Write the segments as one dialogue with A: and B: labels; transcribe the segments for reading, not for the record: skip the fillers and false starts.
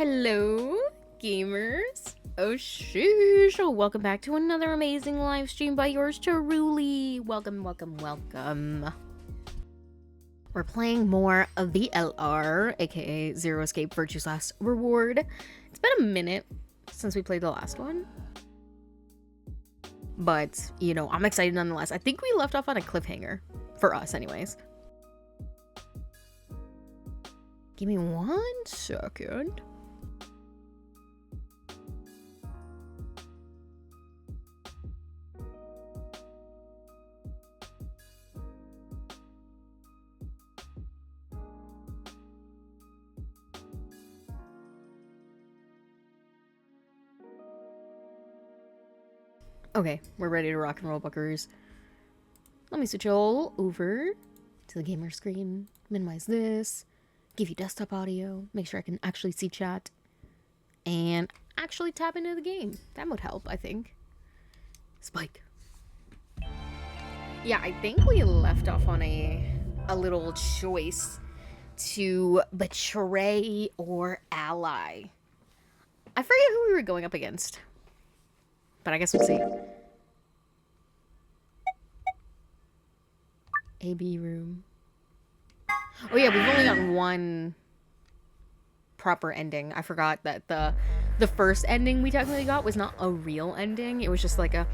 A: Hello, gamers. Oh, sheesh. Welcome back to another amazing live stream by yours truly. Welcome. We're playing more of VLR, aka Zero Escape Virtue's Last Reward. It's been a minute since we played the last one. But, you know, I'm excited nonetheless. I think we left off on a cliffhanger. For us, anyways. Give me 1 second. Okay, we're ready to rock and roll, buckers. Let me switch all over to the gamer screen, minimize this, give you desktop audio, make sure I can actually see chat, and actually tap into the game. That would help, I think. Spike. Yeah, I think we left off on a little choice to betray or ally. I forget who we were going up against, but I guess we'll see. AB room. Oh yeah, we've only got one proper ending. I forgot that the first ending we technically got was not a real ending. It was just like a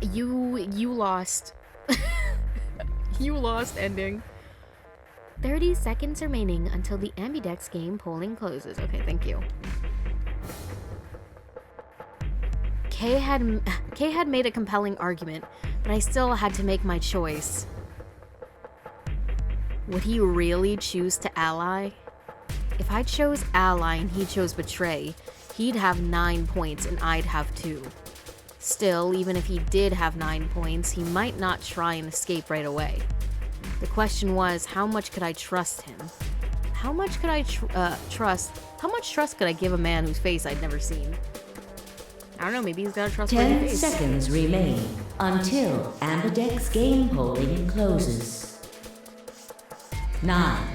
A: you lost. You lost ending. 30 seconds remaining until the ambidex game polling closes. Okay, thank you. Kay had made a compelling argument, but I still had to make my choice. Would he really choose to ally? If I chose ally and he chose betray, he'd have 9 points and I'd have 2. Still, even if he did have 9 points, he might not try and escape right away. The question was, how much could I trust him? How much could I trust? How much trust could I give a man whose face I'd never seen? I don't know, maybe he's got a trustworthy face.
B: 10 seconds remain until ambidex game polling closes. 9,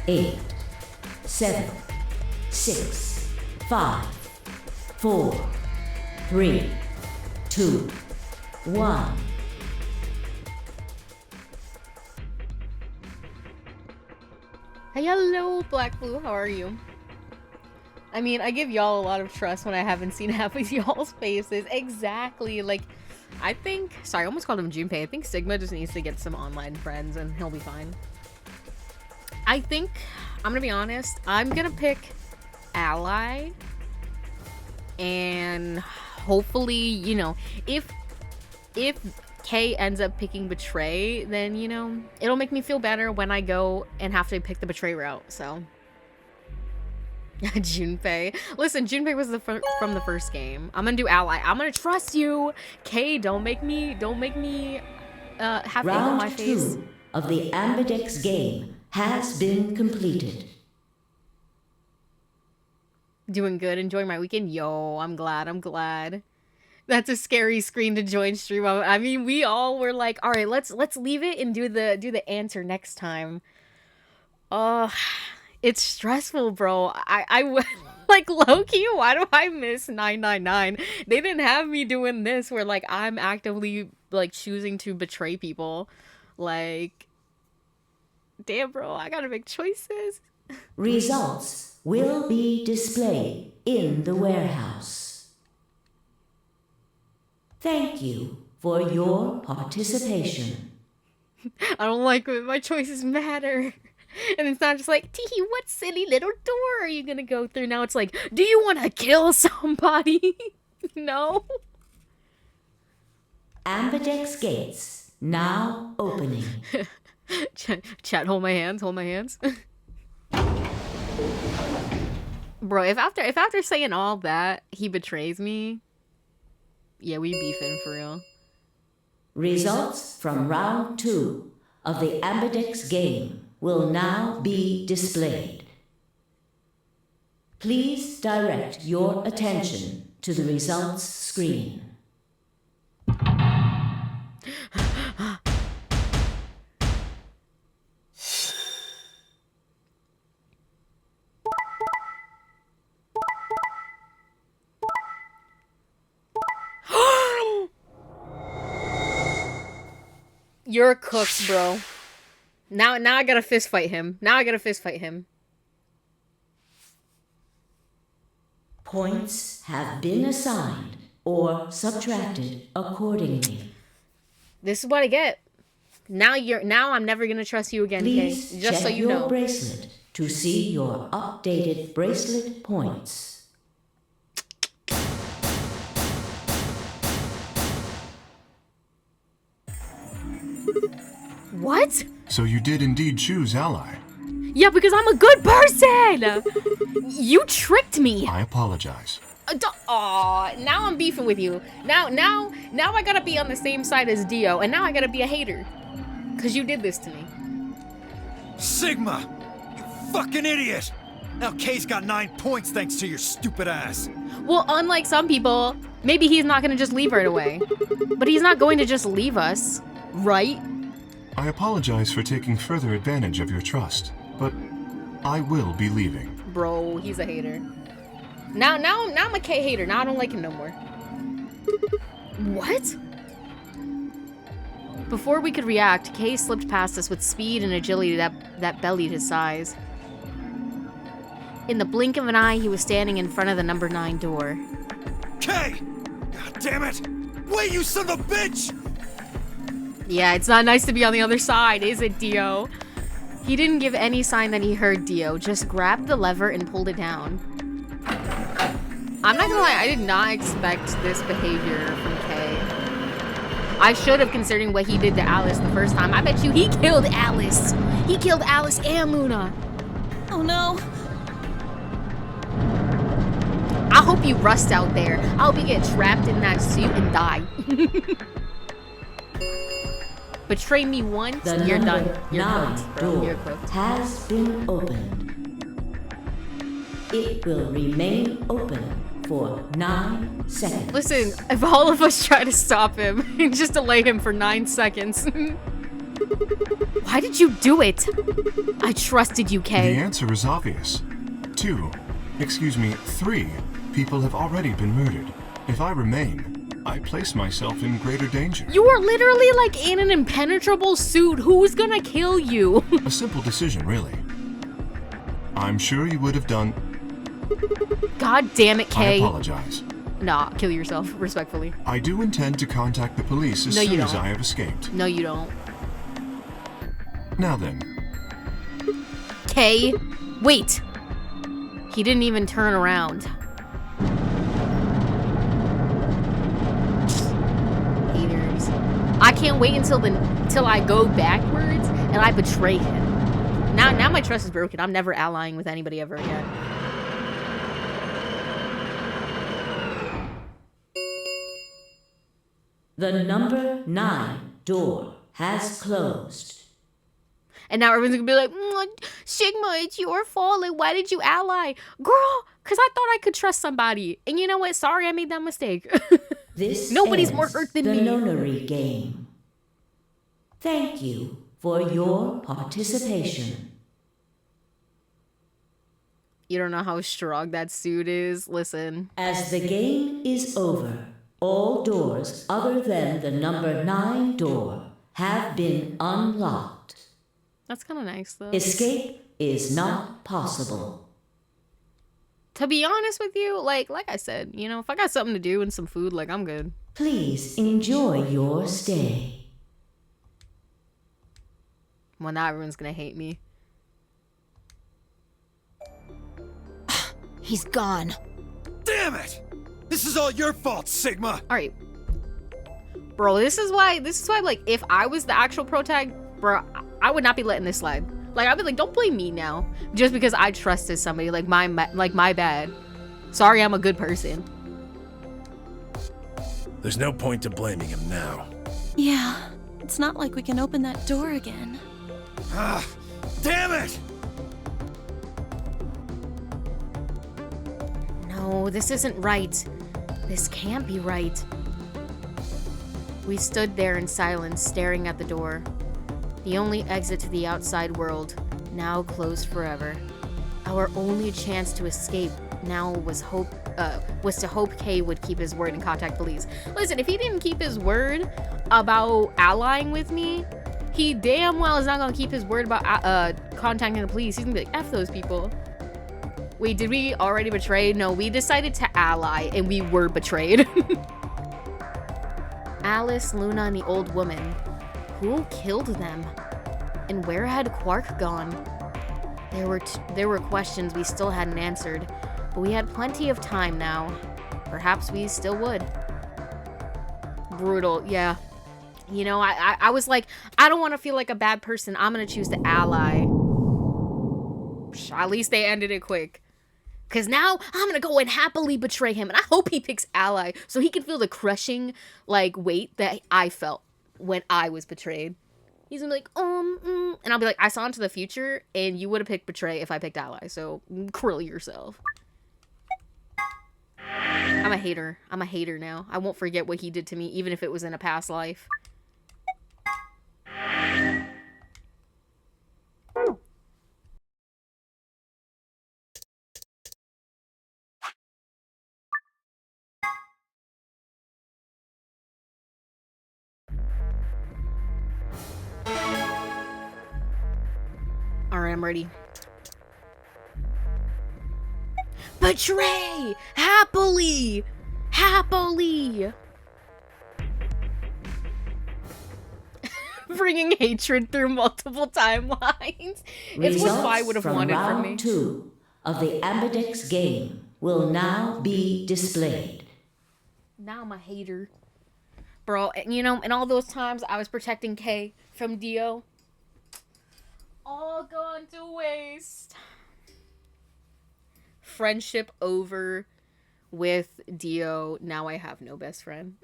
B: 8, 7, 6, 5, 4, 3, 2, 1.
A: Hello, Black Blue, how are you? I mean, I give y'all a lot of trust when I haven't seen half of y'all's faces. Exactly, like, I think... Sorry, I almost called him Junpei. I think Sigma just needs to get some online friends and he'll be fine. I think, I'm gonna be honest, I'm gonna pick ally. And hopefully, you know, if Kay ends up picking betray, then, you know, it'll make me feel better when I go and have to pick the betray route, so... Junpei. Listen, Junpei was from the first game. I'm gonna do ally. I'm gonna trust you. Kay, don't make me have faith on my face.
B: Round 2 of the ambidex game has been completed.
A: Doing good, enjoying my weekend. Yo, I'm glad. That's a scary screen to join stream of. I mean, we all were like, all right, let's leave it and do the answer next time. It's stressful, bro. I like, low-key, why do I miss 999? They didn't have me doing this where, like, I'm actively, like, choosing to betray people. Like, damn, bro, I gotta make choices.
B: Results will be displayed in the warehouse. Thank you for your participation.
A: I don't like when my choices matter. And it's not just like, Teehee, what silly little door are you gonna go through? Now it's like, do you want to kill somebody? No.
B: Ambidex gates now opening.
A: Chat, hold my hands. Bro, if after saying all that, he betrays me, yeah, we beefing for real.
B: Results from round 2 of the ambidex game will now be displayed. Please direct your attention to the results screen.
A: You're cooked, bro. Now I gotta fist fight him.
B: Points have been assigned or subtracted accordingly.
A: This is what I get. Now I'm never gonna trust you again,
B: Please
A: Kay. Just
B: check
A: so you
B: your
A: know.
B: bracelet to see your updated bracelet points.
A: What?
C: So you did indeed choose ally.
A: Yeah, because I'm a good person! You tricked me!
C: I apologize.
A: Aw, now I'm beefing with you. Now I gotta be on the same side as Dio, and now I gotta be a hater. Cause you did this to me.
D: Sigma! You fucking idiot! Now Kay's got 9 points thanks to your stupid ass.
A: Well, unlike some people, maybe he's not gonna just leave right away. But he's not going to just leave us, right?
C: I apologize for taking further advantage of your trust, but I will be leaving.
A: Bro, he's a hater. Now I'm a K hater. Now I don't like him no more. What? Before we could react, Kay slipped past us with speed and agility that bellied his size. In the blink of an eye, he was standing in front of the number 9 door.
D: Kay! God damn it! Wait, you son of a bitch!
A: Yeah, it's not nice to be on the other side, is it, Dio? He didn't give any sign that he heard Dio, just grabbed the lever and pulled it down. I'm not gonna lie, I did not expect this behavior from Kay. I should have, considering what he did to Alice the first time. I bet you he killed Alice. He killed Alice and Luna.
E: Oh no.
A: I hope you rust out there. I hope you get trapped in that suit and die. Betray me once, you're done. You're cooked, bro. You're cooked.
B: Has been opened. It will remain open for 9 seconds.
A: Listen, if all of us try to stop him, just delay him for 9 seconds. Why did you do it? I trusted you, Kay.
C: The answer is obvious. 3 people have already been murdered. If I remain, I place myself in greater danger.
A: You are literally like in an impenetrable suit. Who's gonna kill you?
C: A simple decision, really. I'm sure you would have done...
A: God damn it, Kay.
C: I apologize.
A: Nah, kill yourself, respectfully.
C: I do intend to contact the police as soon as I have escaped.
A: No, you don't.
C: Now then.
A: Kay, wait. He didn't even turn around. Haters. I can't wait until I go backwards and I betray him. Now my trust is broken. I'm never allying with anybody ever again.
B: The number 9 door has closed.
A: And now everyone's gonna be like, Sigma, it's your fault. Like, why did you ally? Girl, because I thought I could trust somebody. And you know what? Sorry I made that mistake.
B: This
A: Nobody's
B: ends
A: more hurt than
B: the
A: me.
B: nonary game. Thank you for your participation.
A: You don't know how strong that suit is? Listen.
B: As the game is over, all doors other than the number 9 door have been unlocked.
A: That's kind of nice, though.
B: Escape is not possible.
A: To be honest with you, like I said, you know, if I got something to do and some food, like, I'm good.
B: Please enjoy your stay.
A: Well, now everyone's gonna hate me.
E: He's gone.
D: Damn it! This is all your fault, Sigma!
A: Alright. Bro, this is why, like, if I was the actual protag, bro, I would not be letting this slide. Like, I'd be like, don't blame me now. Just because I trusted somebody, like, my bad. Sorry, I'm a good person.
D: There's no point to blaming him now.
E: Yeah, it's not like we can open that door again.
D: Ah, damn it!
A: No, this isn't right. This can't be right. We stood there in silence, staring at the door. The only exit to the outside world, now closed forever. Our only chance to escape now was hope to hope Kay would keep his word and contact police. Listen, if he didn't keep his word about allying with me, he damn well is not gonna keep his word about contacting the police. He's gonna be like, F those people. Wait, did we already betray? No, we decided to ally and we were betrayed. Alice, Luna, and the old woman. Who killed them? And where had Quark gone? There were questions we still hadn't answered, but we had plenty of time now. Perhaps we still would. Brutal, yeah. You know, I was like, I don't want to feel like a bad person. I'm going to choose to ally. At least they ended it quick. Because now I'm going to go and happily betray him. And I hope he picks ally so he can feel the crushing, like, weight that I felt when I was betrayed. He's going to be like, and I'll be like, I saw into the future and you would have picked betray if I picked ally. So krill yourself. I'm a hater. I'm a hater now. I won't forget what he did to me, even if it was in a past life. Alright, I'm ready. Betray! Happily! Happily! Bringing hatred through multiple timelines. It's what I would have wanted from me.
B: Round 2 of the Ambidex game will now be displayed.
A: Now I'm a hater. Bro, you know, in all those times I was protecting Kay from Dio. All gone to waste. Friendship over with Dio. Now I have no best friend.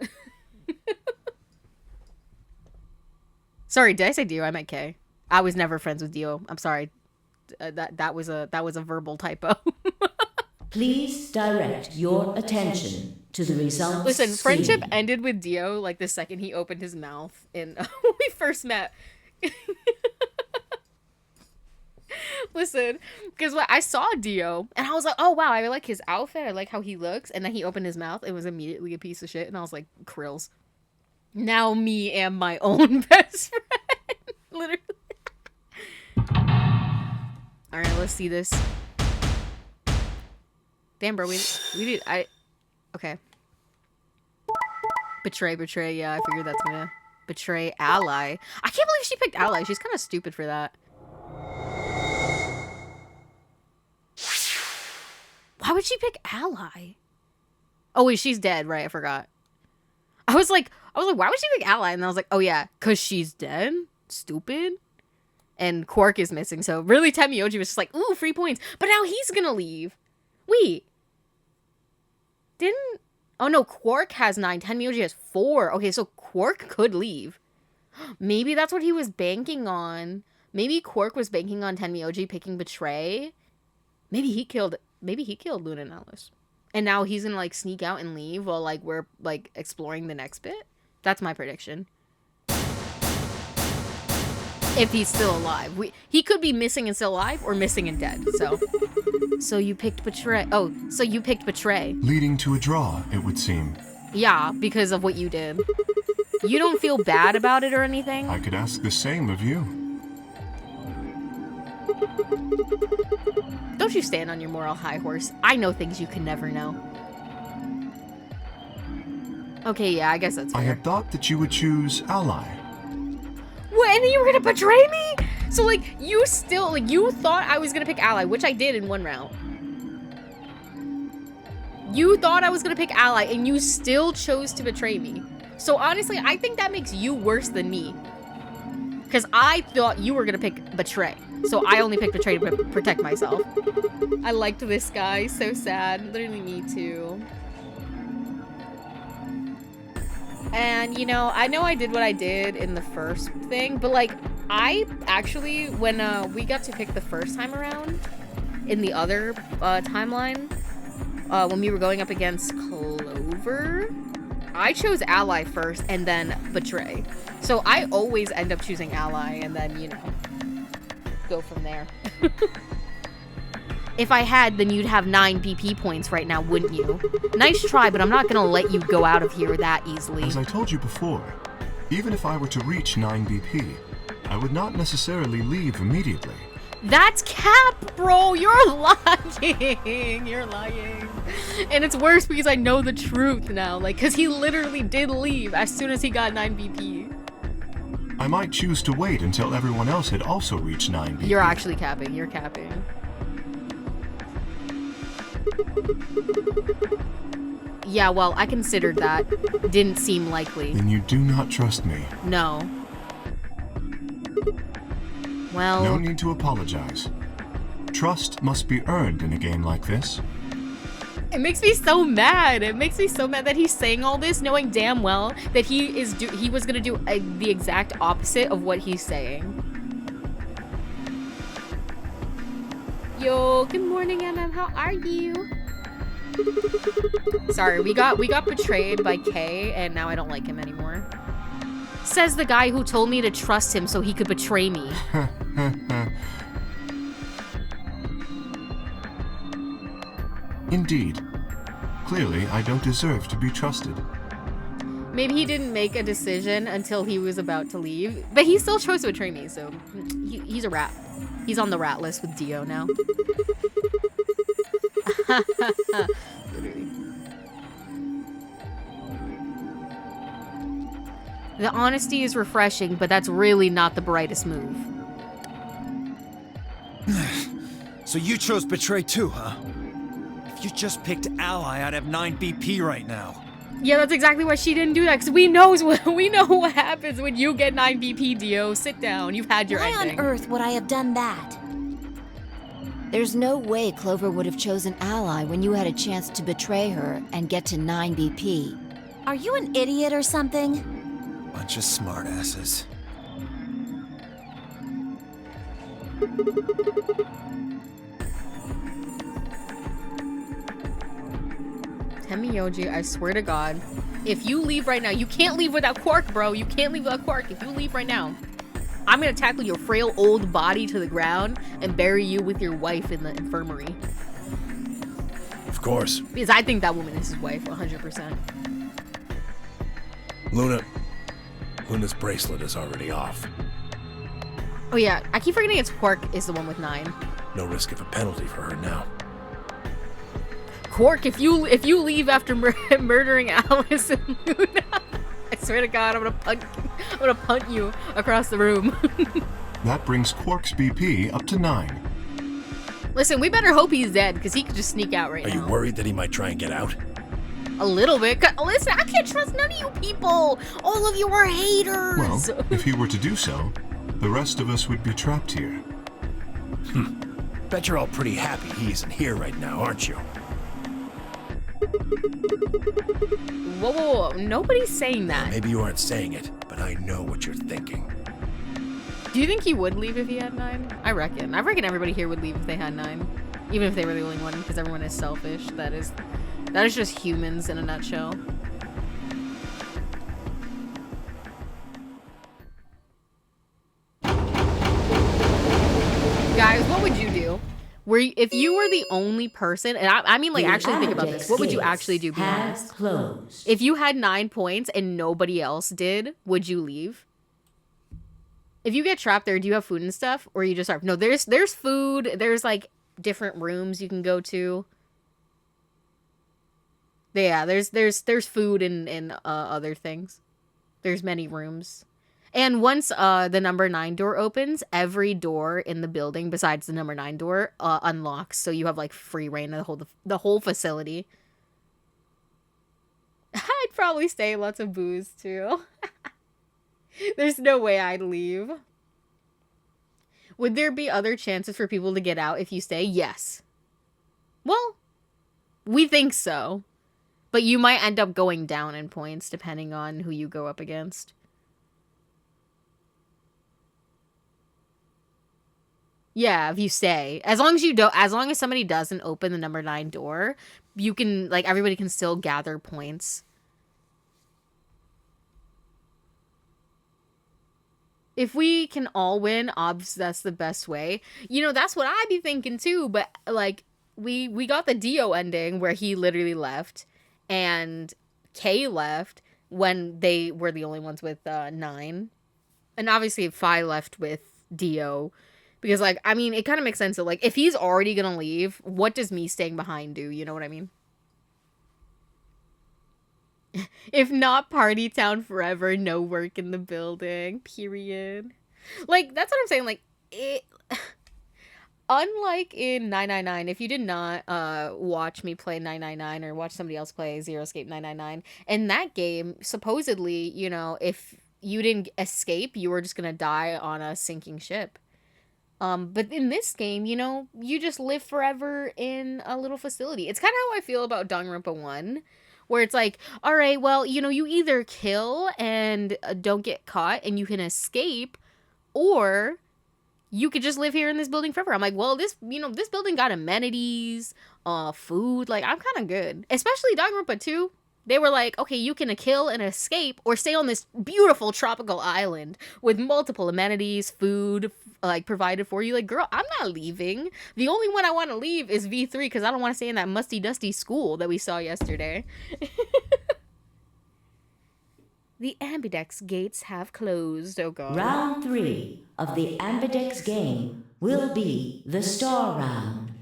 A: Sorry, did I say Dio? I meant Kay. I was never friends with Dio. I'm sorry. That was a verbal typo.
B: Please direct your attention to the results.
A: Listen, friendship
B: screen.
A: ended with Dio like the second he opened his mouth and when we first met. Listen, because I saw Dio and I was like, oh wow, I like his outfit, I like how he looks, and then he opened his mouth, it was immediately a piece of shit, and I was like, krills. Now me am my own best friend. Literally. Alright, let's see this. Damn, bro, we did, okay. Betray, yeah, I figured that's gonna betray ally. I can't believe she picked ally, she's kind of stupid for that. Why would she pick ally? Oh wait, she's dead, right? I forgot. I was like, why would she pick ally? And I was like, oh yeah, cause she's dead. Stupid. And Quark is missing, so really Temioji was just like, ooh, free points. But now he's gonna leave. Wait. Oh no, Quark has 9. Temioji has 4. Okay, so Quark could leave. Maybe that's what he was banking on. Maybe Quark was banking on Temioji picking betray. Maybe he killed Luna and Alice. And now he's gonna like sneak out and leave while like we're like exploring the next bit. That's my prediction. If he's still alive. He could be missing and still alive or missing and dead. So you picked betray. Oh, so you picked betray.
C: Leading to a draw, it would seem.
A: Yeah, because of what you did. You don't feel bad about it or anything?
C: I could ask the same of you.
A: Don't you stand on your moral high horse. I know things you can never know. Okay, yeah, I guess that's fair.
C: I had thought that you would choose ally.
A: What, and then you were gonna betray me? So, like, you still, like, you thought I was gonna pick ally, which I did in one round. You thought I was gonna pick ally, and you still chose to betray me. So, honestly, I think that makes you worse than me. Because I thought you were gonna pick betray. So I only picked betray to protect myself. I liked this guy, so sad. Literally me too. And you know I did what I did in the first thing, but like I actually, when we got to pick the first time around in the other timeline, when we were going up against Clover, I chose ally first and then betray. So I always end up choosing ally and then, you know, go from there. If I had, then you'd have 9 BP points right now, wouldn't you? Nice try, but I'm not gonna let you go out of here that easily.
C: As I told you before, even if I were to reach 9 BP, I would not necessarily leave immediately.
A: That's cap, bro! You're lying! You're lying. And it's worse because I know the truth now. Like, because he literally did leave as soon as he got 9 BP.
C: I might choose to wait until everyone else had also reached 9 BP.
A: You're actually capping. You're capping. Yeah, well, I considered that. Didn't seem likely.
C: Then you do not trust me.
A: No. Well...
C: No need to apologize. Trust must be earned in a game like this.
A: It makes me so mad. It makes me so mad that he's saying all this, knowing damn well that he was gonna do the exact opposite of what he's saying. Yo, good morning, MM. How are you? Sorry, we got betrayed by Kay, and now I don't like him anymore. Says the guy who told me to trust him so he could betray me.
C: Indeed. Clearly, I don't deserve to be trusted.
A: Maybe he didn't make a decision until he was about to leave, but he still chose to betray me, so he's a rat. He's on the rat list with Dio now. Literally. The honesty is refreshing, but that's really not the brightest move.
D: So you chose betray too, huh? If you just picked ally, I'd have 9 BP right now.
A: Yeah, that's exactly why she didn't do that, because we know what happens when you get 9 BP, Dio. Sit down. You've had your ending.
E: Why on earth would I have done that?
B: There's no way Clover would have chosen Ally when you had a chance to betray her and get to 9 BP.
E: Are you an idiot or something?
D: Bunch of smartasses.
A: Temiyoji, I swear to God, if you leave right now, you can't leave without Quark, bro. You can't leave without Quark. If you leave right now, I'm gonna tackle your frail old body to the ground and bury you with your wife in the infirmary.
F: Of course.
A: Because I think that woman is his wife, 100%.
F: Luna's bracelet is already off.
A: Oh yeah, I keep forgetting it's Quark is the one with 9.
F: No risk of a penalty for her now.
A: Quark, if you leave after murdering Alice and Luna, I swear to God, I'm gonna punt you across the room.
C: That brings Quark's BP up to 9.
A: Listen, we better hope he's dead, because he could just sneak out right
F: Are
A: now.
F: you worried that he might try and get out?
A: A little bit. Listen, I can't trust none of you people. All of you are haters.
C: Well, if he were to do so, the rest of us would be trapped here.
F: Bet you're all pretty happy he isn't here right now, aren't you?
A: Whoa, whoa, whoa. Nobody's saying that.
F: Maybe you aren't saying it, but I know what you're thinking.
A: Do you think he would leave if he had 9? I reckon everybody here would leave if they had 9. Even if they were the only one, because everyone is selfish. That is just humans in a nutshell. Guys, what would you do? If you were the only person, and I mean, like, actually think about this. What would you actually do?
B: Has closed.
A: If you had 9 points and nobody else did, would you leave? If you get trapped there, do you have food and stuff, or you just starve? No, there's food. There's like different rooms you can go to. Yeah, there's food and other things. There's many rooms. And once the number 9 door opens, every door in the building besides the number 9 door unlocks. So you have like free reign of the whole facility. I'd probably stay, lots of booze too. There's no way I'd leave. Would there be other chances for people to get out if you stay? Yes. Well, we think so. But you might end up going down in points depending on who you go up against. Yeah, if you stay. As long as somebody doesn't open the number 9 door, you can, like, everybody can still gather points. If we can all win, obviously that's the best way. You know, that's what I'd be thinking too, but like we got the Dio ending where he literally left and Kay left when they were the only ones with 9. And obviously Fi left with Dio because like I mean, it kind of makes sense that like if he's already going to leave, what does me staying behind do, you know what I mean? If not Party Town forever, no work in the building, period. Like, that's what I'm saying. Like, it. Unlike in 999, if you did not watch me play 999 or watch somebody else play Zero Escape 999, in that game, supposedly, you know, if you didn't escape, you were just gonna die on a sinking ship. But in this game, you know, you just live forever in a little facility. It's kind of how I feel about Danganronpa 1, where it's like, all right, well, you know, you either kill and don't get caught and you can escape, or you could just live here in this building forever. I'm like, well, this, you know, this building got amenities, food, like, I'm kind of good. Especially Danganronpa 2. They were like, okay, you can kill and escape or stay on this beautiful tropical island with multiple amenities, food, like, provided for you. Like, girl, I'm not leaving. The only one I want to leave is V3 because I don't want to stay in that musty, dusty school that we saw yesterday. The ambidex gates have closed, oh god.
B: Round 3 of the ambidex game will be the star round.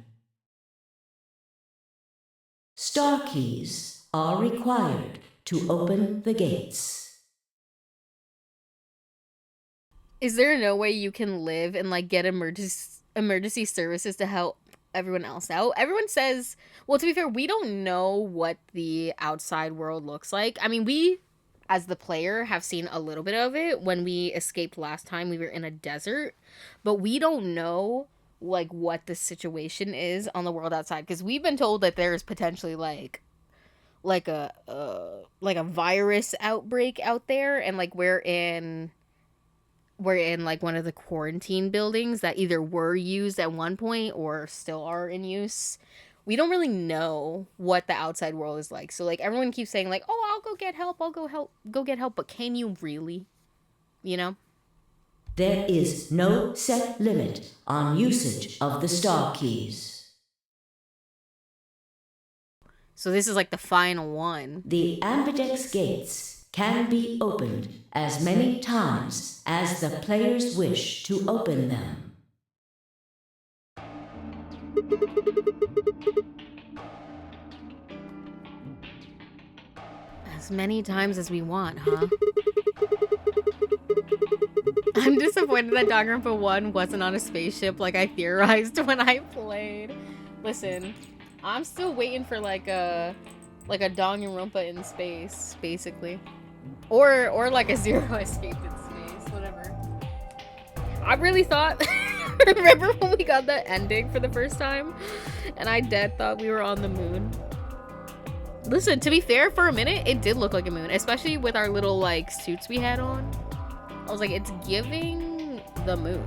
B: Star keys are required to open the gates.
A: Is there no way you can live and like get emergency services to help everyone else out? Everyone says, well, to be fair, we don't know what the outside world looks like. I mean, we, as the player, have seen a little bit of it. When we escaped last time, we were in a desert, but we don't know like what the situation is on the world outside, because we've been told that there's potentially like a virus outbreak out there, and like we're in like one of the quarantine buildings that either were used at one point or still are in use. We don't really know what the outside world is like. So like everyone keeps saying like, "Oh, I'll go get help. I'll go get help." But can you really? You know?
B: There is no set limit on usage of the star keys.
A: So this is like the final one.
B: The ambidex gates can be opened as many times as the players wish to open them.
A: As many times as we want, huh? I'm disappointed that Danganronpa 1 wasn't on a spaceship like I theorized when I played. Listen, I'm still waiting for like a Danganronpa in space, basically. Or like a Zero Escape in space, whatever. I really thought remember when we got that ending for the first time? And I dead thought we were on the moon. Listen, to be fair, for a minute, it did look like a moon, especially with our little like suits we had on. I was like, it's giving the moon.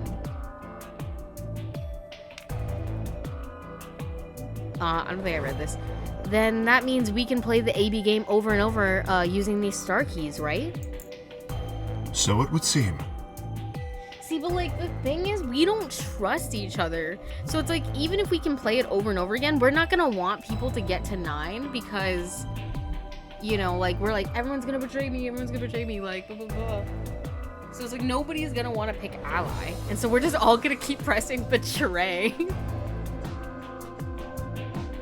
A: I don't think I read this. Then that means we can play the AB game over and over using these star keys, right?
C: So it would seem.
A: See, but like the thing is, we don't trust each other. So it's like, even if we can play it over and over again, we're not gonna want people to get to 9 because, you know, like we're like, everyone's gonna betray me, like blah blah blah. So it's like nobody's gonna want to pick ally, and so we're just all gonna keep pressing betray.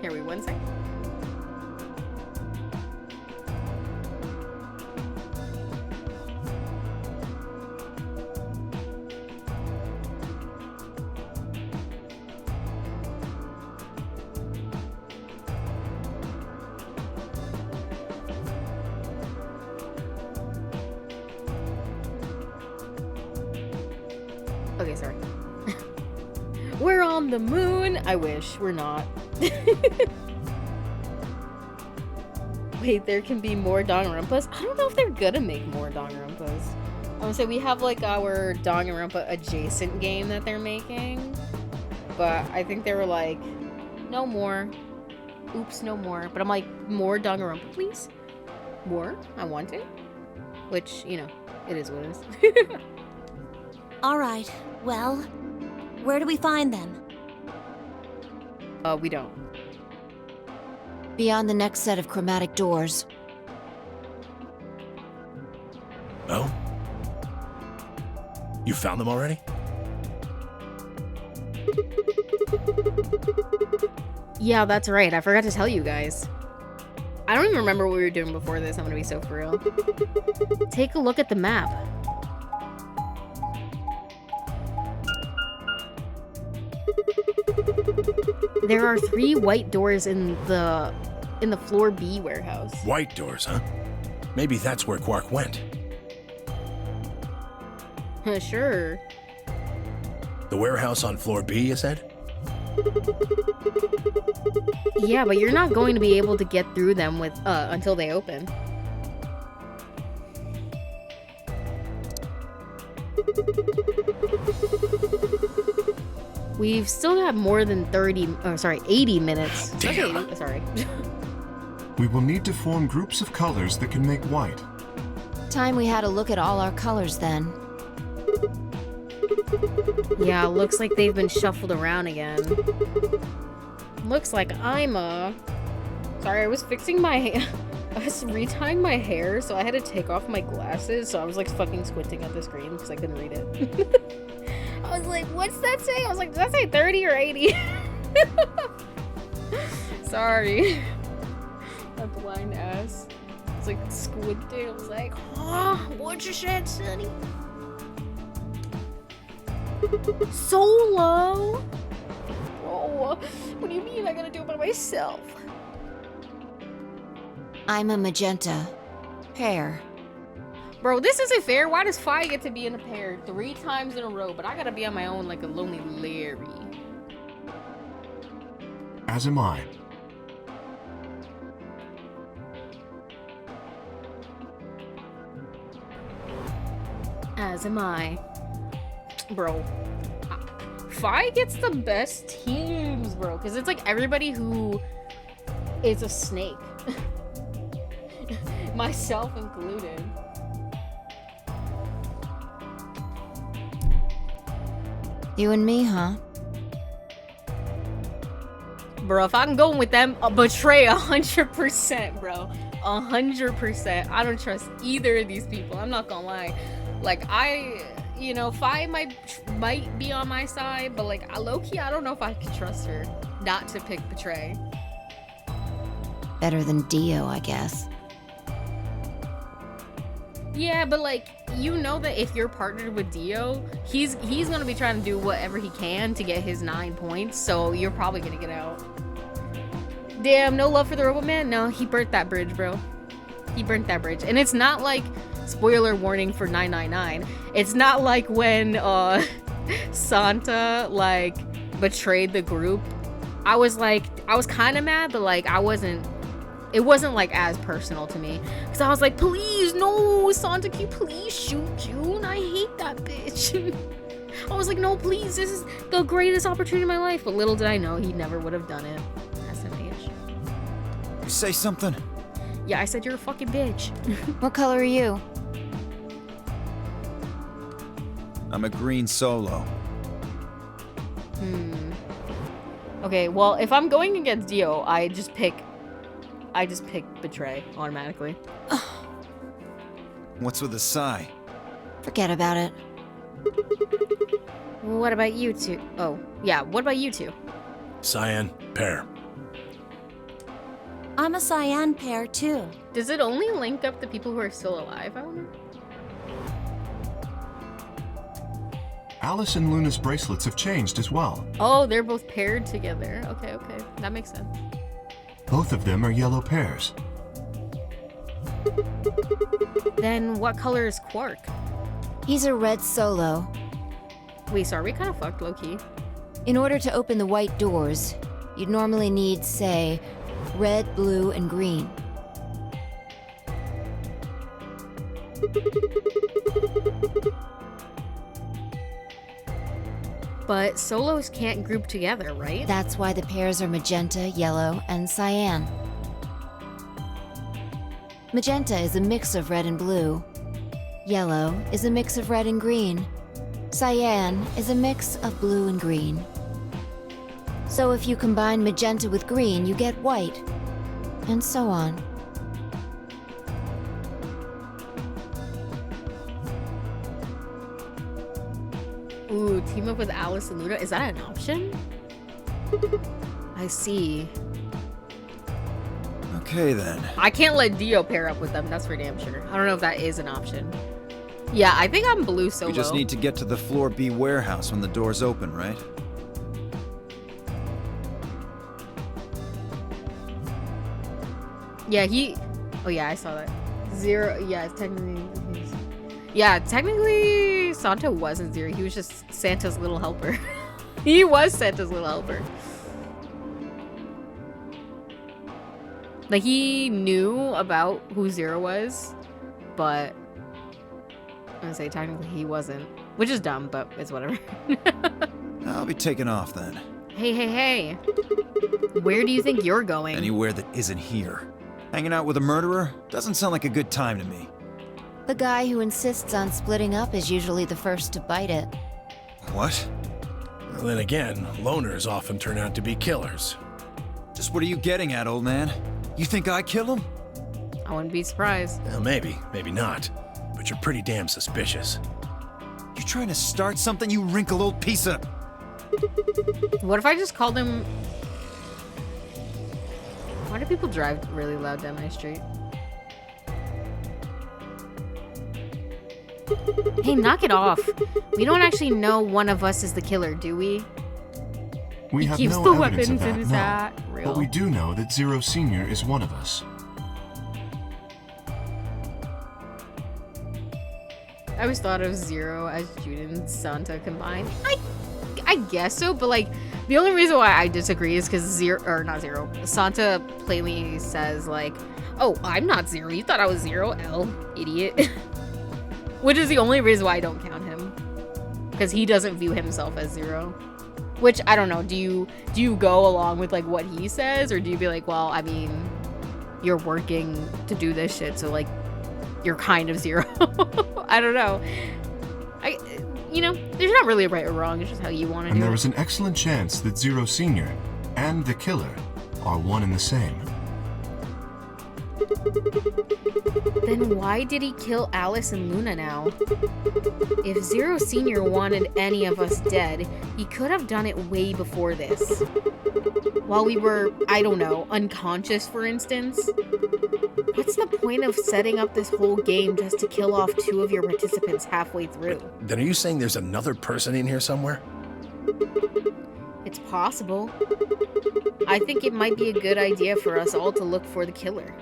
A: Here, wait 1 second. Okay, sorry. We're on the moon. I wish we're not. Wait, there can be more Danganronpas? I don't know if they're gonna make more Danganronpas. I would say we have like our Danganronpa adjacent game that they're making, but I think they were like, no more. Oops, no more. But I'm like, more Danganronpa, please. More? I want it. Which, you know, it is what it is.
E: All right, well, where do we find them?
A: We don't.
B: Beyond the next set of chromatic doors.
F: Oh? You found them already?
A: Yeah, that's right. I forgot to tell you guys. I don't even remember what we were doing before this. I'm gonna be so for real. Take a look at the map. There are 3 white doors in the floor B warehouse.
F: White doors, huh? Maybe that's where Quark went.
A: Sure.
F: The warehouse on floor B, you said?
A: Yeah, but you're not going to be able to get through them with until they open. We've still got more than 80 minutes.
F: Damn.
A: Okay, sorry.
C: We will need to form groups of colors that can make white.
B: Time we had a look at all our colors then.
A: Yeah, looks like they've been shuffled around again. Looks like I'm sorry, I was fixing my I was retying my hair, so I had to take off my glasses, so I was like fucking squinting at the screen because I couldn't read it. I was like, what's that say? I was like, does that say 30 or 80? Sorry. A blind ass. I was like squinting. I was like, oh, what you said, Sonny? Solo? Oh, what do you mean I gotta do it by myself?
B: I'm a magenta. Pear.
A: Bro, this isn't fair. Why does Fi get to be in a pair 3 times in a row, but I gotta be on my own like a lonely Larry?
C: As am I.
A: As am I. Bro. Fi gets the best teams, bro. Because it's like everybody who is a snake. Myself included.
B: You and me, huh?
A: Bro, if I'm going with them, I'll betray 100%, bro. 100%. I don't trust either of these people. I'm not gonna lie. Like, you know, Fi might be on my side, but like, low-key, I don't know if I can trust her not to pick betray.
B: Better than Dio, I guess.
A: Yeah, but like, you know that if you're partnered with Dio, he's gonna be trying to do whatever he can to get his 9 points, so you're probably gonna get out. Damn, no love for the Robot Man? No, he burnt that bridge, bro. He burnt that bridge. And it's not like, spoiler warning for 999, it's not like when Santa like betrayed the group. I was kind of mad, but like it wasn't like as personal to me, because I was like, please, no, Santa, can you please shoot June? I hate that bitch. I was like, no, please, this is the greatest opportunity in my life. But little did I know he never would have done it. SMH.
D: You say something?
A: Yeah, I said you're a fucking bitch.
B: What color are you?
D: I'm a green Solo.
A: Okay, well, if I'm going against Dio, I just pick betray automatically.
D: What's with the sigh?
B: Forget about it.
A: What about you two? Oh, yeah, what about you two?
F: Cyan, pear.
E: I'm a cyan pair too.
A: Does it only link up the people who are still alive, I wonder?
C: Alice and Luna's bracelets have changed as well.
A: Oh, they're both paired together. Okay, that makes sense.
C: Both of them are yellow pairs.
A: Then what color is Quark?
B: He's a red Solo.
A: Wait, sorry, we kind of fucked low-key.
B: In order to open the white doors, you'd normally need, say, red, blue, and green.
A: But solos can't group together, right?
B: That's why the pairs are magenta, yellow, and cyan. Magenta is a mix of red and blue. Yellow is a mix of red and green. Cyan is a mix of blue and green. So if you combine magenta with green, you get white, and so on.
A: Ooh, team up with Alice and Luna. Is that an option? I see.
D: Okay then.
A: I can't let Dio pair up with them, that's for damn sure. I don't know if that is an option. Yeah, I think I'm blue solo.
D: We just need to get to the floor B warehouse when the doors open, right?
A: Yeah, oh yeah, I saw that. Zero, yeah, technically... Yeah, technically, Santa wasn't Zero. He was just Santa's little helper. He was Santa's little helper. Like, he knew about who Zero was, but I'm gonna say technically he wasn't. Which is dumb, but it's whatever.
D: I'll be taking off then.
A: Hey, hey, hey. Where do you think you're going?
D: Anywhere that isn't here. Hanging out with a murderer? Doesn't sound like a good time to me.
B: The guy who insists on splitting up is usually the first to bite it.
D: What?
F: Well, then again, loners often turn out to be killers.
D: Just what are you getting at, old man? You think I kill him?
A: I wouldn't be surprised.
F: Well, maybe not. But you're pretty damn suspicious.
D: You trying to start something, you wrinkled old piece of...
A: What if I just called him... Why do people drive really loud down my street? Hey, knock it off. We don't actually know one of us is the killer, do we?
C: We
A: He
C: have
A: keeps
C: no
A: the
C: evidence
A: weapons
C: of
A: in
C: that,
A: his
C: no.
A: hat. Real.
C: But we do know that Zero Senior is one of us.
A: I always thought of Zero as Jude and Santa combined. I guess so, but like the only reason why I disagree is because Santa plainly says like, "Oh, I'm not Zero. You thought I was Zero, idiot." Which is the only reason why I don't count him, because he doesn't view himself as Zero. Which I don't know. Do you go along with like what he says, or do you be like, well, I mean, you're working to do this shit, so like you're kind of Zero. I don't know. There's not really a right or wrong. It's just how you want to do it.
C: And there is an excellent chance that Zero Senior and the killer are one and the same.
A: Then why did he kill Alice and Luna now? If Zero Senior wanted any of us dead, he could have done it way before this. While we were, I don't know, unconscious, for instance. What's the point of setting up this whole game just to kill off 2 of your participants halfway through?
F: Then are you saying there's another person in here somewhere?
A: It's possible. I think it might be a good idea for us all to look for the killer.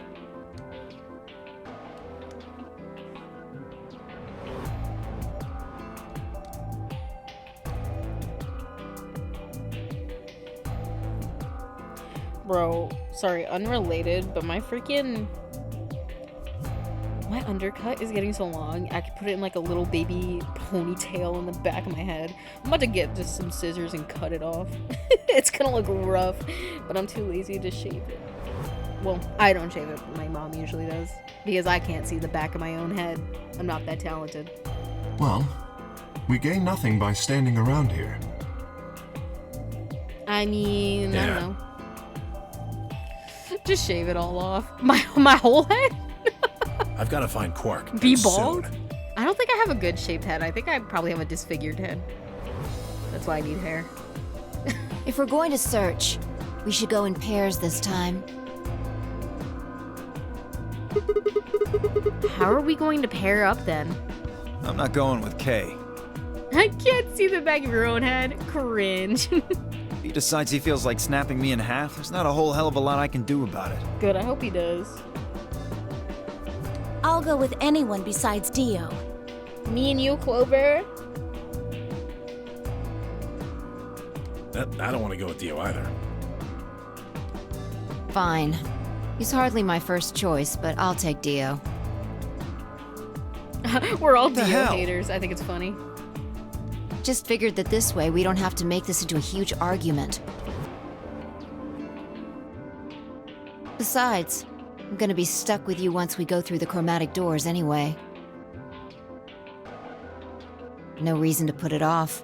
A: Bro, sorry, unrelated, but my undercut is getting so long, I could put it in like a little baby ponytail in the back of my head. I'm about to get just some scissors and cut it off. It's gonna look rough, but I'm too lazy to shave it. Well, I don't shave it, my mom usually does, because I can't see the back of my own head. I'm not that talented.
C: Well, we gain nothing by standing around here.
A: I mean, I
F: Yeah.
A: don't know. Just shave it all off. My whole head?
F: I've got to find Quark.
A: Be
F: and
A: bald?
F: soon.
A: I don't think I have a good shaped head. I think I probably have a disfigured head. That's why I need hair.
B: If we're going to search, we should go in pairs this time.
A: How are we going to pair up then?
D: I'm not going with Kay.
A: I can't see the back of your own head. Cringe.
D: If he decides he feels like snapping me in half, there's not a whole hell of a lot I can do about it.
A: Good, I hope he does.
E: I'll go with anyone besides Dio.
A: Me and you, Clover?
F: I don't want to go with Dio either.
B: Fine. He's hardly my first choice, but I'll take Dio.
A: We're all
D: What the
A: Dio
D: hell?
A: haters. I think it's funny.
B: Just figured that this way we don't have to make this into a huge argument. Besides, I'm gonna be stuck with you once we go through the chromatic doors anyway. No reason to put it off.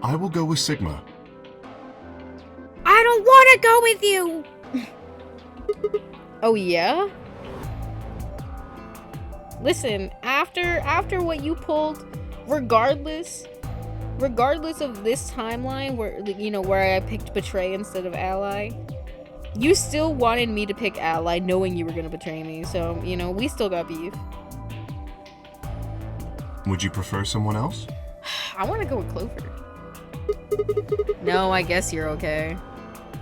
C: I will go with Sigma.
A: I don't want to go with you! Oh, yeah? Listen, after what you pulled, regardless of this timeline where, you know, where I picked Betray instead of Ally, you still wanted me to pick Ally knowing you were gonna betray me, so, you know, we still got beef.
C: Would you prefer someone else?
A: I want to go with Clover. No, I guess you're okay.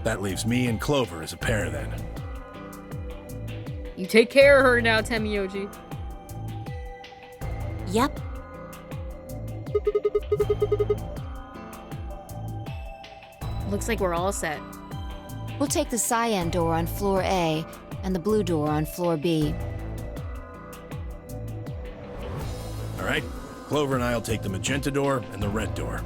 F: That leaves me and Clover as a pair then.
A: You take care of her now, Temioji.
B: Yep.
A: Looks like we're all set.
B: We'll take the cyan door on floor A and the blue door on floor B.
F: All right? Clover and I'll take the magenta door and the red door.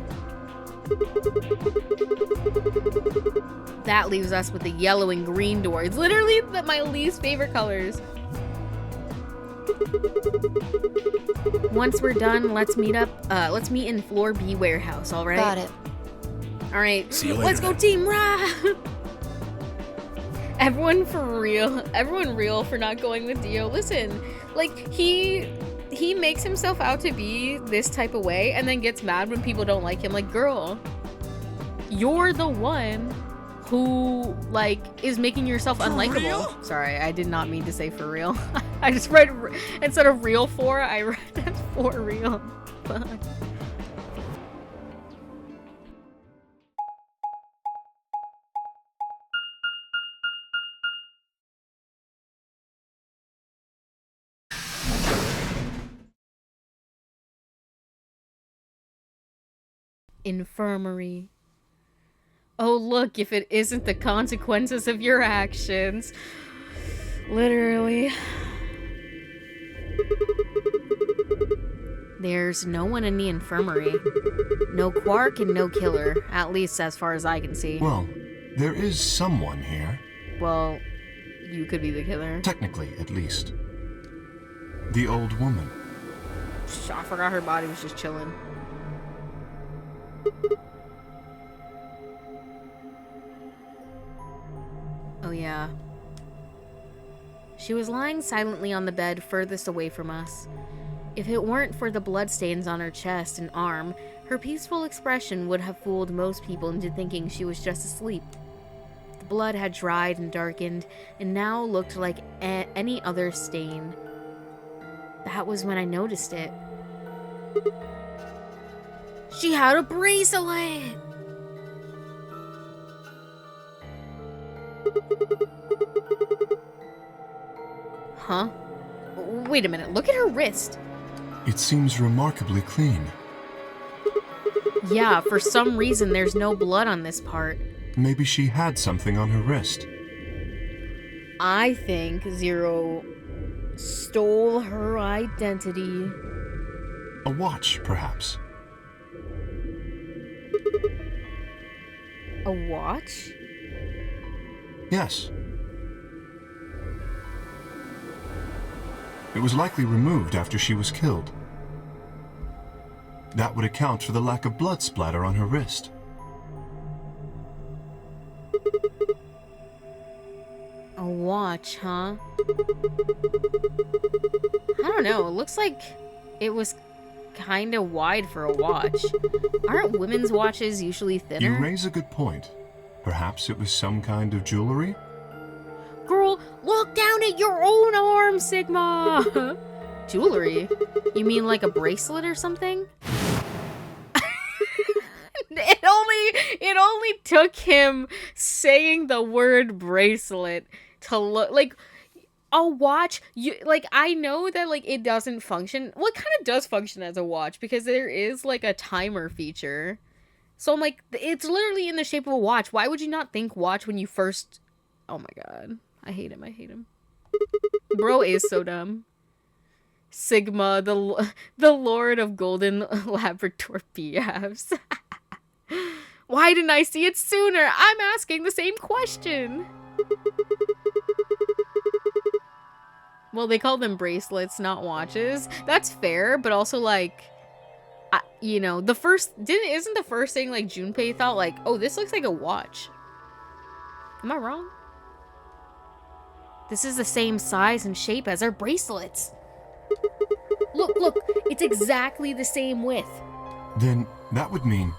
A: That leaves us with the yellow and green door. It's literally my least favorite colors. Once we're done, let's meet in floor B warehouse, all right?
B: Got it.
A: All right.
F: See you later,
A: Let's go,
F: then.
A: team Ra! Everyone real for not going with Dio. Listen, like he makes himself out to be this type of way and then gets mad when people don't like him. Like, girl, you're the one who, like, is making yourself unlikable.
D: real?
A: Sorry, I did not mean to say for real. I just read, instead of real for, I read it for real. Fuck. Infirmary. Oh, look, if it isn't the consequences of your actions. Literally. There's no one in the infirmary. No Quark and no killer, at least as far as I can see.
C: Well, there is someone here.
A: Well, you could be the killer.
C: Technically, at least. The old woman.
A: I forgot her body was just chilling. Oh yeah. She was lying silently on the bed furthest away from us. If it weren't for the bloodstains on her chest and arm, her peaceful expression would have fooled most people into thinking she was just asleep. The blood had dried and darkened, and now looked like any other stain. That was when I noticed it. She had a bracelet! Huh? Wait a minute, look at her wrist.
C: It seems remarkably clean.
A: Yeah, for some reason there's no blood on this part.
C: Maybe she had something on her wrist.
A: I think Zero stole her identity.
C: A watch, perhaps.
A: A watch?
C: Yes. It was likely removed after she was killed. That would account for the lack of blood splatter on her wrist.
A: A watch, huh? I don't know, it looks like it was kinda wide for a watch. Aren't women's watches usually thinner?
C: You raise a good point. Perhaps it was some kind of jewelry?
A: Girl, look down at your own arm, Sigma! Jewelry? You mean like a bracelet or something? It only took him saying the word bracelet to look like a watch. I know that like it doesn't function. Well, it kind of does function as a watch because there is like a timer feature. So I'm like, it's literally in the shape of a watch. Why would you not think watch when you first? Oh my god, I hate him. Bro is so dumb. Sigma, the Lord of Golden Labrador BFs. Why didn't I see it sooner? I'm asking the same question. Well, they call them bracelets, not watches. That's fair, but also like, you know, isn't the first thing like Junpei thought like, oh, this looks like a watch. Am I wrong? This is the same size and shape as our bracelets. Look, it's exactly the same width.
C: Then that would mean...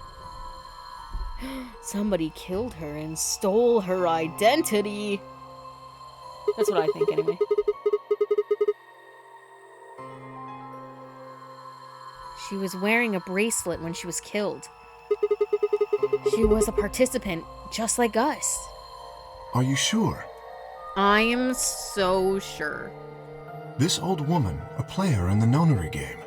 A: Somebody killed her and stole her identity. That's what I think anyway. She was wearing a bracelet when she was killed. She was a participant, just like us.
C: Are you sure?
A: I am so sure.
C: This old woman, a player in the nonary game.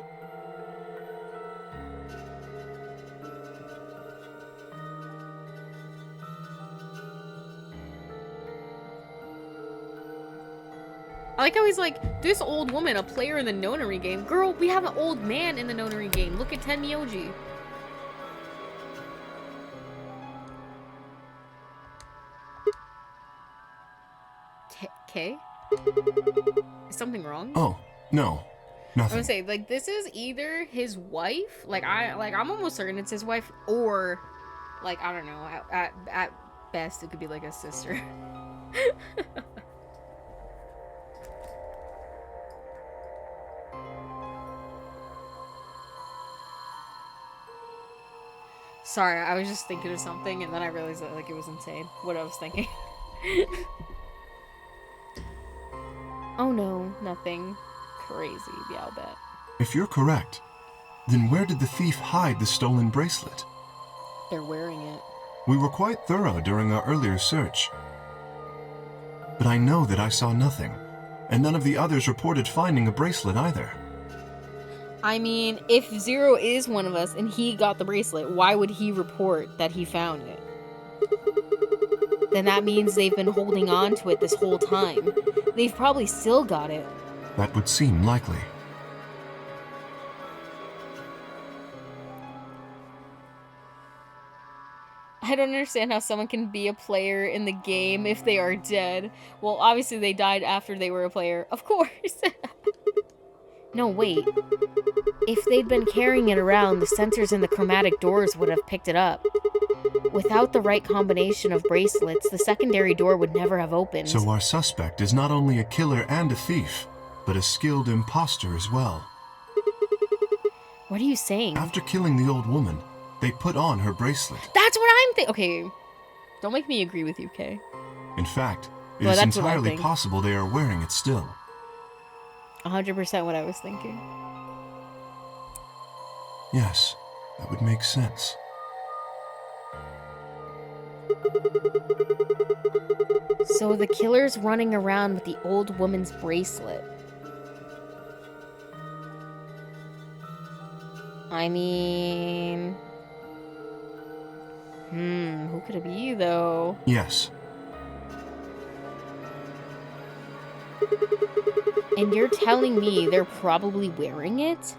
A: I like how he's like, this old woman, a player in the nonary game. Girl, we have an old man in the nonary game. Look at Tenmyoji. Okay? Is something wrong?
C: Oh, no.
A: I'm
C: Nothing.
A: gonna say, like, this is either his wife, I'm almost certain it's his wife, or, like, I don't know, at best it could be like a sister. Sorry, I was just thinking of something, and then I realized that, like, it was insane, what I was thinking. Oh no, nothing crazy, yeah, I'll bet.
C: If you're correct, then where did the thief hide the stolen bracelet?
A: They're wearing it.
C: We were quite thorough during our earlier search. But I know that I saw nothing, and none of the others reported finding a bracelet either.
A: I mean, if Zero is one of us and he got the bracelet, why would he report that he found it? Then that means they've been holding on to it this whole time. They've probably still got it.
C: That would seem likely.
A: I don't understand how someone can be a player in the game if they are dead. Well, obviously they died after they were a player. Of course. No, wait. If they'd been carrying it around, the sensors in the chromatic doors would have picked it up. Without the right combination of bracelets, the secondary door would never have opened.
C: So our suspect is not only a killer and a thief, but a skilled imposter as well.
A: What are you saying?
C: After killing the old woman, they put on her bracelet.
A: That's what I'm thinking. Okay, don't make me agree with you, Kay.
C: In fact, it
A: Well,
C: is
A: that's what I
C: entirely
A: think.
C: possible they are wearing it still.
A: 100% what I was thinking.
C: Yes, that would make sense.
A: So the killer's running around with the old woman's bracelet. I mean... who could it be, though?
C: Yes.
A: And you're telling me they're probably wearing it?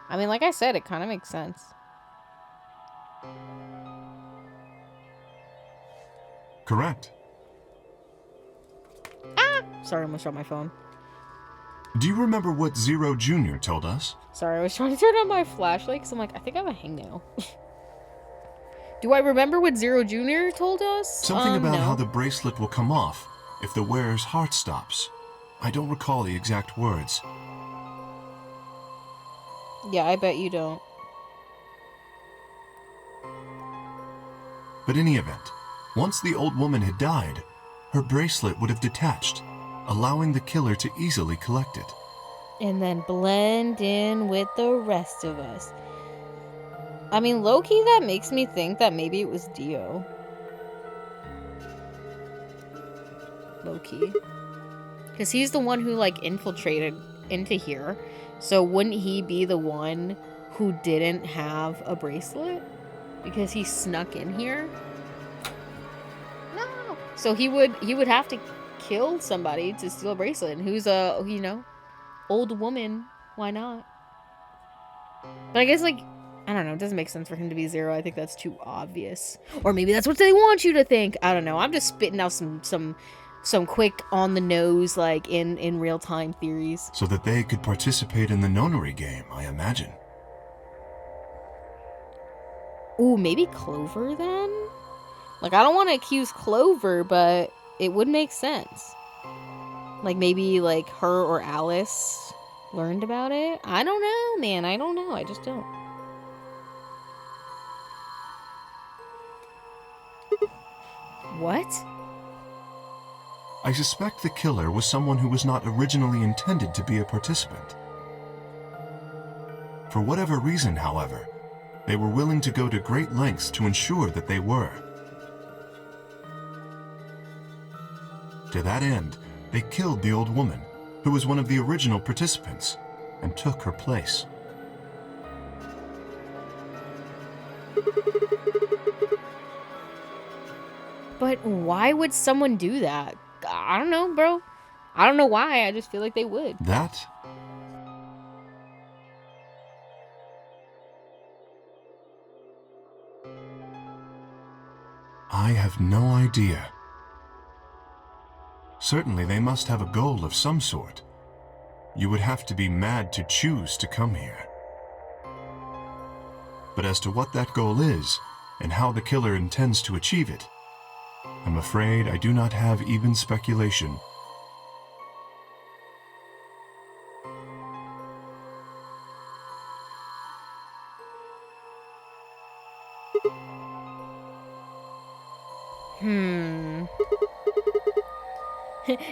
A: I mean, like I said, it kind of makes sense.
C: Correct.
A: Sorry, I almost dropped my phone.
C: Do you remember what Zero Jr. told us?
A: Sorry, I was trying to turn on my flashlight because I'm like, I think I have a hangnail. Do I remember what Zero Jr. told us?
C: Something about
A: no.
C: how the bracelet will come off if the wearer's heart stops. I don't recall the exact words.
A: Yeah, I bet you don't.
C: But in any event, once the old woman had died, her bracelet would have detached, allowing the killer to easily collect it.
A: And then blend in with the rest of us. I mean, low-key, that makes me think that maybe it was Dio. Low-key. Because he's the one who, like, infiltrated into here. So wouldn't he be the one who didn't have a bracelet? Because he snuck in here? No. So he would have to kill somebody to steal a bracelet. And who's a, you know, old woman. Why not? But I guess, like, I don't know. It doesn't make sense for him to be Zero. I think that's too obvious. Or maybe that's what they want you to think. I don't know. I'm just spitting out some some quick on the nose, like in real time theories.
C: So that they could participate in the nonary game, I imagine.
A: Ooh, maybe Clover then? Like, I don't want to accuse Clover, but it would make sense. Like, maybe, like, her or Alice learned about it? I don't know, man. I don't know. I just don't. What?
C: I suspect the killer was someone who was not originally intended to be a participant. For whatever reason, however, they were willing to go to great lengths to ensure that they were. To that end, they killed the old woman, who was one of the original participants, and took her place.
A: But why would someone do that? I don't know, bro. I don't know why. I just feel like they would.
C: That... I have no idea. Certainly they must have a goal of some sort. You would have to be mad to choose to come here. But as to what that goal is, and how the killer intends to achieve it, I'm afraid I do not have even speculation.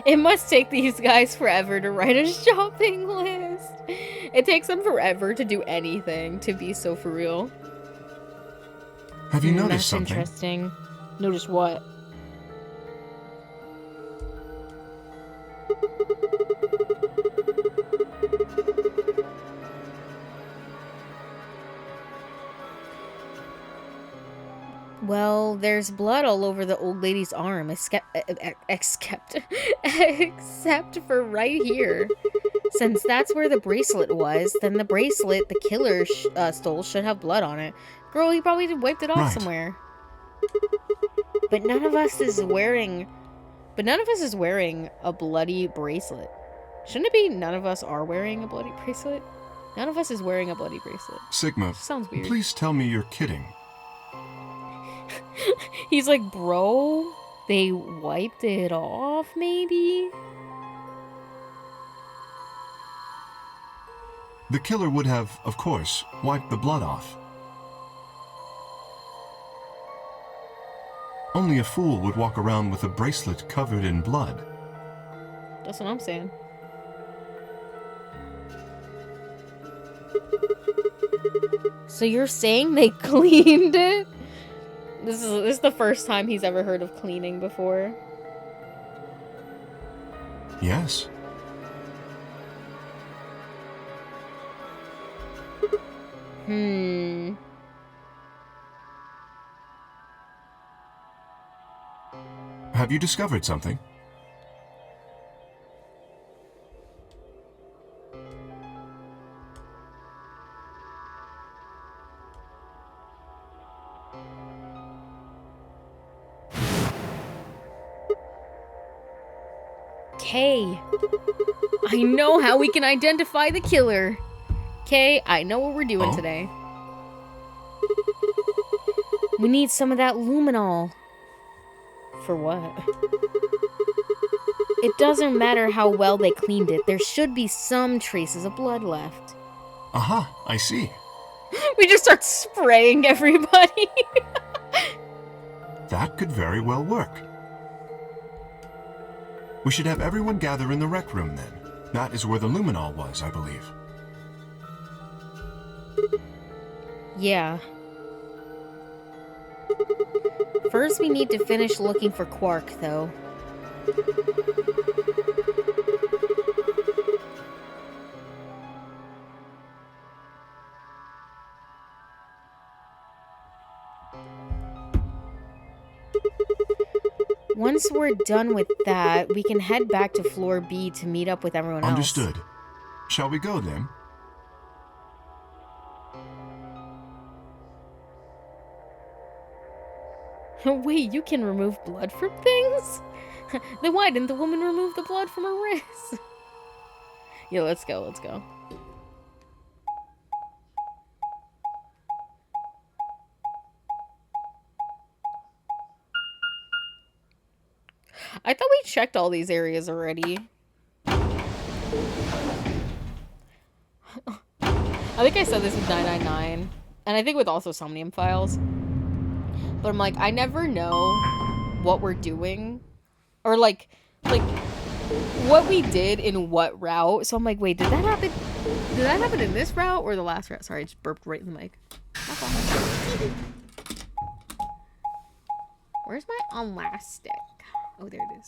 A: It must take these guys forever to write a shopping list. It takes them forever to do anything, to be so for real.
C: Have you noticed
A: That's
C: something?
A: interesting. Notice what? Well, there's blood all over the old lady's arm, except for right here. Since that's where the bracelet was, then the bracelet the killer stole should have blood on it. Girl, he probably wiped it off somewhere. But none of us is wearing a bloody bracelet. Shouldn't it be none of us are wearing a bloody bracelet? None of us is wearing a bloody bracelet.
C: Sigma,
A: Sounds weird.
C: please tell me you're kidding.
A: He's like, bro, they wiped it off, maybe?
C: The killer would have, of course, wiped the blood off. Only a fool would walk around with a bracelet covered in blood.
A: That's what I'm saying. So you're saying they cleaned it? This is the first time he's ever heard of cleaning before.
C: Yes. Have you discovered something?
A: Kay, I know how we can identify the killer. Kay, I know what we're doing today. We need some of that luminol. For what? It doesn't matter how well they cleaned it. There should be some traces of blood left.
C: Aha, I see.
A: We just start spraying everybody.
C: That could very well work. We should have everyone gather in the rec room then. That is where the luminol was, I believe.
A: Yeah. First, we need to finish looking for Quark, though. Once we're done with that, we can head back to floor B to meet up with everyone else.
C: Understood. Shall we go then?
A: Wait, you can remove blood from things? Then why didn't the woman remove the blood from her wrist? Yeah, let's go, let's go. I thought we checked all these areas already. I think I said this with 999, and I think with also Somnium Files. But I'm like, I never know what we're doing, or like what we did in what route. So I'm like, wait, did that happen? Did that happen in this route or the last route? Sorry, I just burped right in the mic. Where's my elastic? Oh, there it is.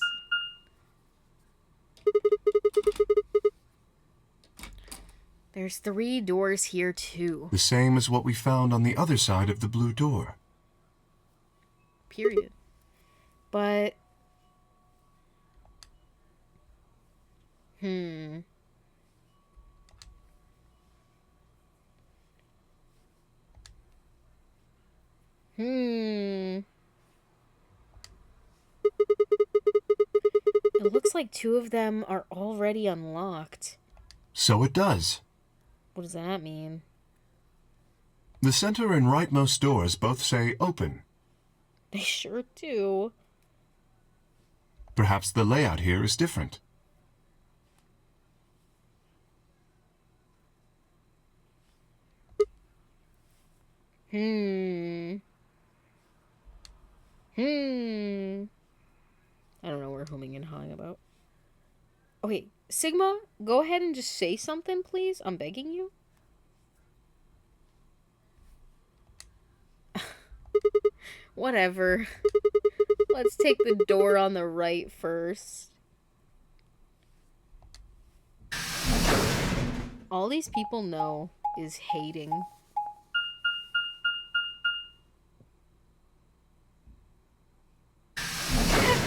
A: There's 3 doors here too.
C: The same as what we found on the other side of the blue door.
A: Period. But... It looks like 2 of them are already unlocked.
C: So it does.
A: What does that mean?
C: The center and rightmost doors both say open.
A: They sure do.
C: Perhaps the layout here is different. I don't know what we're humming and hawing about. Oh, wait. Sigma, go ahead and just say something, please. I'm begging you. Whatever. Let's take the door on the right first. All these people know is hating.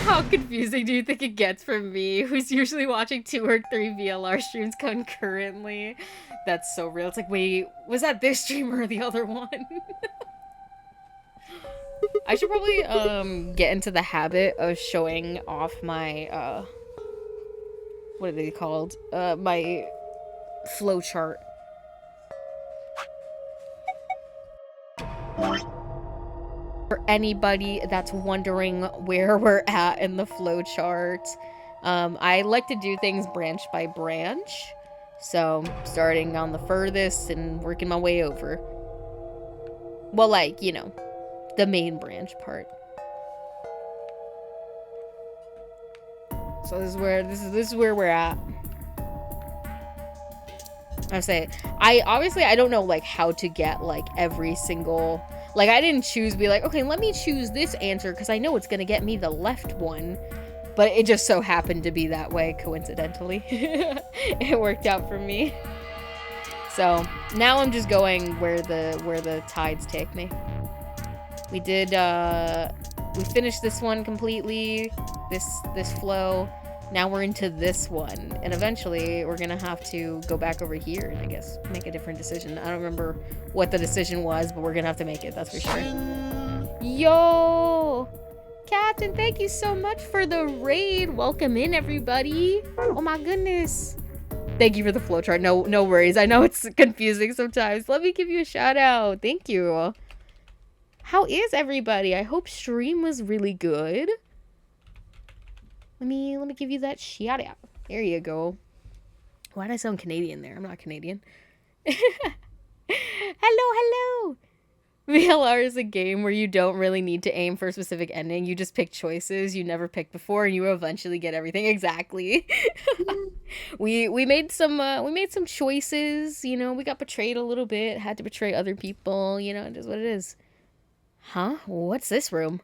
C: How confusing do you think it gets from me, who's usually watching 2 or 3 VLR streams concurrently? That's so real. It's like, wait, was that this stream or the other one? I should probably get into the habit of showing off my what are they called? My flow chart. For anybody that's wondering where we're at in the flow chart, I like to do things branch by branch. So, starting on the furthest and working my way over. Well, like, you know, the main branch part. So this is where we're at. I say, I don't know like how to get like every single, like I didn't choose be like, okay, let me choose this answer because I know it's gonna get me the left one, but it just so happened to be that way coincidentally. It worked out for me. So now I'm just going where the tides take me. We did we finished this one completely, this flow. Now we're into this one, and eventually we're gonna have to go back over here and I guess make a different decision. I don't remember what the decision was, but we're gonna have to make it, that's for sure. Yo! Captain, thank you so much for the raid. Welcome in, everybody. Oh my goodness. Thank you for the flowchart. No worries. I know it's confusing sometimes. Let me give you a shout out. Thank you. How is everybody? I hope stream was really good. Let me give you that shout out. There you go. Why did I sound Canadian there? I'm not Canadian. Hello. VLR is a game where you don't really need to aim for a specific ending. You just pick choices you never picked before, and you eventually get everything exactly. we made some choices. You know, we got betrayed a little bit. Had to betray other people. You know, it is what it is. Huh? What's this room?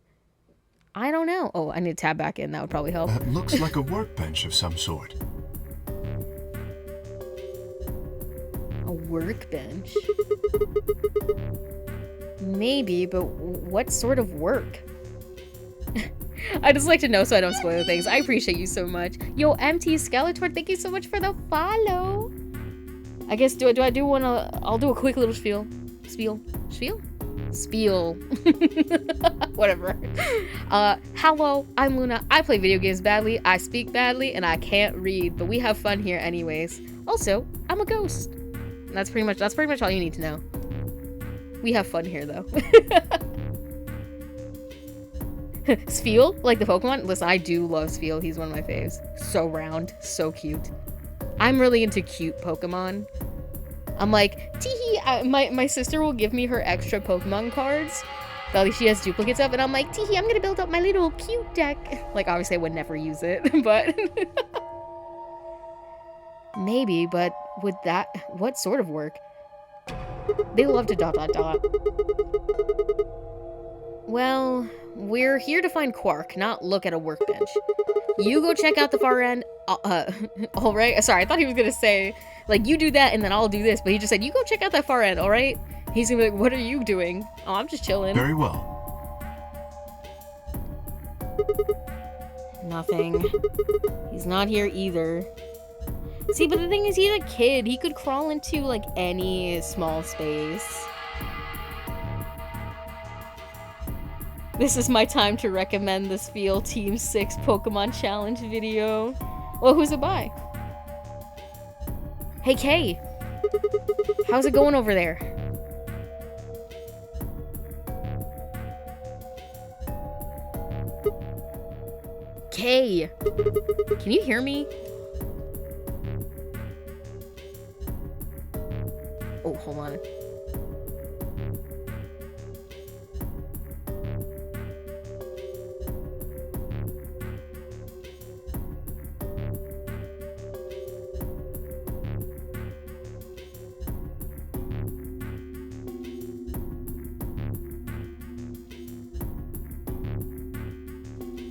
C: I don't know. Oh, I need to tab back in. That would probably help. That looks like a workbench of some sort.
A: A workbench? Maybe, but what sort of work? I just like to know so I don't spoil things. I appreciate you so much. Yo, MT Skeletor, thank you so much for the follow. I guess, do I do one? I'll do a quick little spiel. Spiel?
C: Spiel. Whatever. Hello, I'm Luna. I play video games badly, I speak badly, and I can't read, but we have fun here anyways. Also, I'm a ghost. And that's pretty much all you need to know. We have fun here though. Spiel, like the Pokemon? Listen, I do love Spiel. He's one of my faves. So round, so cute. I'm really into cute Pokemon. I'm like, teehee, my sister will give me her extra Pokemon cards that she has duplicates of, and I'm like, teehee, I'm gonna build up my little cute deck. Like, obviously I would never use it, but... Maybe, but would that... What sort of work? They love to ... Well, we're here to find Quark, not look at a workbench. You go check out the far end. Alright? Sorry, I thought he was gonna say, like, you do that and then I'll do this, but he just said, you go check out that far end, alright? He's gonna be like, what are you doing? Oh, I'm just chilling.
F: Very well.
C: Nothing. He's not here either. See, but the thing is, he's a kid. He could crawl into, like, any small space. This is my time to recommend the Spiel Team 6 Pokemon Challenge video. Well, who's it by? Hey, Kay. How's it going over there? Kay. Can you hear me? Oh, hold on.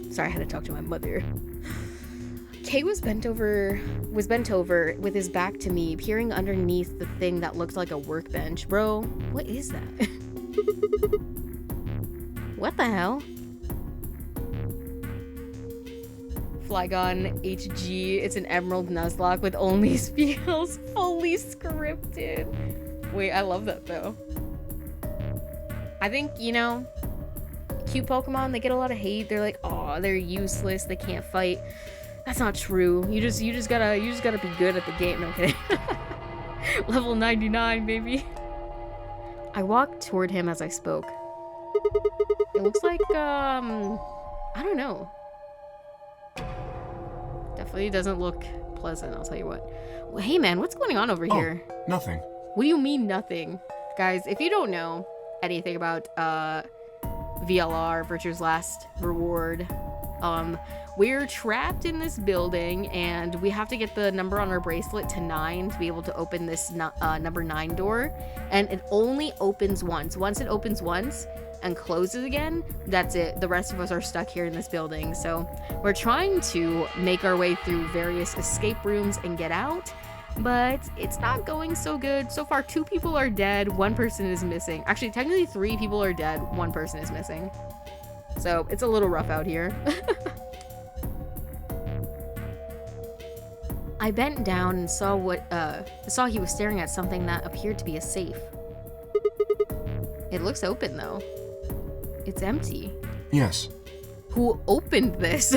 C: Sorry, I had to talk to my mother. Kay was bent over with his back to me, peering underneath the thing that looked like a workbench. Bro, what is that? What the hell? Flygon HG, it's an Emerald Nuzlocke with only spiels, fully scripted. Wait, I love that though. I think, you know, cute Pokemon, they get a lot of hate. They're like, oh, they're useless, they can't fight. That's not true. You just gotta be good at the game. No, I'm kidding. Level 99, baby. I walked toward him as I spoke. It looks like, I don't know. Definitely doesn't look pleasant, I'll tell you what. Well, hey man, what's going on over here?
F: Nothing.
C: What do you mean nothing? Guys, if you don't know anything about VLR, Virtue's Last Reward, we're trapped in this building and we have to get the number on our bracelet to 9 to be able to open this number 9 door, and it only opens once. Once it opens once and closes again, that's it. The rest of us are stuck here in this building. So we're trying to make our way through various escape rooms and get out, but it's not going so good. So far, 2 people are dead, 1 person is missing. Actually, technically 3 people are dead, 1 person is missing. So it's a little rough out here. I bent down and saw he was staring at something that appeared to be a safe. It looks open though. It's empty.
F: Yes.
C: Who opened this?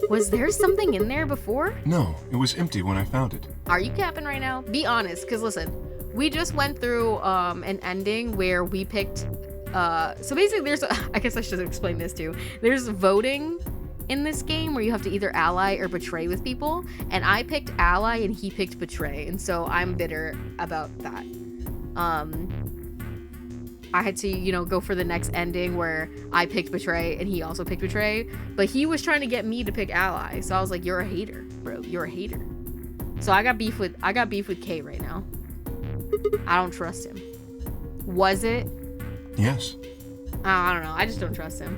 C: Was there something in there before?
F: No, it was empty when I found it.
C: Are you capping right now? Be honest, because listen, we just went through an ending where we picked, so basically I guess I should explain this too. There's voting in this game where you have to either ally or betray with people, and I picked ally and he picked betray, and so I'm bitter about that. I had to, you know, go for the next ending where I picked betray and he also picked betray, but he was trying to get me to pick ally, so I was like, you're a hater, bro, you're a hater. So I got beef with Kay right now. I don't trust him. Was it?
F: Yes.
C: I don't know, I just don't trust him.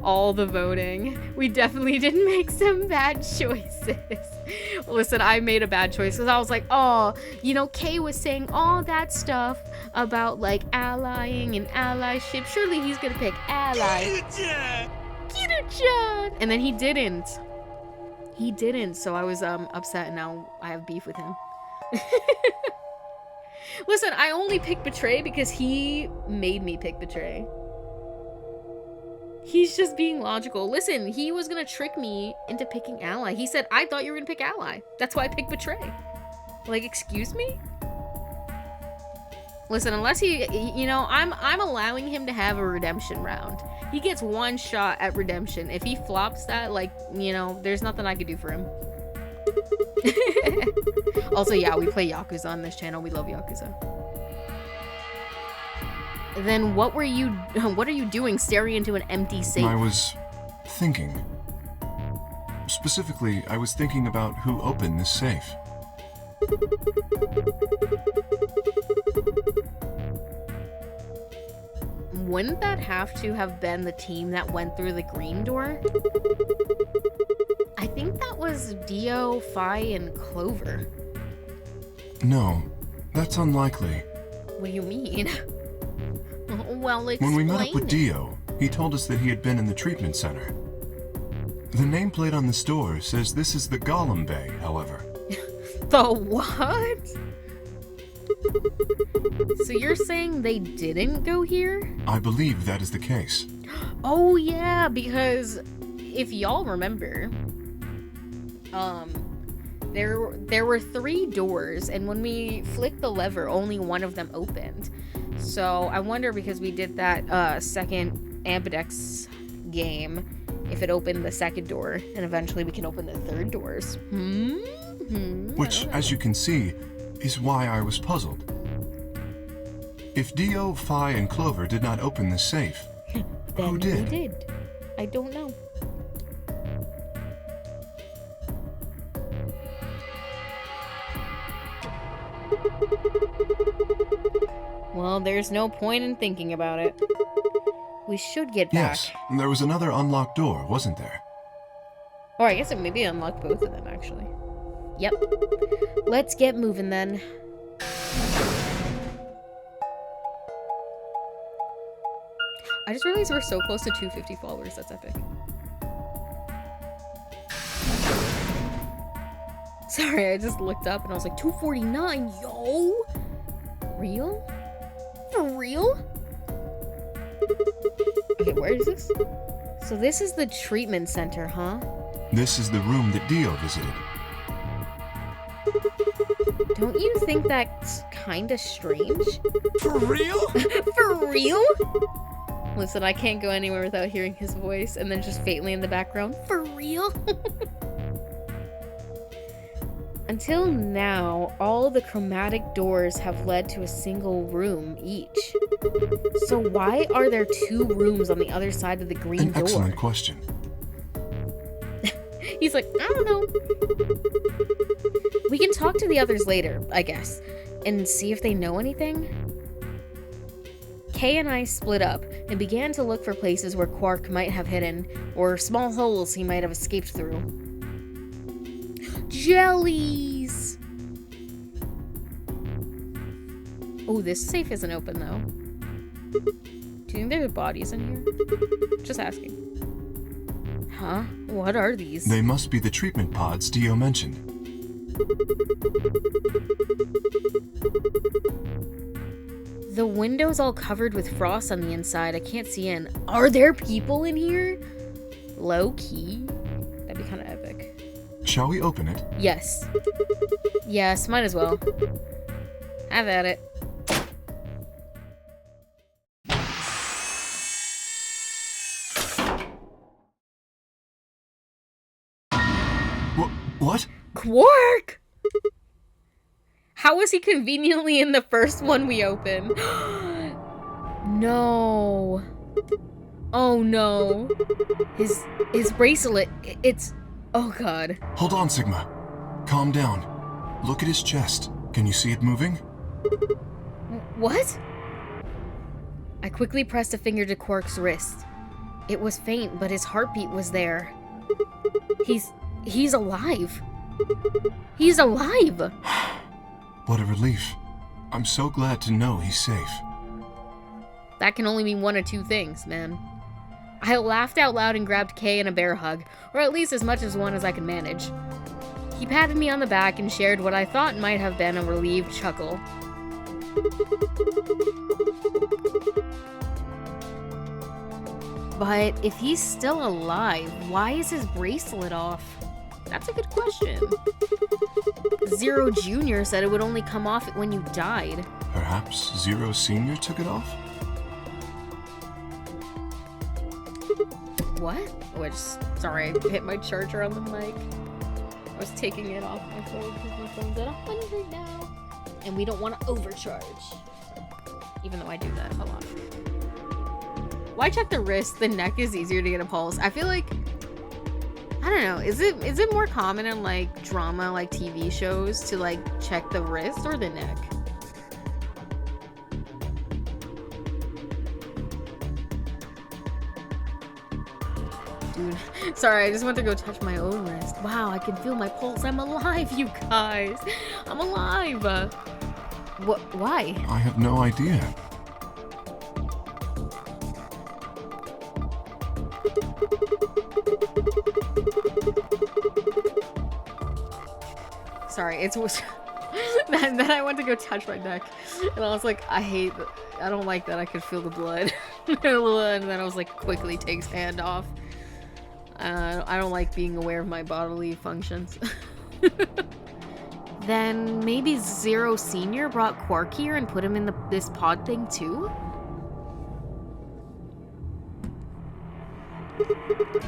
C: All the voting. We definitely didn't make some bad choices. Listen, I made a bad choice because I was like, oh, you know, Kay was saying all that stuff about like allying and allyship. Surely he's gonna pick ally. Kiryu-chan! And then he didn't. He didn't, so I was upset, and now I have beef with him. Listen, I only picked Betray because he made me pick Betray. He's just being logical. Listen, he was gonna trick me into picking Ally. He said, I thought you were gonna pick Ally. That's why I picked Betray. Like, excuse me? Listen, unless he, you know, I'm allowing him to have a redemption round. He gets one shot at redemption. If he flops that, like, you know, there's nothing I could do for him. Also, yeah, we play Yakuza on this channel. We love Yakuza. Then what are you doing staring into an empty safe?
G: I was thinking. Specifically, I was thinking about who opened this safe.
C: Wouldn't that have to have been the team that went through the green door? I think that was Dio, Fi, and Clover.
G: No, that's unlikely.
C: What do you mean? Well, explain.
G: When we met up with Dio, he told us that he had been in the treatment center. The nameplate on the store says this is the Golem Bay, however.
C: The what? So you're saying they didn't go here?
G: I believe that is the case.
C: Oh yeah, because if y'all remember, there were 3 doors, and when we flicked the lever, only one of them opened. So I wonder, because we did that second Ambidex game, if it opened the second door, and eventually we can open the third doors.
G: Which, as you can see, is why I was puzzled. If Dio, Fi, and Clover did not open the safe, who did?
C: Who did? I don't know. Well, there's no point in thinking about it. We should get back.
G: Yes, there was another unlocked door, wasn't there?
C: Or I guess it maybe unlocked both of them, actually. Yep. Let's get moving then. I just realized we're so close to 250 followers. That's epic. Sorry, I just looked up and I was like, 249, yo! Real? For real? Okay, where is this? So this is the treatment center, huh?
G: This is the room that Dio visited.
C: Don't you think that's kinda strange?
D: For real?
C: For real? Listen, I can't go anywhere without hearing his voice, and then just faintly in the background, for real? Until now, all the chromatic doors have led to a single room each. So why are there 2 rooms on the other side of the green door?
G: An excellent question.
C: He's like, I don't know. We can talk to the others later, I guess, and see if they know anything. Kay and I split up and began to look for places where Quark might have hidden, or small holes he might have escaped through. Jellies! Oh, this safe isn't open, though. Do you think there are bodies in here? Just asking. Huh? What are these?
G: They must be the treatment pods Dio mentioned.
C: The window's all covered with frost on the inside. I can't see in. Are there people in here? Low key? That'd be kind of epic.
G: Shall we open it?
C: Yes. Yes, might as well. Have at it.
G: What?
C: Quark! How was he conveniently in the first one we opened? No. Oh no. His bracelet, it's... Oh god.
G: Hold on, Sigma. Calm down. Look at his chest. Can you see it moving?
C: What? I quickly pressed a finger to Quark's wrist. It was faint, but his heartbeat was there. He's alive. He's alive!
G: What a relief. I'm so glad to know he's safe.
C: That can only mean one of 2 things, man. I laughed out loud and grabbed Kay in a bear hug, or at least as much as one as I could manage. He patted me on the back and shared what I thought might have been a relieved chuckle. But if he's still alive, why is his bracelet off? That's a good question. Zero Jr. said it would only come off when you died.
G: Perhaps Zero Senior took it off?
C: What? Oh, sorry, I hit my charger on the mic. I was taking it off my phone because my phone's at 100 now. And we don't want to overcharge. Even though I do that a lot. Why check the wrist? The neck is easier to get a pulse. I feel like, I don't know, is it more common in like drama, like TV shows to like check the wrist or the neck? Dude, sorry, I just went to go touch my own wrist. Wow, I can feel my pulse. I'm alive, you guys. I'm alive. What? Why?
G: I have no idea.
C: Sorry, it's then I went to go touch my neck, and I was like, I don't like that I could feel the blood. And then I was like, quickly takes hand off. I don't like being aware of my bodily functions. Then maybe Zero Senior brought Quark here and put him in this pod thing too?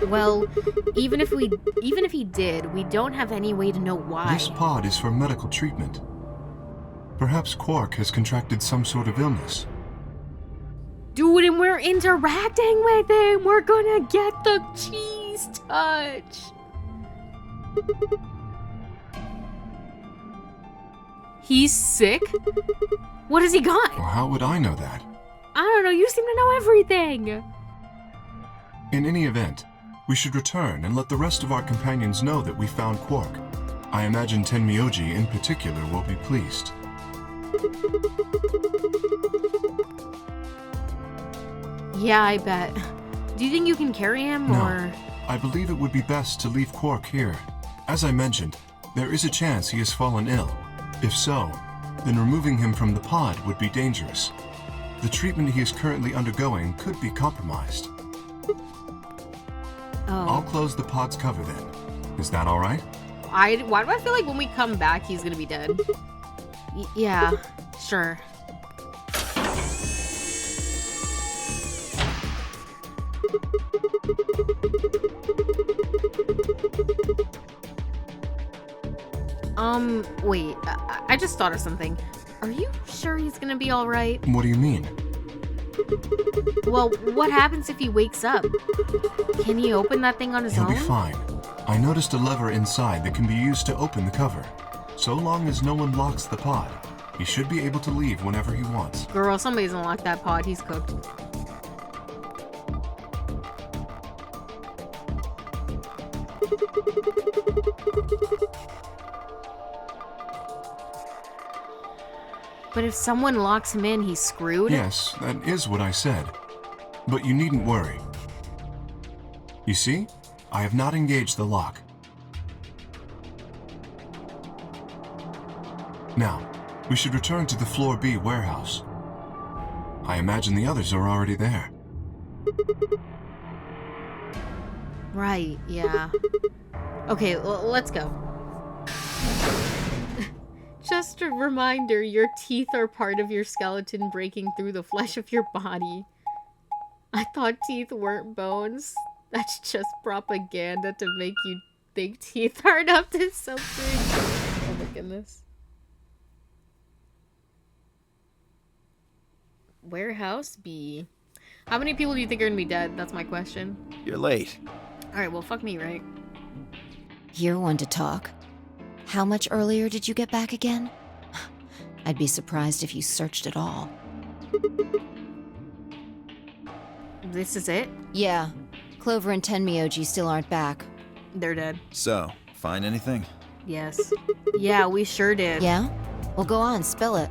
C: Well, even if he did, we don't have any way to know why.
G: This pod is for medical treatment. Perhaps Quark has contracted some sort of illness.
C: Dude, and we're interacting with him! We're gonna get the cheese touch! He's sick? What has he got?
G: Well, how would I know that?
C: I don't know, you seem to know everything!
G: In any event, we should return and let the rest of our companions know that we found Quark. I imagine Tenmyoji in particular will be pleased.
C: Yeah, I bet. Do you think you can carry him,
G: No.
C: or...?
G: I believe it would be best to leave Quark here. As I mentioned, there is a chance he has fallen ill. If so, then removing him from the pod would be dangerous. The treatment he is currently undergoing could be compromised. I'll
C: Oh.
G: close the pod's cover then. Is that all right?
C: Why do I feel like when we come back, he's gonna be dead? Yeah, sure. Wait, I just thought of something. Are you sure he's gonna be alright?
G: What do you mean?
C: Well, what happens if he wakes up? Can he open that thing on his
G: He'll
C: own?
G: be fine. I noticed a lever inside that can be used to open the cover. So long as no one locks the pod, he should be able to leave whenever he wants.
C: Girl, somebody's unlocked that pod. He's cooked. But if someone locks him in, he's screwed?
G: Yes, that is what I said. But you needn't worry. You see, I have not engaged the lock. Now, we should return to the Floor B warehouse. I imagine the others are already there.
C: Right, yeah. Okay, let's go. Just a reminder, your teeth are part of your skeleton breaking through the flesh of your body. I thought teeth weren't bones. That's just propaganda to make you think teeth aren't up to something. Oh my goodness. Warehouse B. How many people do you think are gonna be dead? That's my question.
F: You're late.
C: Alright, well, fuck me, right?
B: You're one to talk. How much earlier did you get back again? I'd be surprised if you searched at all.
C: This is it?
B: Yeah. Clover and Tenmyoji still aren't back.
C: They're dead.
F: So, find anything?
C: Yes. Yeah, we sure did.
B: Yeah? Well, go on, spill it.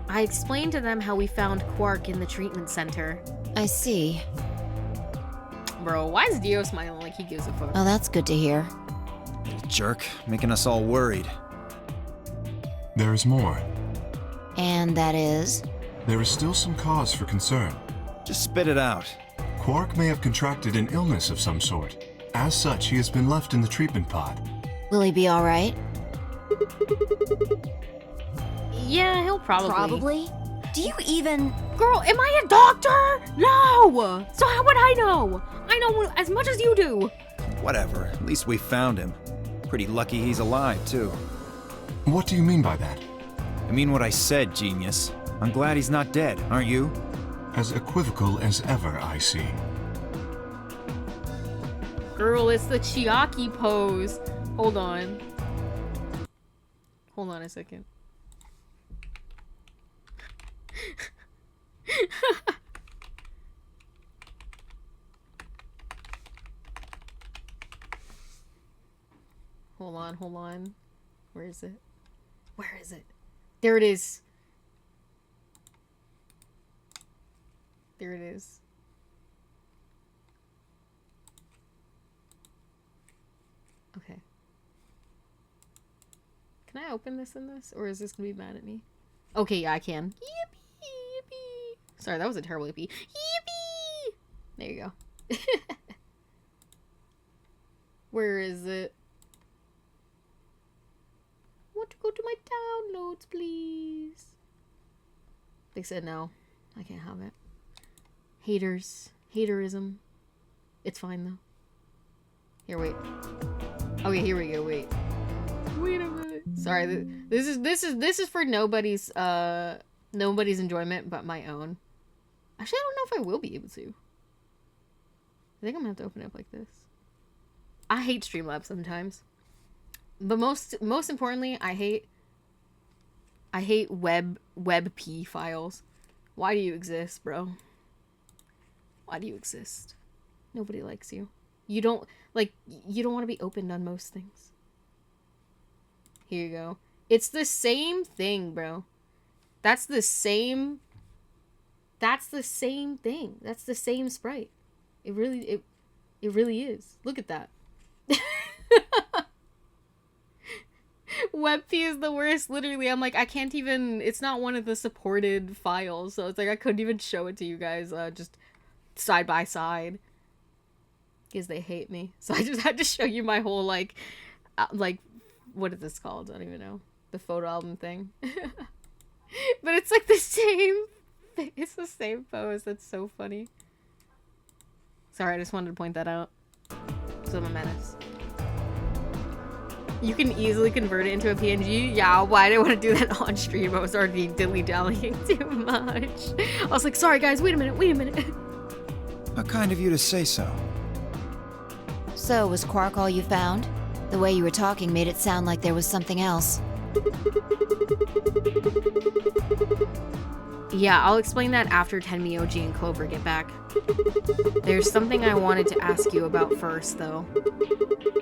C: I explained to them how we found Quark in the treatment center.
B: I see.
C: Bro, why is Dio smiling like he gives a fuck?
B: Oh, that's good to hear.
D: Little jerk, making us all worried.
G: There is more.
B: And that is?
G: There is still some cause for concern.
D: Just spit it out.
G: Quark may have contracted an illness of some sort. As such, he has been left in the treatment pod.
B: Will he be alright?
C: Yeah, he'll probably.
B: Probably? Do you even...
C: Girl, am I a doctor? No! So how would I know? I know as much as you do.
D: Whatever, at least we found him. Pretty lucky he's alive, too.
G: What do you mean by that?
D: I mean what I said, genius. I'm glad he's not dead, aren't you?
G: As equivocal as ever, I see.
C: Girl, it's the Chiaki pose. Hold on. Hold on a second. Hold on. Where is it? Where is it? There it is. There it is. Okay. Can I open this in this? Or is this gonna be mad at me? Okay, yeah, I can. Yippee! Yippee! Sorry, that was a terrible yippee. Yippee! There you go. Where is it? I want to go to my downloads, please. They said no. I can't have it. Haters. Haterism. It's fine, though. Here, wait. Okay, here we go. Wait a minute. Sorry, this is for nobody's enjoyment but my own. Actually, I don't know if I will be able to. I think I'm gonna have to open it up like this. I hate Streamlabs sometimes. But most importantly, I hate WebP files. Why do you exist, bro? Why do you exist? Nobody likes you. You don't want to be opened on most things. Here you go. It's the same thing, bro. That's the same thing. That's the same sprite. It really is. Look at that. WebP is the worst, literally. I'm like, I can't even, it's not one of the supported files, so it's like I couldn't even show it to you guys, just side by side. Because they hate me. So I just had to show you my whole, like, what is this called? I don't even know. The photo album thing. But it's like the same, it's the same pose. That's so funny. Sorry, I just wanted to point that out. So I'm a menace. You can easily convert it into a PNG. Yeah, why did I want to do that on stream? I was already dilly-dallying too much. I was like, sorry guys, wait a minute.
D: How kind of you to say so.
B: So, was Quark all you found? The way you were talking made it sound like there was something else.
C: Yeah, I'll explain that after Tenmyoji and Clover get back. There's something I wanted to ask you about first, though.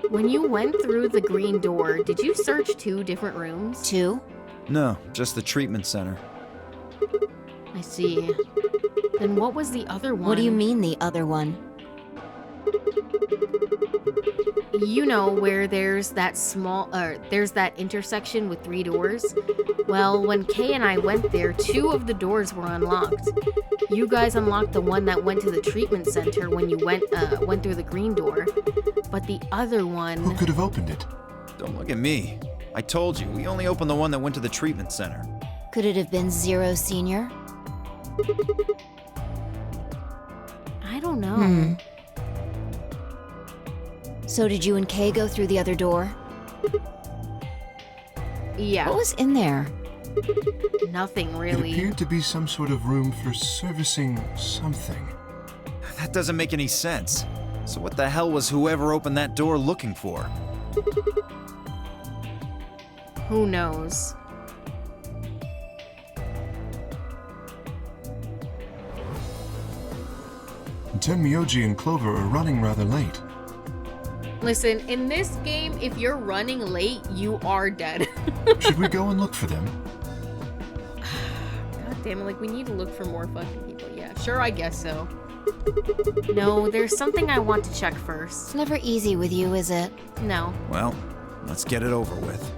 C: When you went through the green door, did you search 2 different rooms?
B: 2?
D: No, just the treatment center.
C: I see. Then what was the other one?
B: What do you mean, the other one?
C: You know, where there's that there's that intersection with 3 doors? Well, when Kay and I went there, 2 of the doors were unlocked. You guys unlocked the one that went to the treatment center when you went through the green door. But the other one...
G: Who could have opened it?
D: Don't look at me. I told you, we only opened the one that went to the treatment center.
B: Could it have been Zero Senior?
C: I don't know.
B: So did you and Kay go through the other door?
C: Yeah.
B: What was in there?
C: Nothing,
G: It
C: really.
G: appeared to be some sort of room for servicing something.
D: That doesn't make any sense. So what the hell was whoever opened that door looking for?
C: Who knows?
G: Tenmyoji and Clover are running rather late.
C: Listen, in this game, if you're running late, you are dead.
G: Should we go and look for them?
C: God damn it, like, we need to look for more fucking people. Yeah, sure, I guess so. No, there's something I want to check first.
B: It's never easy with you, is it?
C: No.
D: Well, Let's get it over with.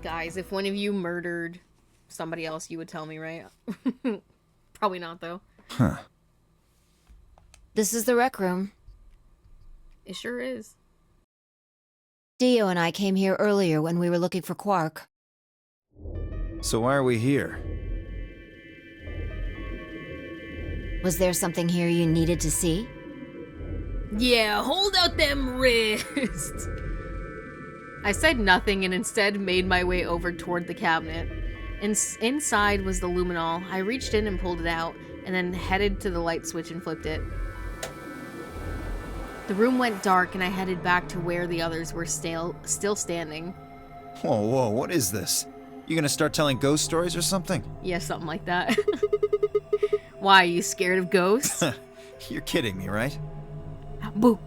C: Guys, if one of you murdered somebody else, you would tell me, right? Probably not, though.
D: Huh.
B: This is the rec room.
C: It sure is.
B: Dio and I came here earlier when we were looking for Quark.
D: So why are we here?
B: Was there something here you needed to see?
C: Yeah, hold out them wrists. I said nothing and instead made my way over toward the cabinet. Inside was the luminol. I reached in and pulled it out, and then headed to the light switch and flipped it. The room went dark, and I headed back to where the others were still standing.
D: Whoa, what is this? You gonna start telling ghost stories or something?
C: Yeah, something like that. Why, are you scared of ghosts?
D: You're kidding me, right?
C: Boo.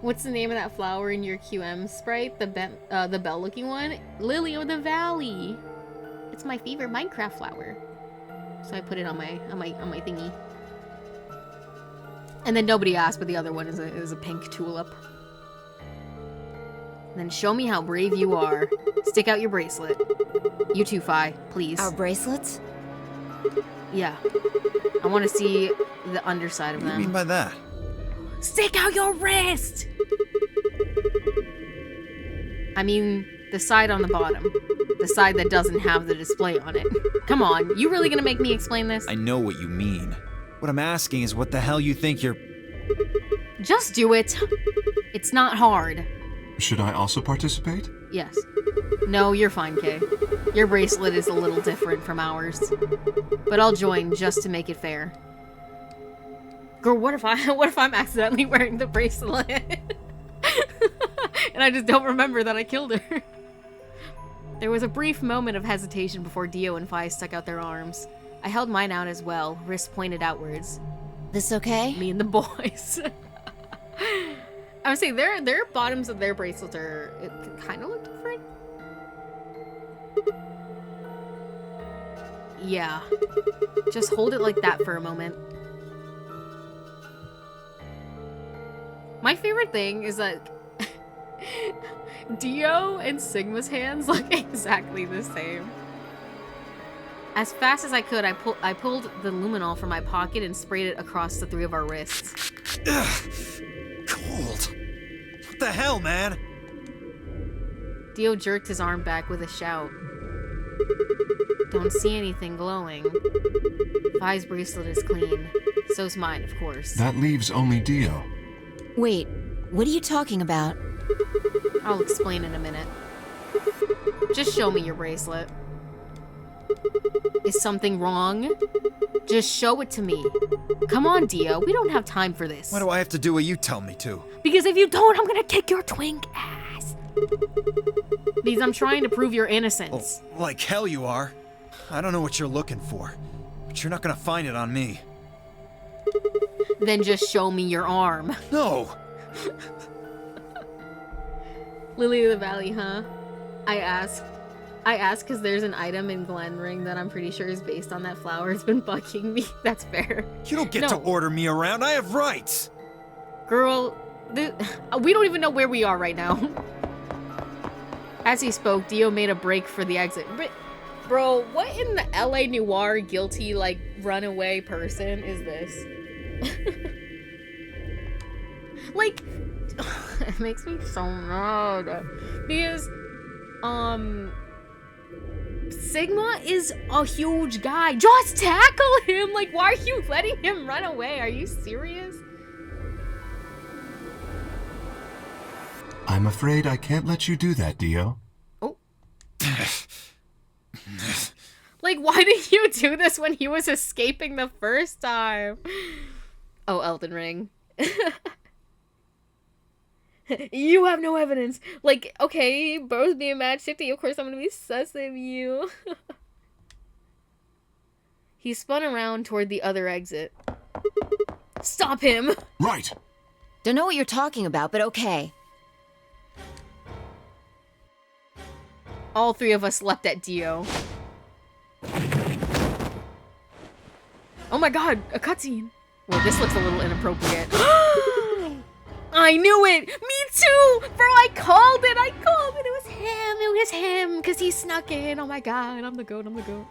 C: What's the name of that flower in your QM sprite? The bell-looking one? Lily of the Valley. It's my favorite Minecraft flower. So I put it on my thingy. And then nobody asked, but the other one is a pink tulip. And then show me how brave you are. Stick out your bracelet. You too, Fi, please.
B: Our bracelets?
C: Yeah. I want to see the underside of
D: What do you
C: them.
D: mean by that?
C: Stick out your wrist! I mean, the side on the bottom. The side that doesn't have the display on it. Come on, you really gonna make me explain this?
D: I know what you mean. What I'm asking is what the hell you think you're...
C: Just do it. It's not hard.
G: Should I also participate?
C: Yes. No, you're fine, Kay. Your bracelet is a little different from ours. But I'll join just to make it fair. Girl, what if I'm accidentally wearing the bracelet? And I just don't remember that I killed her. There was a brief moment of hesitation before Dio and Fi stuck out their arms. I held mine out as well, wrists pointed outwards.
B: This okay?
C: Me and the boys. I would say their bottoms of their bracelets are kind of look different. Yeah. Just hold it like that for a moment. My favorite thing is that Dio and Sigma's hands look exactly the same. As fast as I could, I pulled the luminol from my pocket and sprayed it across the three of our wrists.
D: Ugh. Cold. What the hell, man?
C: Dio jerked his arm back with a shout. Don't see anything glowing. Fi's bracelet is clean. So's mine, of course.
G: That leaves only Dio.
B: Wait, what are you talking about?
C: I'll explain in a minute. Just show me your bracelet. Is something wrong? Just show it to me. Come on, Dio. We don't have time for this.
D: Why do I have to do what you tell me to?
C: Because if you don't, I'm gonna kick your twink ass. Because I'm trying to prove your innocence.
D: Oh, like hell you are. I don't know what you're looking for, but you're not gonna find it on me.
C: Then just show me your arm.
D: No!
C: Lily of the Valley, huh? I ask because there's an item in Glen Ring that I'm pretty sure is based on that flower. It's been bugging me. That's fair.
D: You don't get to
C: No.
D: order me around. I have rights.
C: Girl, we don't even know where we are right now. As he spoke, Dio made a break for the exit. Bro, what in the LA Noire guilty, like, runaway person is this? Like, it makes me so mad. Because, Sigma is a huge guy. Just tackle him! Like, why are you letting him run away? Are you serious?
G: I'm afraid I can't let you do that, Dio.
C: Oh. Like, why did you do this when he was escaping the first time? Oh, Elden Ring. You have no evidence. Like, okay, bro's being mad shifty. Of course, I'm gonna be sus of you. He spun around toward the other exit. Stop him!
G: Right!
B: Don't know what you're talking about, but okay.
C: All three of us leapt at Dio. my god, a cutscene. Well, this looks a little inappropriate. I knew it! Me too! Bro, I called it! I called it! It was him! It was him! Because he snuck in. Oh my god, I'm the goat, I'm the goat.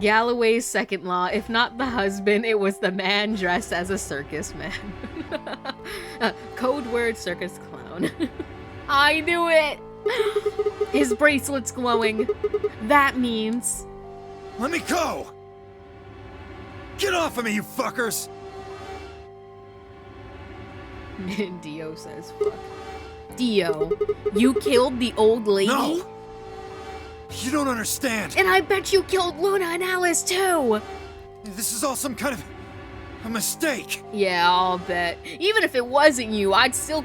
C: Galloway's second law, if not the husband, it was the man dressed as a circus man. Code word circus clown. I knew it! His bracelet's glowing. That means...
D: Let me go! Get off of me, you fuckers!
C: Dio says fuck. Dio, you killed the old lady?
D: No! You don't understand.
C: And I bet you killed Luna and Alice too!
D: This is all some kind of a mistake.
C: Yeah, I'll bet. Even if it wasn't you, I'd still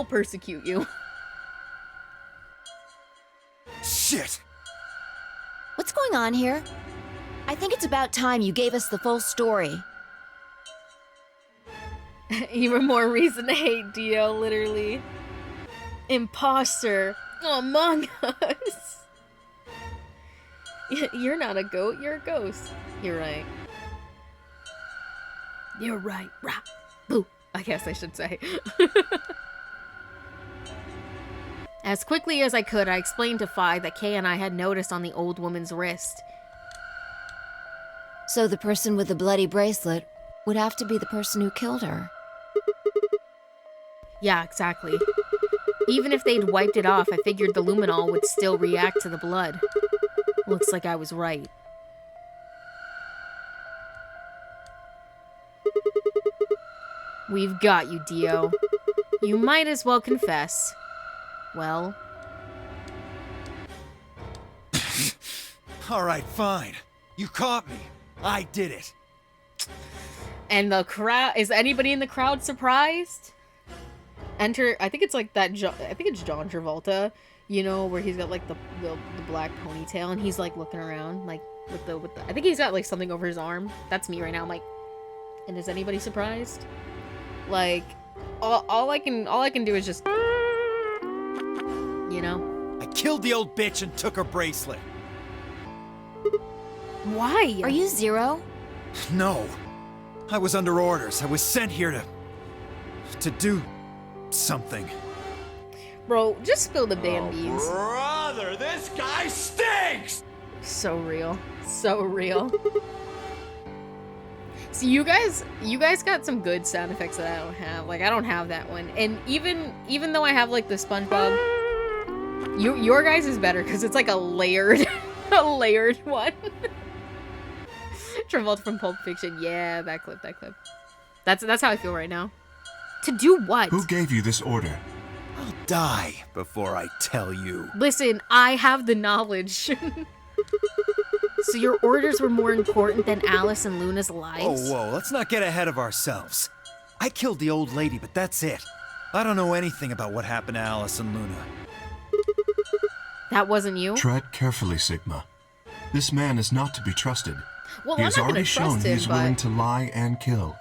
C: persecute you.
D: Shit!
B: What's going on here? I think it's about time you gave us the full story.
C: Even more reason to hate Dio, literally. Imposter among us. You're not a goat, you're a ghost. You're right. You're right. Rah. Boo. I guess I should say. As quickly as I could, I explained to Fi that Kay and I had noticed on the old woman's wrist.
B: So the person with the bloody bracelet would have to be the person who killed her.
C: Yeah, exactly. Even if they'd wiped it off, I figured the luminol would still react to the blood. Looks like I was right. We've got you, Dio. You might as well confess. Well...
D: Alright, fine. You caught me. I did it.
C: And the crowd... Is anybody in the crowd surprised? Enter... I think it's like that... I think it's John Travolta. You know, where he's got like the black ponytail and he's like looking around like with the I think he's got like something over his arm. That's me right now. I'm like, and is anybody surprised? Like all I can do is just, you know.
D: I killed the old bitch and took her bracelet.
C: Why?
B: Are you Zero?
D: No. I was under orders. I was sent here to do something.
C: Bro, just spill the damn beans.
F: Brother, this guy stinks!
C: So real. So real. So you guys got some good sound effects that I don't have. Like, I don't have that one. And even though I have, like, the SpongeBob, your guys is better, because it's, like, a layered one. Travolta from Pulp Fiction. Yeah, that clip. That's how I feel right now. To do what?
G: Who gave you this order?
D: I'll die before I tell you.
C: Listen, I have the knowledge. So your orders were more important than Alice and Luna's lives?
D: Whoa, let's not get ahead of ourselves. I killed the old lady, but that's it. I don't know anything about what happened to Alice and Luna.
C: That wasn't you?
G: Tread carefully, Sigma. This man is not to be trusted.
C: Well,
G: He
C: I'm
G: has
C: not gonna
G: already shown
C: trust
G: he
C: him,
G: is willing
C: but...
G: to lie and kill.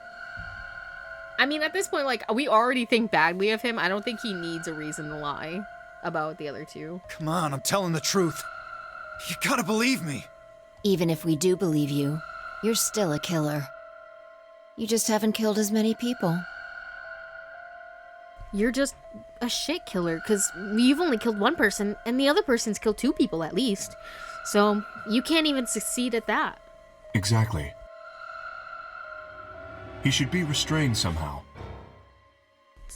C: I mean, at this point, like, we already think badly of him. I don't think he needs a reason to lie about the other two.
D: Come on, I'm telling the truth. You gotta believe me.
B: Even if we do believe you, you're still a killer. You just haven't killed as many people.
C: You're just a shit killer, because you've only killed one person, and the other person's killed 2 people at least. So, you can't even succeed at that.
G: Exactly. He should be restrained somehow.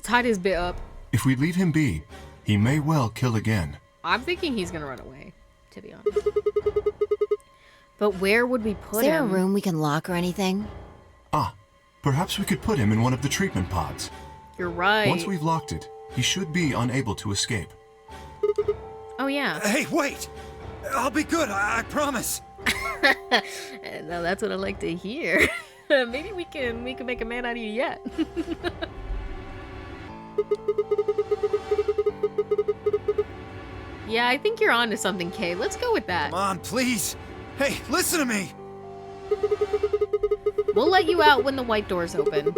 C: Tied his bit up.
G: If we leave him be, he may well kill again.
C: I'm thinking he's gonna run away, to be honest. But where would we put
B: Is there
C: him?
B: a room we can lock or anything?
G: Ah, perhaps we could put him in one of the treatment pods.
C: You're right.
G: Once we've locked it, he should be unable to escape.
C: Oh, yeah.
D: Hey, wait! I'll be good, I promise.
C: Now that's what I like to hear. Maybe we can make a man out of you yet. Yeah, I think you're onto something, Kay. Let's go with that.
D: Come on, please. Hey, listen to me.
C: We'll let you out when the white door's open.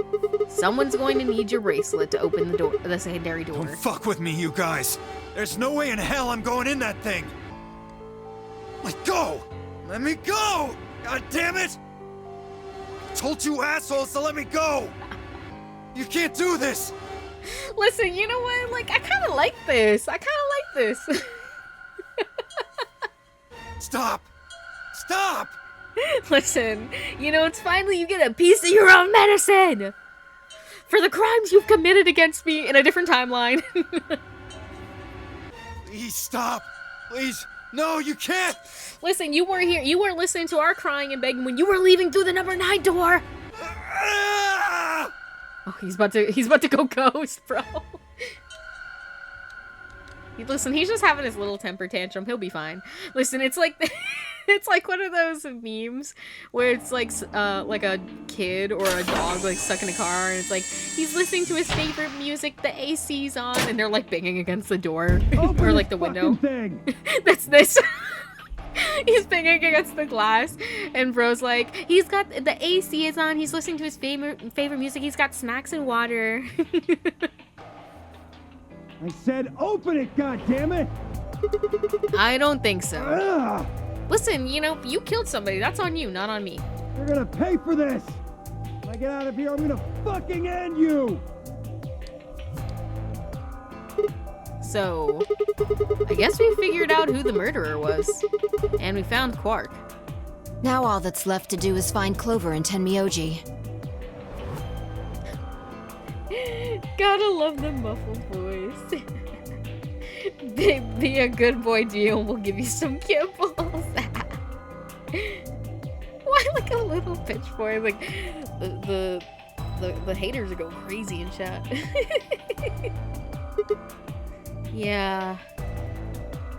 C: Someone's going to need your bracelet to open the door, the secondary door.
D: Don't fuck with me, you guys. There's no way in hell I'm going in that thing. Let go! Let me go! God damn it! I told you assholes to let me go! You can't do this!
C: Listen, you know what? Like, I kind of like this. I kind of like this.
D: Stop! Stop!
C: Listen, you know, it's finally you get a piece of your own medicine for the crimes you've committed against me in a different timeline.
D: Please stop! Please! No, you can't!
C: Listen, you weren't here. You weren't listening to our crying and begging when you were leaving through the number 9 door.
D: Ah!
C: Oh, he's about to go ghost, bro. Listen, he's just having his little temper tantrum. He'll be fine. Listen, it's like it's like one of those memes where it's like a kid or a dog like stuck in a car, and it's like he's listening to his favorite music, the AC's on, and they're like banging against the door or like the window. That's this. He's banging against the glass, and bro's like, he's got the AC is on. He's listening to his favorite music. He's got snacks and water.
H: I said open it, goddammit!
C: I don't think so.
H: Ugh!
C: Listen, you know, you killed somebody. That's on you, not on me.
H: You're gonna pay for this! When I get out of here, I'm gonna fucking end you!
C: So, I guess we figured out who the murderer was. And we found Quark.
B: Now all that's left to do is find Clover and Tenmyoji.
C: Gotta love the muffled voice. Be a good boy, Dio, and we'll give you some kibbles. Why like a little pitch boy? Like the haters are going crazy in chat. Yeah.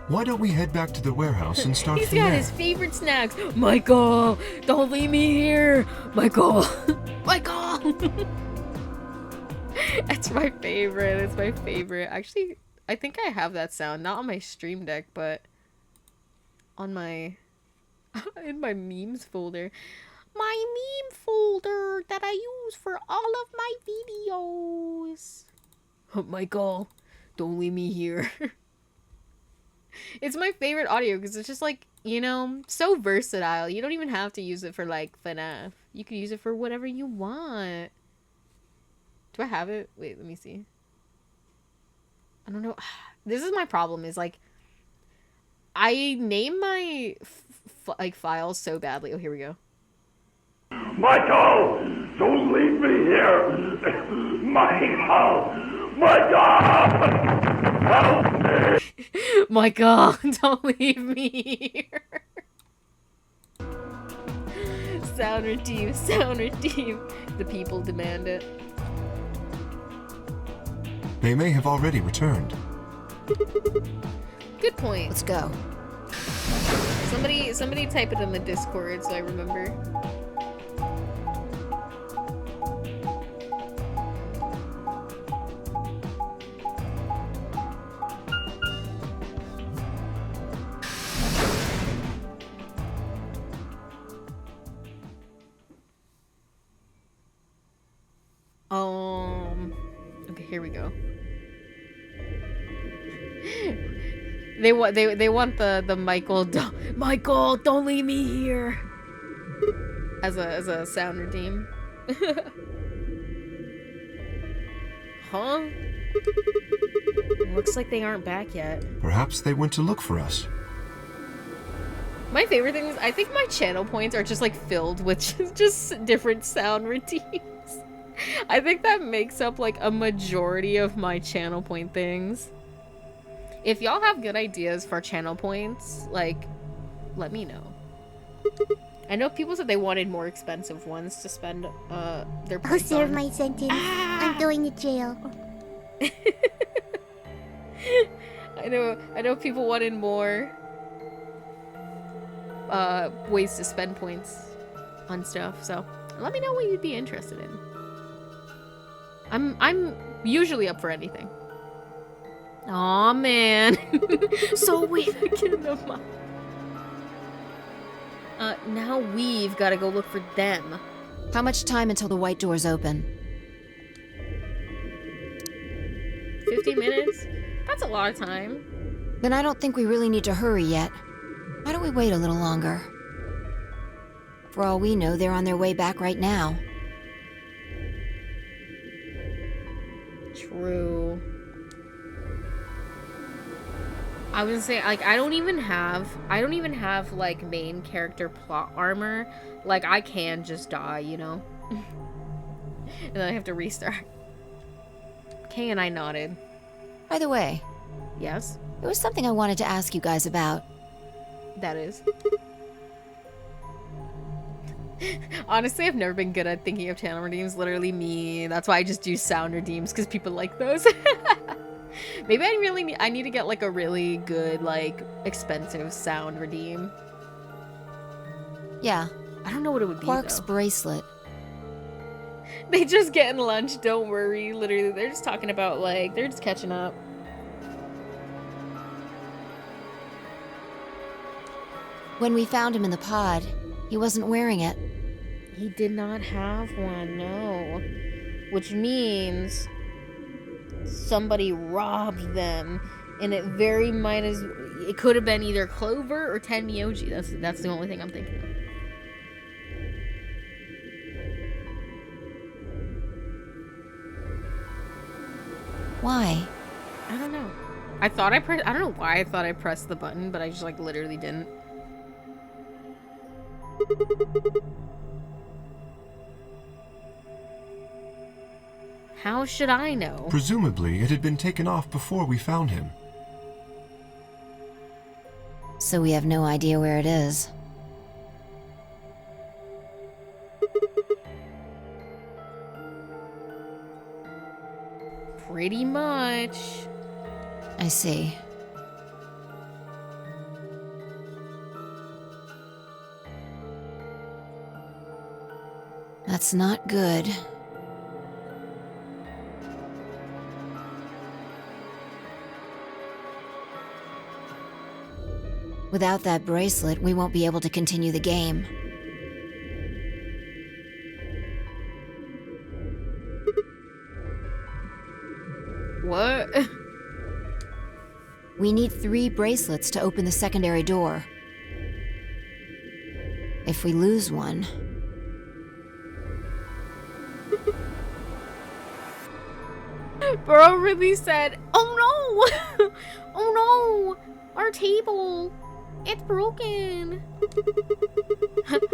G: Why don't we head back to the warehouse and start
C: He's
G: from
C: got
G: there?
C: his favorite snacks. Michael, don't leave me here. Michael. Michael. That's my favorite. It's my favorite. Actually, I think I have that sound. Not on my stream deck, but on my... in my memes folder. My meme folder that I use for all of my videos. Oh, Michael, don't leave me here. It's my favorite audio because it's just like, you know, so versatile. You don't even have to use it for like FNAF. You can use it for whatever you want. Do I have it? Wait, let me see. I don't know. This is my problem is like I name my like files so badly. Oh, here we go.
I: Michael, don't leave me here. Michael, help me.
C: Michael, don't leave me here. Sound redeem, sound redeem. The people demand it.
G: They may have already returned.
C: Good point.
B: Let's go.
C: Somebody type it in the Discord so I remember. Okay, here we go. They want the Michael, don't leave me here as a sound redeem. Huh? Looks like they aren't back yet.
G: Perhaps they went to look for us.
C: My favorite thing is I think my channel points are just like filled with just different sound routines. I think that makes up like a majority of my channel point things. If y'all have good ideas for channel points, like, let me know. I know people said they wanted more expensive ones to spend their
J: I'll
C: points
J: serve
C: on.
J: my sentence. I'm going to jail.
C: I know people wanted more ways to spend points on stuff, so let me know what you'd be interested in. I'm usually up for anything. Aw, man. So we've now we've got to go look for them.
B: How much time until the white doors open?
C: 50 minutes? That's a lot of time.
B: Then I don't think we really need to hurry yet. Why don't we wait a little longer? For all we know, they're on their way back right now.
C: True. I was gonna say, like, I don't even have like main character plot armor. Like, I can just die, you know? And then I have to restart. Kay and I nodded.
B: By the way,
C: Yes,
B: there was something I wanted to ask you guys about.
C: that is. Honestly, I've never been good at thinking of channel redeems. Literally me. That's why I just do sound redeems, because people like those. Maybe I need to get like a really good, like, expensive sound redeem.
B: Yeah,
C: I don't know what it would be,
B: Quark's
C: though.
B: bracelet.
C: They just getting lunch, don't worry. Literally, they're just talking about, like, they're just catching up.
B: When we found him in the pod, he wasn't wearing it.
C: He did not have one, no. Which means somebody robbed them, and it very might as it could have been either Clover or Tenmyoji. That's the only thing I'm thinking of.
B: Why?
C: I don't know. I don't know why I thought I pressed the button, but I just, like, literally didn't. How should I know?
G: Presumably, it had been taken off before we found him.
B: So we have no idea where it is.
C: Pretty much.
B: I see. That's not good. Without that bracelet, we won't be able to continue the game.
C: What?
B: We need 3 bracelets to open the secondary door. If we lose one...
C: Bro really said, "Oh no! Oh no! Our table! It's broken!"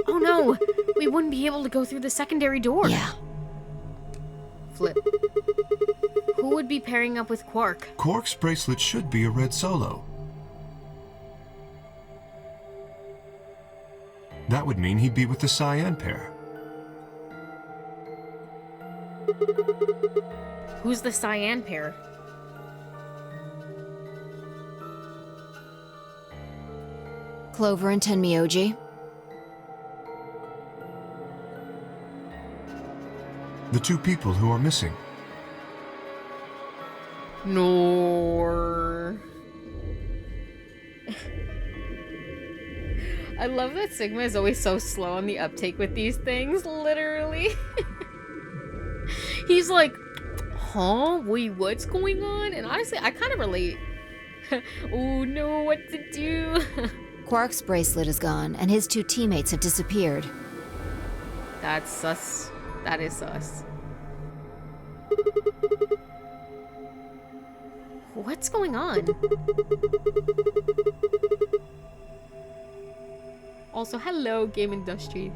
C: Oh no! We wouldn't be able to go through the secondary door.
B: Yeah.
C: Flip. Who would be pairing up with Quark?
G: Quark's bracelet should be a red solo. That would mean he'd be with the cyan pair.
C: Who's the cyan pair?
B: Clover and Tenmyoji.
G: The 2 people who are missing.
C: Nor. I love that Sigma is always so slow on the uptake with these things, literally. He's like, huh? Wait, what's going on? And honestly, I kind of relate. Oh no, what to do?
B: Quark's bracelet is gone, and his 2 teammates have disappeared.
C: That's sus. That is sus. What's going on? Also, hello, game industry.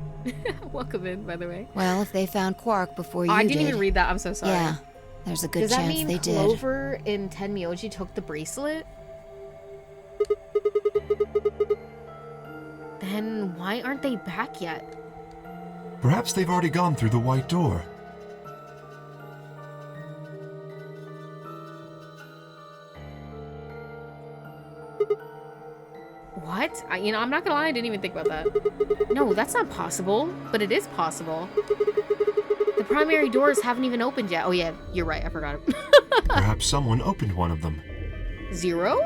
C: Welcome in, by the way.
B: Well, if they found Quark before you did...
C: I didn't even read that. I'm so sorry.
B: Yeah, there's a good
C: Does that
B: chance
C: mean
B: they did.
C: Clover and Tenmyoji took the bracelet? Then why aren't they back yet?
G: Perhaps they've already gone through the white door.
C: What? I'm not gonna lie, I didn't even think about that. No, that's not possible, but it is possible. The primary doors haven't even opened yet. Oh yeah, you're right, I forgot it.
G: Perhaps someone opened one of them.
C: 0?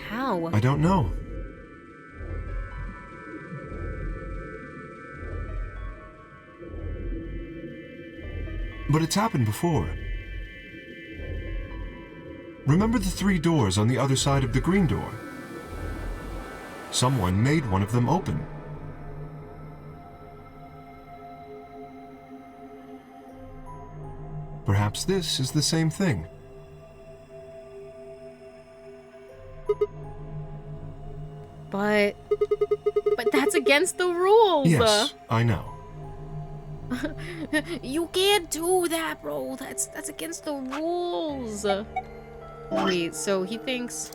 C: How?
G: I don't know. But it's happened before. Remember the 3 doors on the other side of the green door? Someone made one of them open. Perhaps this is the same thing.
C: But that's against the rules.
G: Yes, I know.
C: You can't do that, bro. That's against the rules. Wait, so he thinks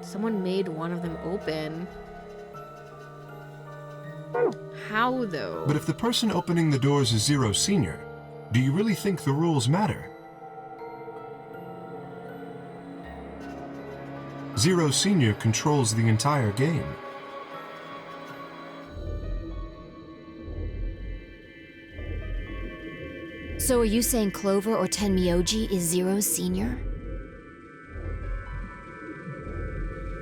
C: someone made one of them open. How though?
G: But if the person opening the doors is Zero Senior, do you really think the rules matter? Zero Senior controls the entire game.
B: So are you saying Clover or Tenmyoji is Zero's senior?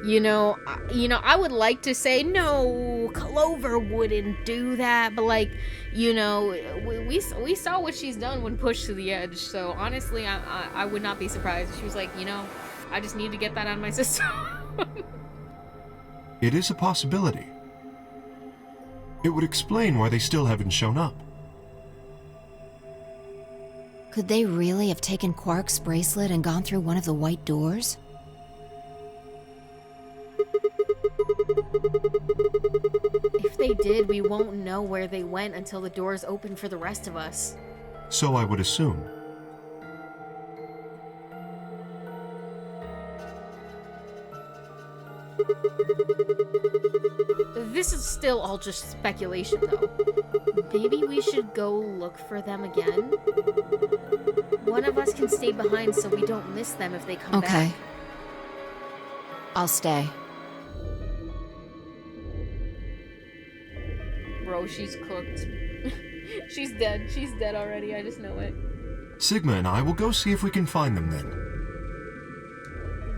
C: You know, I would like to say no, Clover wouldn't do that, but like, you know, we saw what she's done when pushed to the edge. So honestly, I would not be surprised if she was like, you know, I just need to get that out of my system.
G: It is a possibility. It would explain why they still haven't shown up.
B: Could they really have taken Quark's bracelet and gone through one of the white doors?
C: If they did, we won't know where they went until the doors open for the rest of us.
G: So I would assume.
C: This is still all just speculation, though. Maybe we should go look for them again? One of us can stay behind so we don't miss them if they come back.
B: Okay. I'll stay.
C: Bro, she's cooked. She's dead. She's dead already. I just know it.
G: Sigma and I will go see if we can find them then.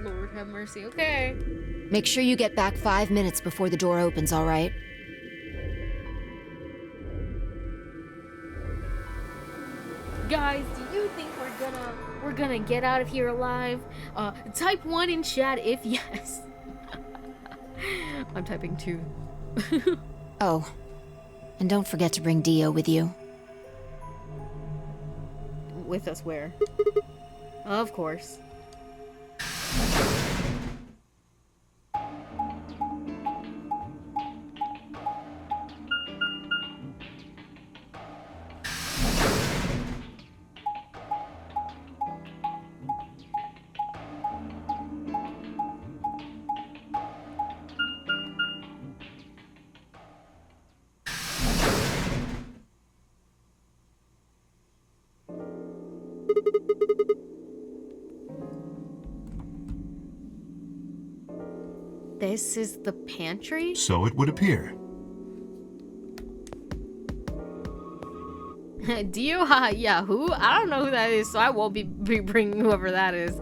C: Lord have mercy. Okay.
B: Make sure you get back 5 minutes before the door opens, all right?
C: Guys, do you think we're gonna get out of here alive? Type 1 in chat if yes. I'm typing 2.
B: Oh, and don't forget to bring Dio with you.
C: With us where? Of course. This is the pantry?
G: So it would appear.
C: Dio Yahoo? I don't know who that is, so I won't be bringing whoever that is.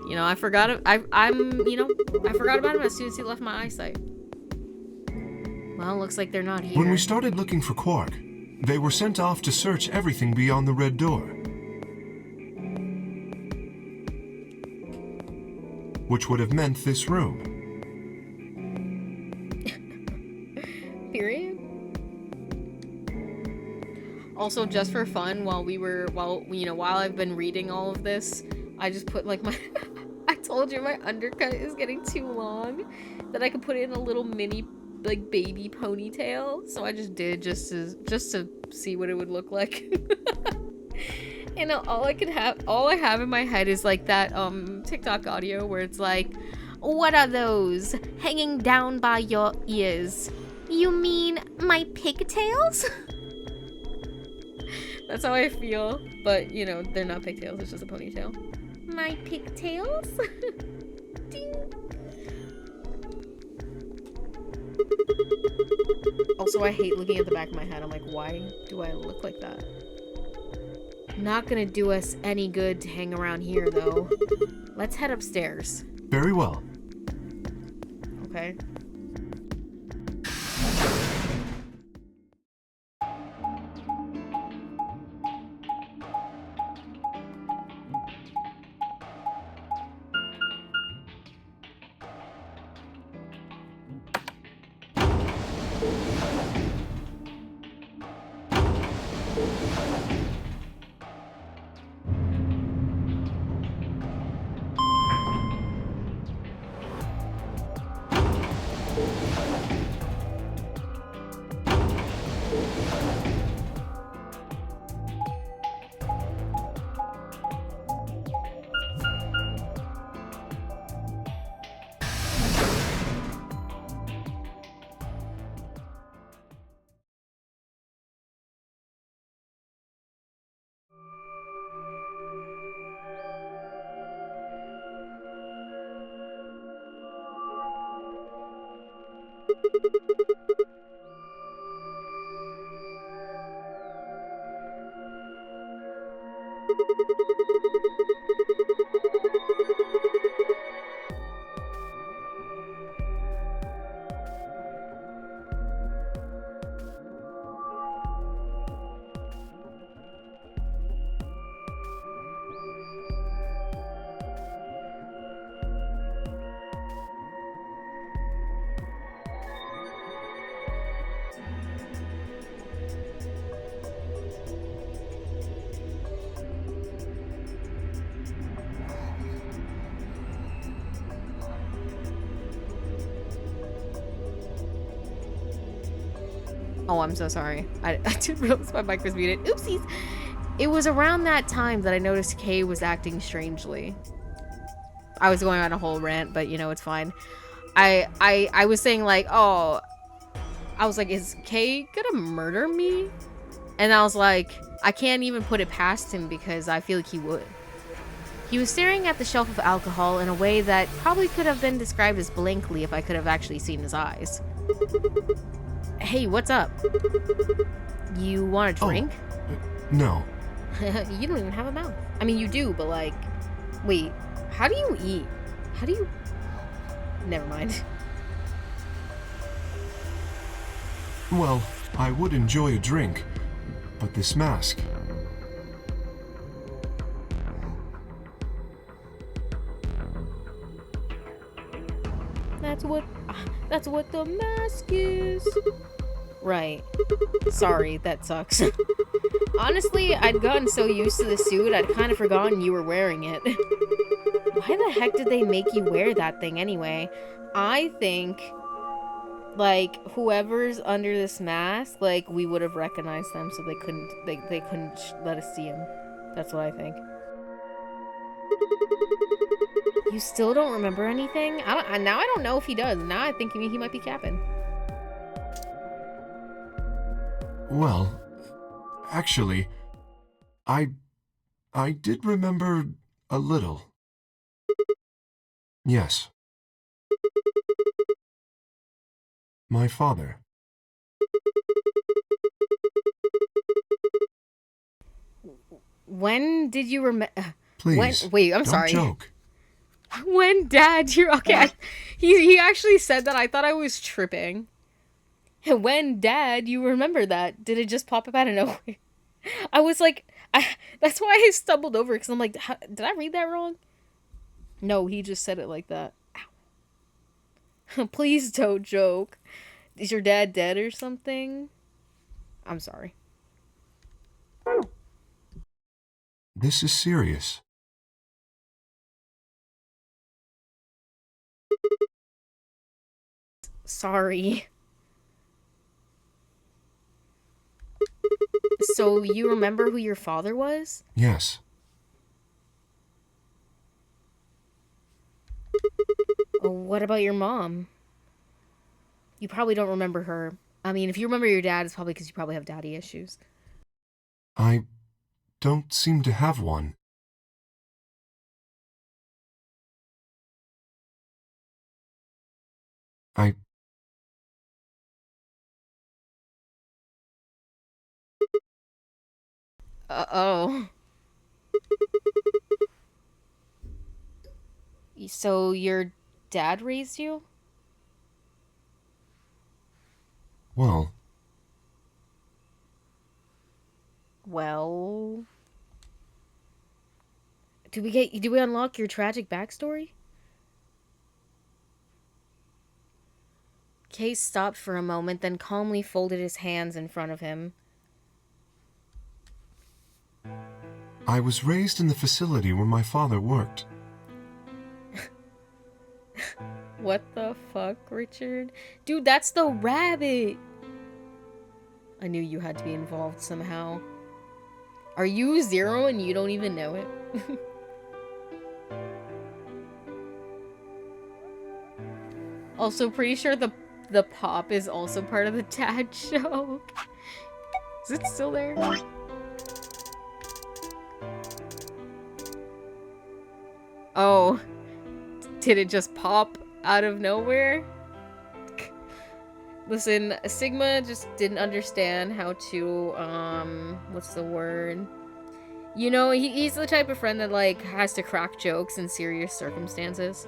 C: You know, I forgot I forgot about him as soon as he left my eyesight. Well, looks like they're not here.
G: When we started looking for Quark, they were sent off to search everything beyond the red door. Which would have meant this room.
C: Period. Also, just for fun, while I've been reading all of this, I just put like my I told you my undercut is getting too long, that I could put in a little mini like baby ponytail. So I just did just to see what it would look like. And all I have in my head is like that TikTok audio where it's like, "What are those hanging down by your ears? You mean my pigtails?" That's how I feel, but you know, they're not pigtails, it's just a ponytail. My pigtails? Ding. Also, I hate looking at the back of my head. I'm like, why do I look like that? Not gonna do us any good to hang around here, though. Let's head upstairs.
G: Very well.
C: Okay. Oh, I'm so sorry. I didn't realize my mic was muted. Oopsies. It was around that time that I noticed Kay was acting strangely. I was going on a whole rant, but you know, it's fine. I was saying like, oh, I was like, is Kay gonna murder me? And I was like, I can't even put it past him because I feel like he would. He was staring at the shelf of alcohol in a way that probably could have been described as blankly if I could have actually seen his eyes. Hey, what's up? You want a drink?
G: No.
C: You don't even have a mouth. I mean, you do, but like, wait, how do you eat? How do you... Never mind.
G: Well, I would enjoy a drink, but this mask...
C: That's what the mask is. Right. Sorry, that sucks. Honestly, I'd gotten so used to the suit, I'd kind of forgotten you were wearing it. Why the heck did they make you wear that thing anyway? I think, like, whoever's under this mask, like, we would have recognized them, so they couldn't let us see him. That's what I think. You still don't remember anything? Now I don't know if he does. Now I think he might be capping.
G: Well, actually, I did remember a little. Yes. My father.
C: When did you remember?
G: Please,
C: Wait, I'm
G: don't
C: sorry.
G: joke.
C: When Dad, you're okay. He actually said that. I thought I was tripping. When Dad, you remember that? Did it just pop up out of nowhere? I was like, that's why I stumbled over because I'm like, did I read that wrong? No, he just said it like that. Ow. Please don't joke. Is your dad dead or something? I'm sorry.
G: This is serious.
C: Sorry. So you remember who your father was?
G: Yes.
C: What about your mom? You probably don't remember her. I mean, if you remember your dad, it's probably because you probably have daddy issues.
G: I don't seem to have one.
C: Oh. So your dad raised you?
G: Well...
C: Well... Do we unlock your tragic backstory? Case stopped for a moment, then calmly folded his hands in front of him.
G: I was raised in the facility where my father worked.
C: What the fuck, Richard? Dude, that's the rabbit! I knew you had to be involved somehow. Are you Zero and you don't even know it? Also, pretty sure the pop is also part of the dad show. Is it still there? Oh. Did it just pop out of nowhere? Listen, Sigma just didn't understand how to, what's the word? You know, he's the type of friend that, like, has to crack jokes in serious circumstances.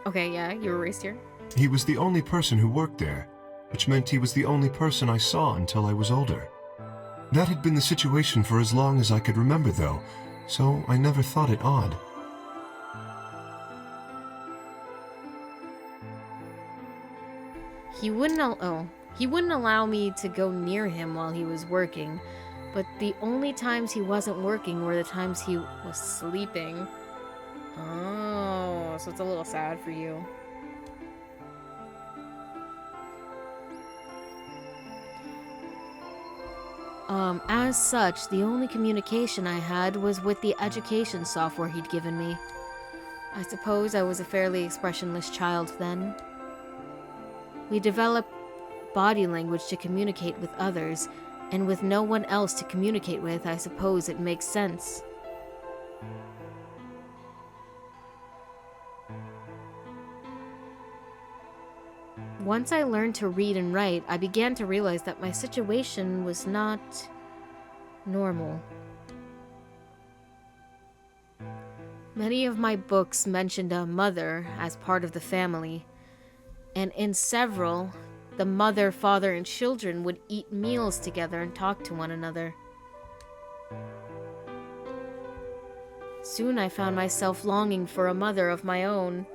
C: Okay, yeah, you were raised here.
G: He was the only person who worked there, which meant he was the only person I saw until I was older. That had been the situation for as long as I could remember, though, so I never thought it odd.
C: He wouldn't allow me to go near him while he was working, but the only times he wasn't working were the times he was sleeping. Oh, so it's a little sad for you. As such, the only communication I had was with the education software he'd given me. I suppose I was a fairly expressionless child then. We developed body language to communicate with others, and with no one else to communicate with, I suppose it makes sense. Once I learned to read and write, I began to realize that my situation was not normal. Many of my books mentioned a mother as part of the family, and in several, the mother, father, and children would eat meals together and talk to one another. Soon I found myself longing for a mother of my own.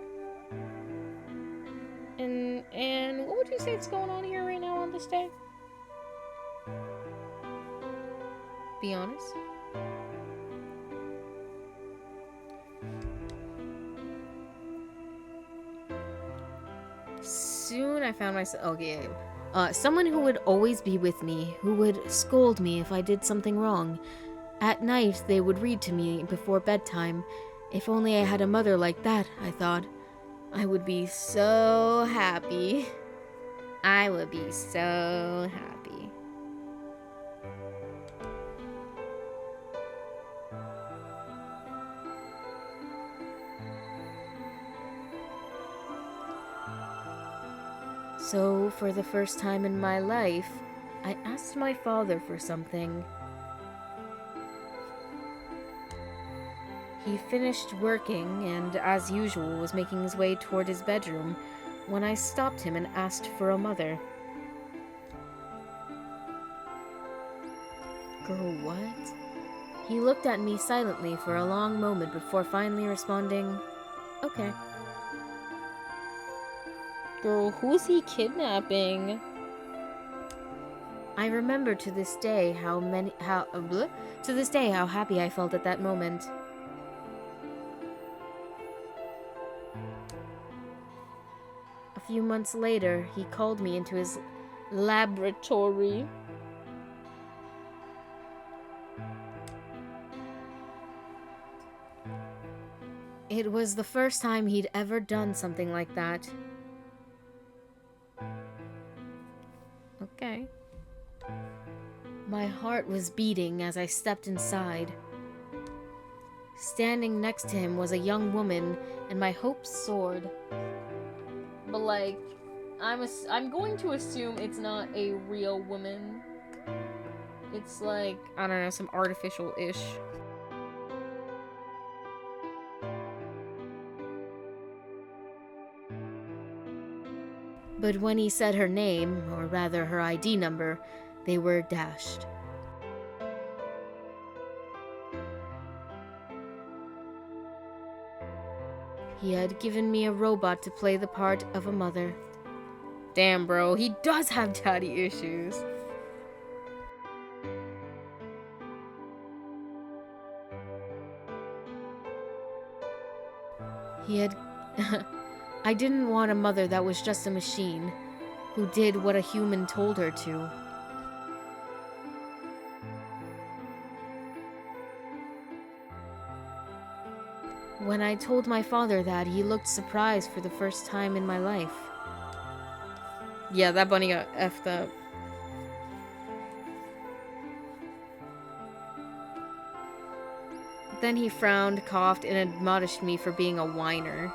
C: And what would you say is going on here right now on this day? Be honest. Soon I found myself... Okay. Someone who would always be with me, who would scold me if I did something wrong. At night, they would read to me before bedtime. If only I had a mother like that, I thought. I would be so happy. I would be so happy. So, for the first time in my life, I asked my father for something. He finished working and, as usual, was making his way toward his bedroom when I stopped him and asked for a mother. Girl, what? He looked at me silently for a long moment before finally responding, okay. Girl, who's he kidnapping? I remember to this day how happy I felt at that moment. A few months later, he called me into his laboratory. It was the first time he'd ever done something like that. Okay. My heart was beating as I stepped inside. Standing next to him was a young woman, and my hopes soared. But like, I'm going to assume it's not a real woman. It's like, I don't know, some artificial-ish. But when he said her name, or rather her ID number, they were dashed. He had given me a robot to play the part of a mother. Damn, bro, he does have daddy issues.
A: He had... I didn't want a mother that was just a machine, who did what a human told her to. When I told my father that, he looked surprised for the first time in my life.
C: Yeah, that bunny got effed up.
A: Then he frowned, coughed, and admonished me for being a whiner.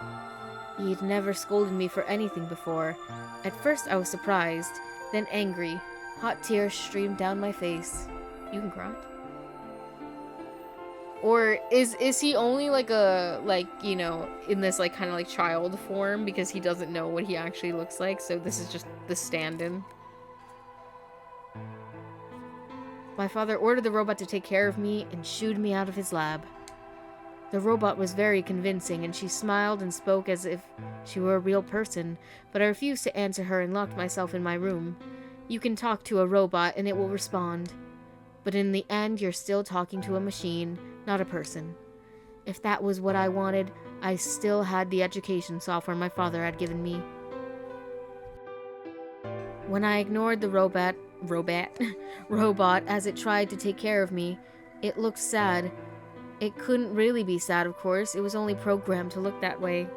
A: He'd never scolded me for anything before. At first I was surprised, then angry. Hot tears streamed down my face. You can cry.
C: Or is he only like a, like, you know, in this like kind of like child form because he doesn't know what he actually looks like, so this is just the stand-in?
A: My father ordered the robot to take care of me and shooed me out of his lab. The robot was very convincing, and she smiled and spoke as if she were a real person, but I refused to answer her and locked myself in my room. You can talk to a robot and it will respond. But in the end, you're still talking to a machine, not a person. If that was what I wanted, I still had the education software my father had given me. When I ignored the robot as it tried to take care of me, it looked sad. It couldn't really be sad, of course. It was only programmed to look that way.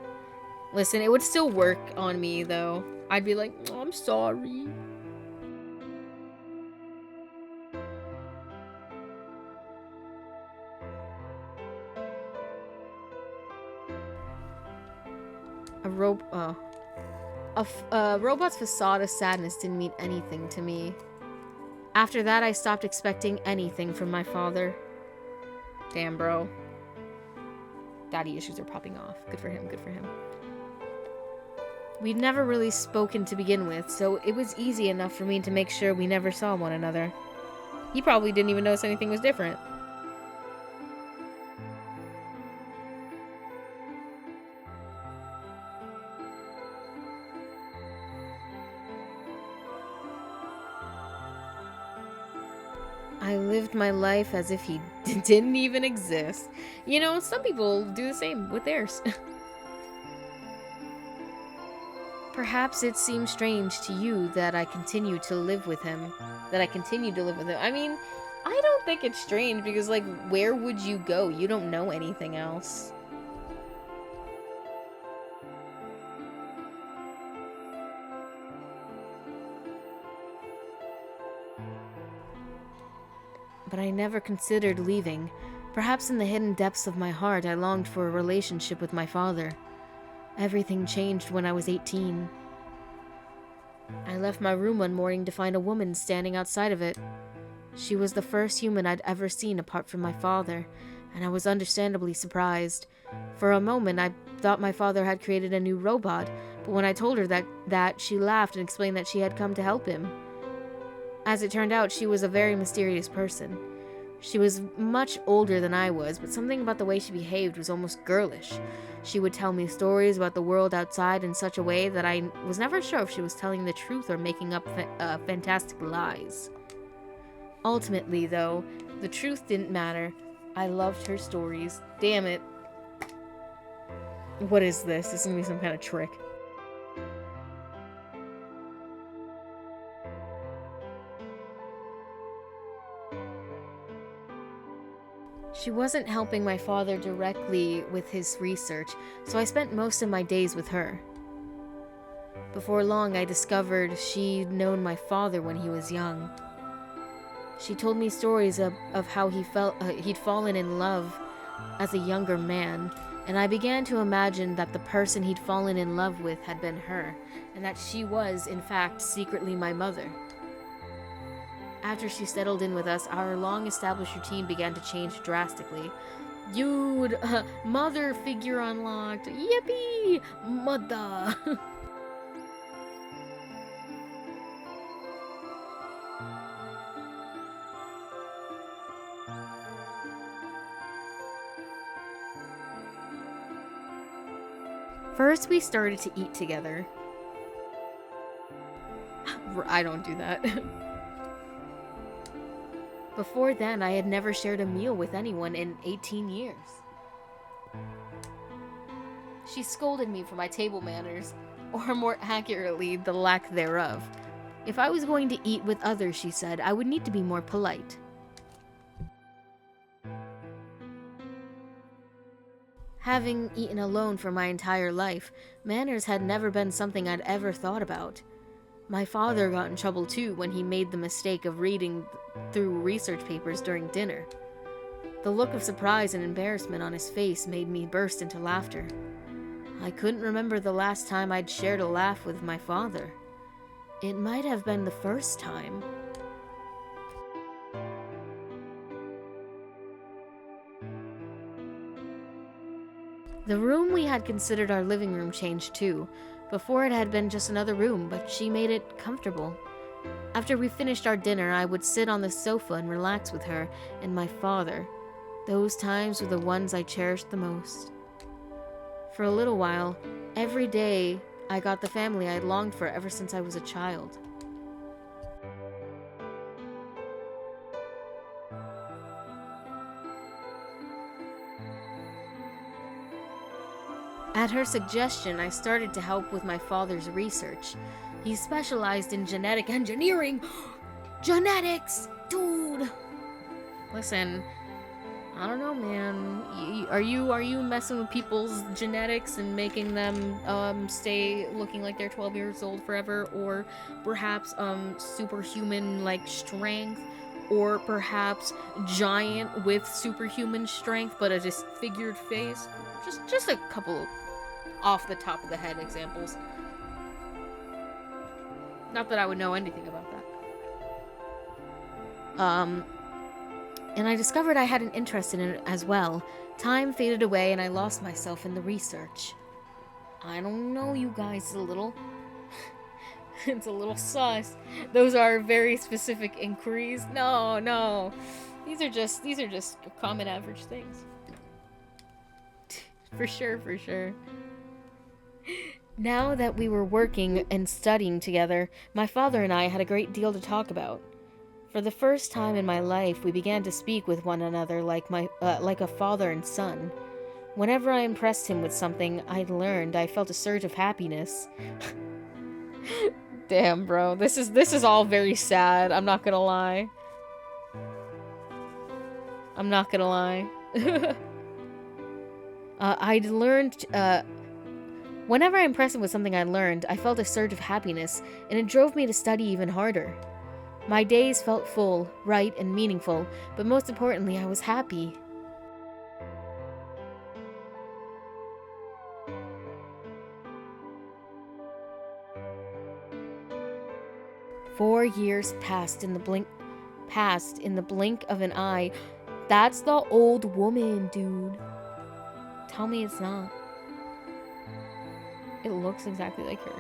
C: Listen, it would still work on me, though. I'd be like, oh, I'm sorry.
A: A robot's facade of sadness didn't mean anything to me. After that, I stopped expecting anything from my father.
C: Damn, bro. Daddy issues are popping off. Good for him, good for him.
A: We'd never really spoken to begin with, so it was easy enough for me to make sure we never saw one another.
C: He probably didn't even notice anything was different.
A: I lived my life as if he didn't even exist.
C: You know, some people do the same with theirs.
A: Perhaps it seems strange to you that I continue to live with him.
C: I mean, I don't think it's strange because, like, where would you go? You don't know anything else.
A: But I never considered leaving. Perhaps in the hidden depths of my heart, I longed for a relationship with my father. Everything changed when I was 18. I left my room one morning to find a woman standing outside of it. She was the first human I'd ever seen apart from my father, and I was understandably surprised. For a moment, I thought my father had created a new robot, but when I told her that, she laughed and explained that she had come to help him. As it turned out, she was a very mysterious person. She was much older than I was, but something about the way she behaved was almost girlish. She would tell me stories about the world outside in such a way that I was never sure if she was telling the truth or making up fantastic lies. Ultimately, though, the truth didn't matter. I loved her stories. Damn it.
C: What is this? This is gonna be some kind of trick.
A: She wasn't helping my father directly with his research, so I spent most of my days with her. Before long, I discovered she'd known my father when he was young. She told me stories of how he'd fallen in love as a younger man, and I began to imagine that the person he'd fallen in love with had been her, and that she was, in fact, secretly my mother. After she settled in with us, our long-established routine began to change drastically. Dude, mother figure unlocked. Yippee! Mother! First, we started to eat together.
C: I don't do that.
A: Before then, I had never shared a meal with anyone in 18 years.
C: She scolded me for my table manners, or more accurately, the lack thereof. If I was going to eat with others, she said, I would need to be more polite. Having eaten alone for my entire life, manners had never been something I'd ever thought about. My father got in trouble too when he made the mistake of reading through research papers during dinner. The look of surprise and embarrassment on his face made me burst into laughter. I couldn't remember the last time I'd shared a laugh with my father. It might have been the first time. The room we had considered our living room changed too. Before it had been just another room, but she made it comfortable. After we finished our dinner, I would sit on the sofa and relax with her and my father. Those times were the ones I cherished the most. For a little while, every day, I got the family I'd longed for ever since I was a child. At her suggestion, I started to help with my father's research. He specialized in genetic engineering. Genetics! Dude! Listen, I don't know, man. Are you messing with people's genetics and making them stay looking like they're 12 years old forever? Or perhaps superhuman like strength? Or perhaps giant with superhuman strength but a disfigured face? Just a couple off the top of the head examples. Not that I would know anything about that. And I discovered I had an interest in it as well. Time faded away and I lost myself in the research. I don't know, you guys, it's a little sus. Those are very specific inquiries. No. These are just common average things. For sure. Now that we were working and studying together, my father and I had a great deal to talk about. For the first time in my life, we began to speak with one another like a father and son. Whenever I impressed him with something I'd learned, I felt a surge of happiness. Damn, bro. This is all very sad. I'm not gonna lie. I'd learned, whenever I impressed him with something I learned, I felt a surge of happiness, and it drove me to study even harder. My days felt full, right, and meaningful, but most importantly, I was happy. Four years passed in the blink of an eye. That's the old woman, dude. Tell me it's not. It looks exactly like her.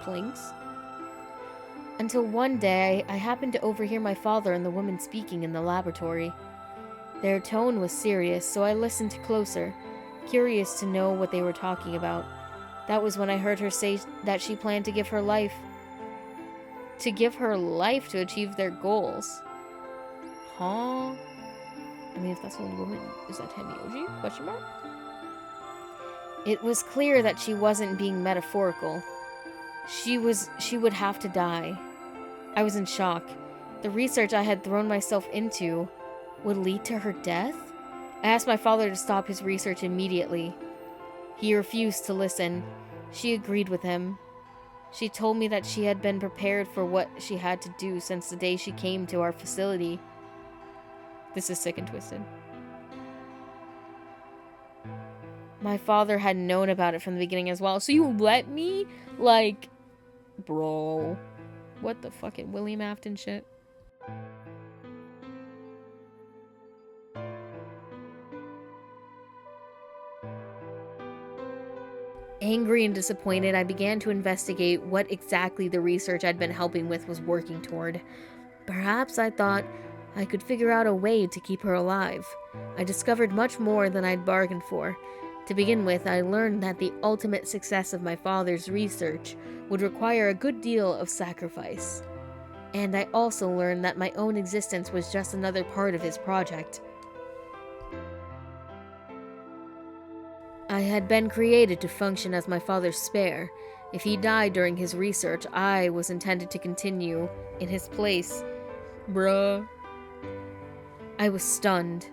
C: Blinks. Until one day, I happened to overhear my father and the woman speaking in the laboratory. Their tone was serious, so I listened closer, curious to know what they were talking about. That was when I heard her say that she planned to give her life to achieve their goals. Huh? I mean, if that's an old woman, is that Tamioji? Question mark? It was clear that she wasn't being metaphorical. She would have to die. I was in shock. The research I had thrown myself into would lead to her death? I asked my father to stop his research immediately. He refused to listen. She agreed with him. She told me that she had been prepared for what she had to do since the day she came to our facility. This is sick and twisted. My father had known about it from the beginning as well. So you let me? Like, bro. What the fucking William Afton shit? Angry and disappointed, I began to investigate what exactly the research I'd been helping with was working toward. Perhaps I thought I could figure out a way to keep her alive. I discovered much more than I'd bargained for. To begin with, I learned that the ultimate success of my father's research would require a good deal of sacrifice. And I also learned that my own existence was just another part of his project. I
A: had been created to function as my father's spare. If he died during his research, I was intended to continue in his place. Bruh. I was stunned.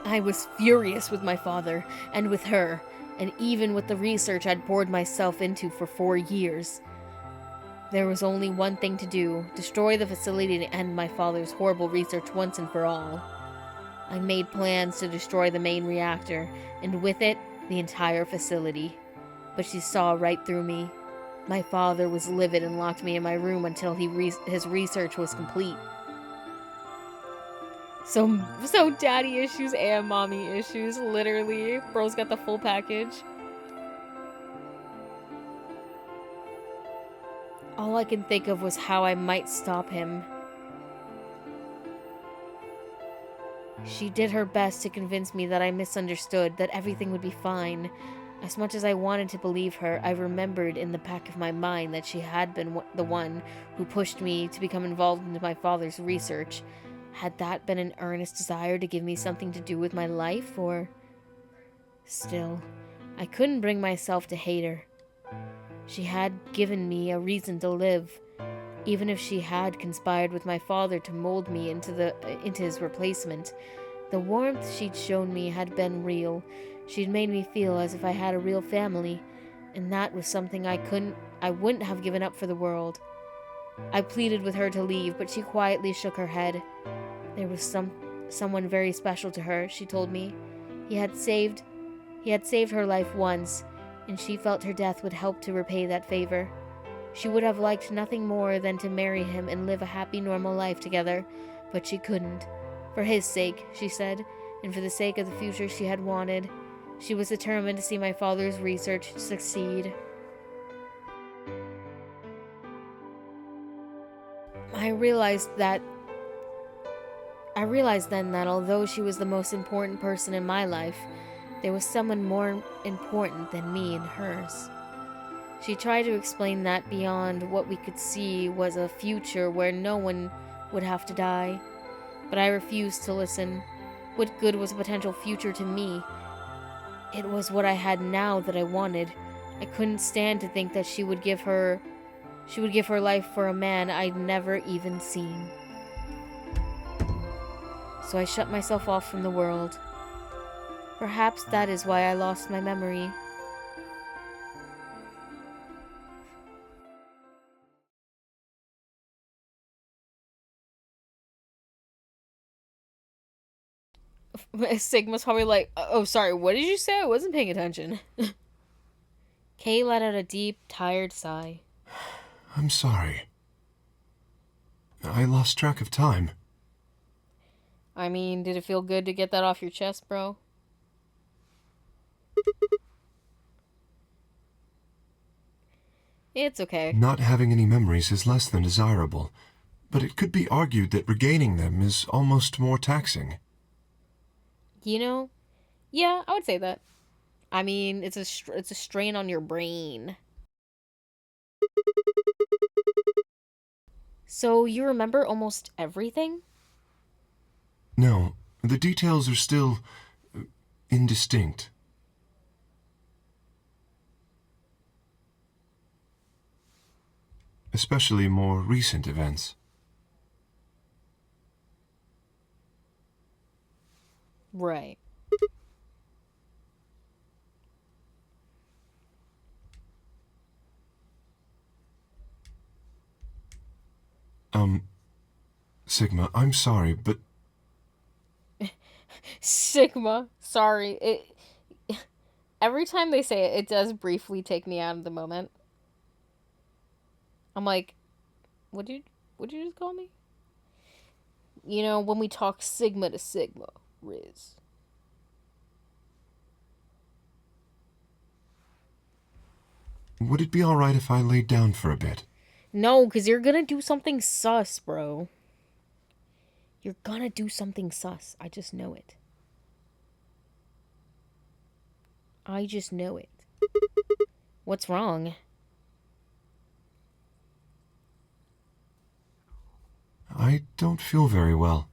A: I was furious with my father, and with her, and even with the research I'd poured myself into for 4 years. There was only one thing to do: destroy the facility to end my father's horrible research once and for all. I made plans to destroy the main reactor, and with it, the entire facility. But she saw right through me. My father was livid and locked me in my room until his research was complete. So daddy issues and mommy issues, literally. Bro's got the full package. All I could think of was how I might stop him. She did her best to convince me that I misunderstood, that everything would be fine. As much as I wanted to believe her, I remembered in the back of my mind that she had been the one who pushed me to become involved in my father's research. Had that been an earnest desire to give me something to do with my life, or... Still, I couldn't bring myself to hate her. She had given me a reason to live. Even if she had conspired with my father to mold me into his replacement, the warmth she'd shown me had been real. She'd made me feel as if I had a real family, and that was something I wouldn't have given up for the world. I pleaded with her to leave, but she quietly shook her head. There was someone very special to her, she told me. He had saved her life once, and she felt her death would help to repay that favor. She would have liked nothing more than to marry him and live a happy, normal life together, but she couldn't. For his sake, she said, and for the sake of the future she had wanted. She was determined to see my father's research succeed. I realized then that although she was the most important person in my life, there was someone more important than me in hers. She tried to explain that beyond what we could see was a future where no one would have to die. But I refused to listen. What good was a potential future to me? It was what I had now that I wanted. I couldn't stand to think that she would give her life for a man I'd never even seen. So I shut myself off from the world. Perhaps that is why I lost my memory. Sigma's probably like, oh, sorry, what did you say? I wasn't paying attention. Kay let out a deep, tired sigh.
G: I'm sorry. I lost track of time.
C: I mean, did it feel good to get that off your chest, bro? It's okay.
G: Not having any memories is less than desirable, but it could be argued that regaining them is almost more taxing.
C: You know? Yeah, I would say that. I mean, it's a strain on your brain. So, you remember almost everything?
G: No, the details are still indistinct. Especially more recent events.
C: Right.
G: Sigma, I'm sorry, but...
C: Sigma, sorry. Every time they say it, it does briefly take me out of the moment. I'm like, what'd you just call me? You know, when we talk Sigma to Sigma, Riz.
G: Would it be alright if I laid down for a bit?
C: No, because you're gonna do something sus, bro. You're gonna do something sus. I just know it. I just know it. What's wrong?
G: I don't feel very well.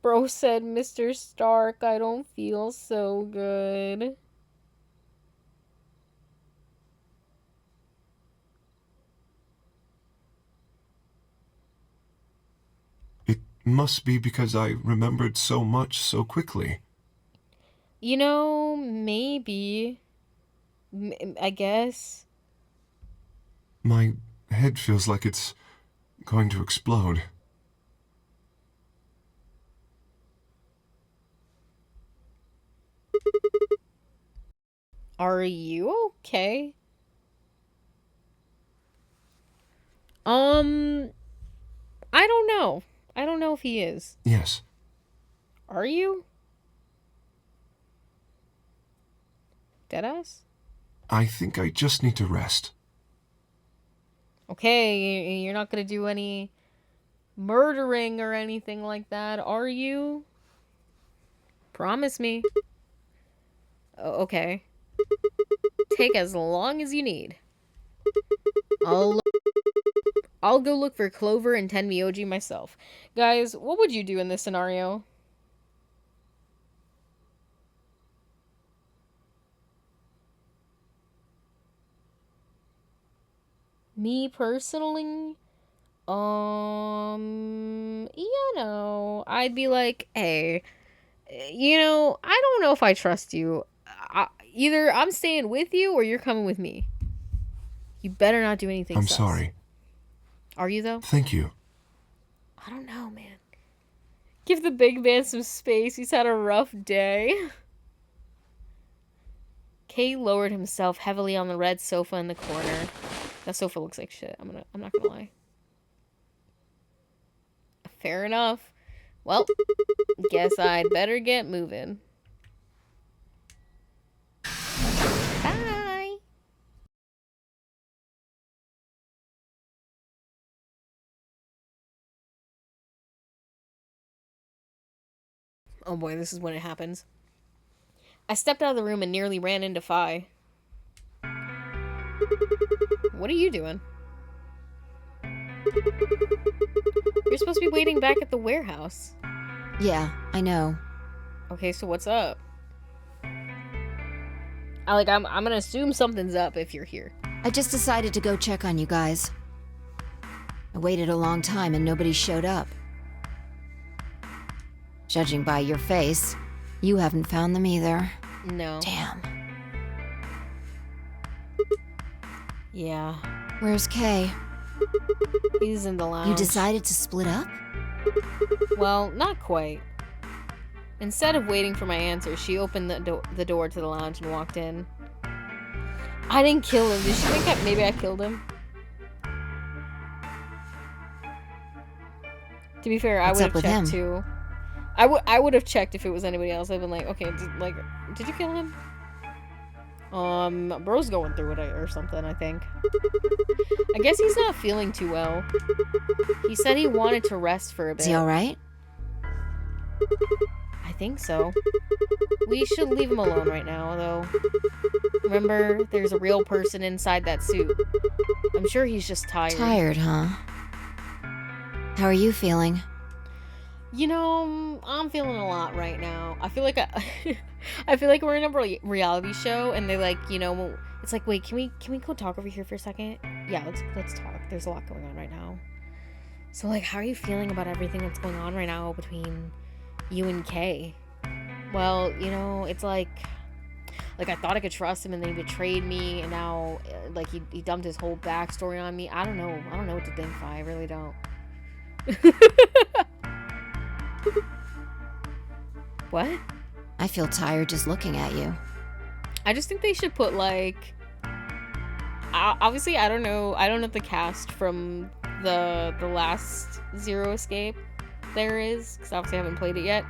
C: Bro said, Mr. Stark, I don't feel so good.
G: It must be because I remembered so much so quickly.
C: You know, maybe. I guess.
G: My head feels like it's going to explode.
C: Are you okay? I don't know. I don't know if he is.
G: Yes.
C: Are you? Deadass?
G: I think I just need to rest.
C: Okay, you're not gonna do any murdering or anything like that, are you? Promise me. Okay. Take as long as you need. I'll go look for Clover and Tenmyoji myself. Guys, what would you do in this scenario? Me personally, I'd be like, hey, I don't know if I trust you. Either I'm staying with you or you're coming with me. You better not do anything
G: I'm
C: sus.
G: sorry.
C: Are you, though?
G: Thank you.
C: I don't know, man. Give the big man some space. He's had a rough day. Kay lowered himself heavily on the red sofa in the corner. That sofa looks like shit. I'm not gonna lie. Fair enough. Well, guess I'd better get moving. Bye. Oh boy, this is when it happens. I stepped out of the room and nearly ran into Fi. What are you doing? You're supposed to be waiting back at the warehouse.
B: Yeah, I know.
C: Okay, so what's up? I'm gonna assume something's up if you're here.
B: I just decided to go check on you guys. I waited a long time and nobody showed up. Judging by your face, you haven't found them either.
C: No.
B: Damn.
C: Yeah.
B: Where's Kay?
C: He's in the lounge.
B: You decided to split up?
C: Well, not quite. Instead of waiting for my answer, she opened the door to the lounge and walked in. I didn't kill him. Did she think maybe I killed him? To be fair, I would have checked too. I would have checked if it was anybody else. I've been like, okay, did you kill him? Bro's going through it or something, I think. I guess he's not feeling too well. He said he wanted to rest for a bit.
B: Is he alright?
C: I think so. We should leave him alone right now, though. Remember, there's a real person inside that suit. I'm sure he's just tired.
B: Tired, huh? How are you feeling?
C: You know, I'm feeling a lot right now. I feel like I feel like we're in a reality show, and they like, it's like, wait, can we go talk over here for a second? Yeah, let's talk. There's a lot going on right now. So like, how are you feeling about everything that's going on right now between you and Kay? Well, it's like I thought I could trust him, and then he betrayed me, and now like he dumped his whole backstory on me. I don't know what to think, Fi. I really don't. What?
B: I feel tired just looking at you.
C: I just think they should put like, obviously I don't know the cast from the last Zero Escape there is, because obviously I haven't played it yet,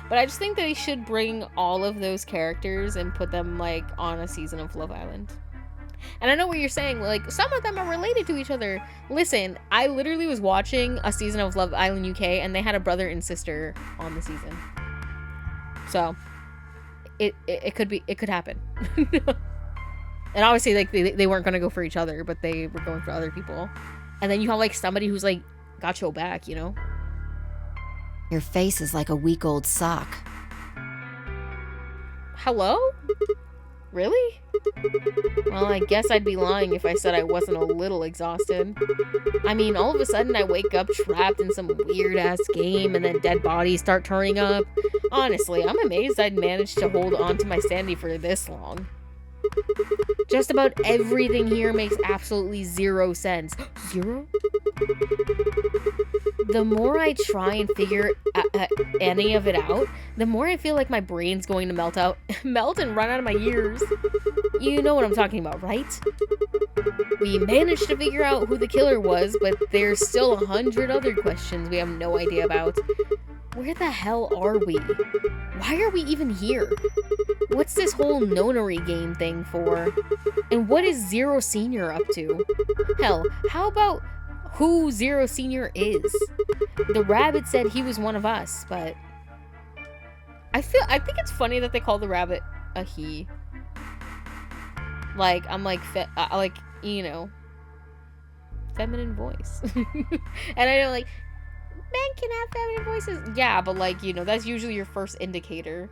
C: but I just think they should bring all of those characters and put them like on a season of Love Island. And I know what you're saying, like, some of them are related to each other. Listen, I literally was watching a season of Love Island UK, and they had a brother and sister on the season. So, it could happen. And obviously, like, they weren't going to go for each other, but they were going for other people. And then you have, like, somebody who's, like, got your back,
B: Your face is like a week-old sock.
C: Hello? Really? Well, I guess I'd be lying if I said I wasn't a little exhausted. I mean, all of a sudden I wake up trapped in some weird-ass game and then dead bodies start turning up. Honestly, I'm amazed I'd managed to hold on to my sanity for this long. Just about everything here makes absolutely zero sense. Zero? The more I try and figure any of it out, the more I feel like my brain's going to melt and run out of my ears. You know what I'm talking about, right? We managed to figure out who the killer was, but there's still 100 other questions we have no idea about. Where the hell are we? Why are we even here? What's this whole nonary game thing for? And what is Zero Senior up to? Hell, how about who Zero Senior is? The rabbit said he was one of us, but I think it's funny that they call the rabbit a he. Like, I'm like, you know, feminine voice. And I know, like, men can have feminine voices. Yeah, but like, you know, that's usually your first indicator.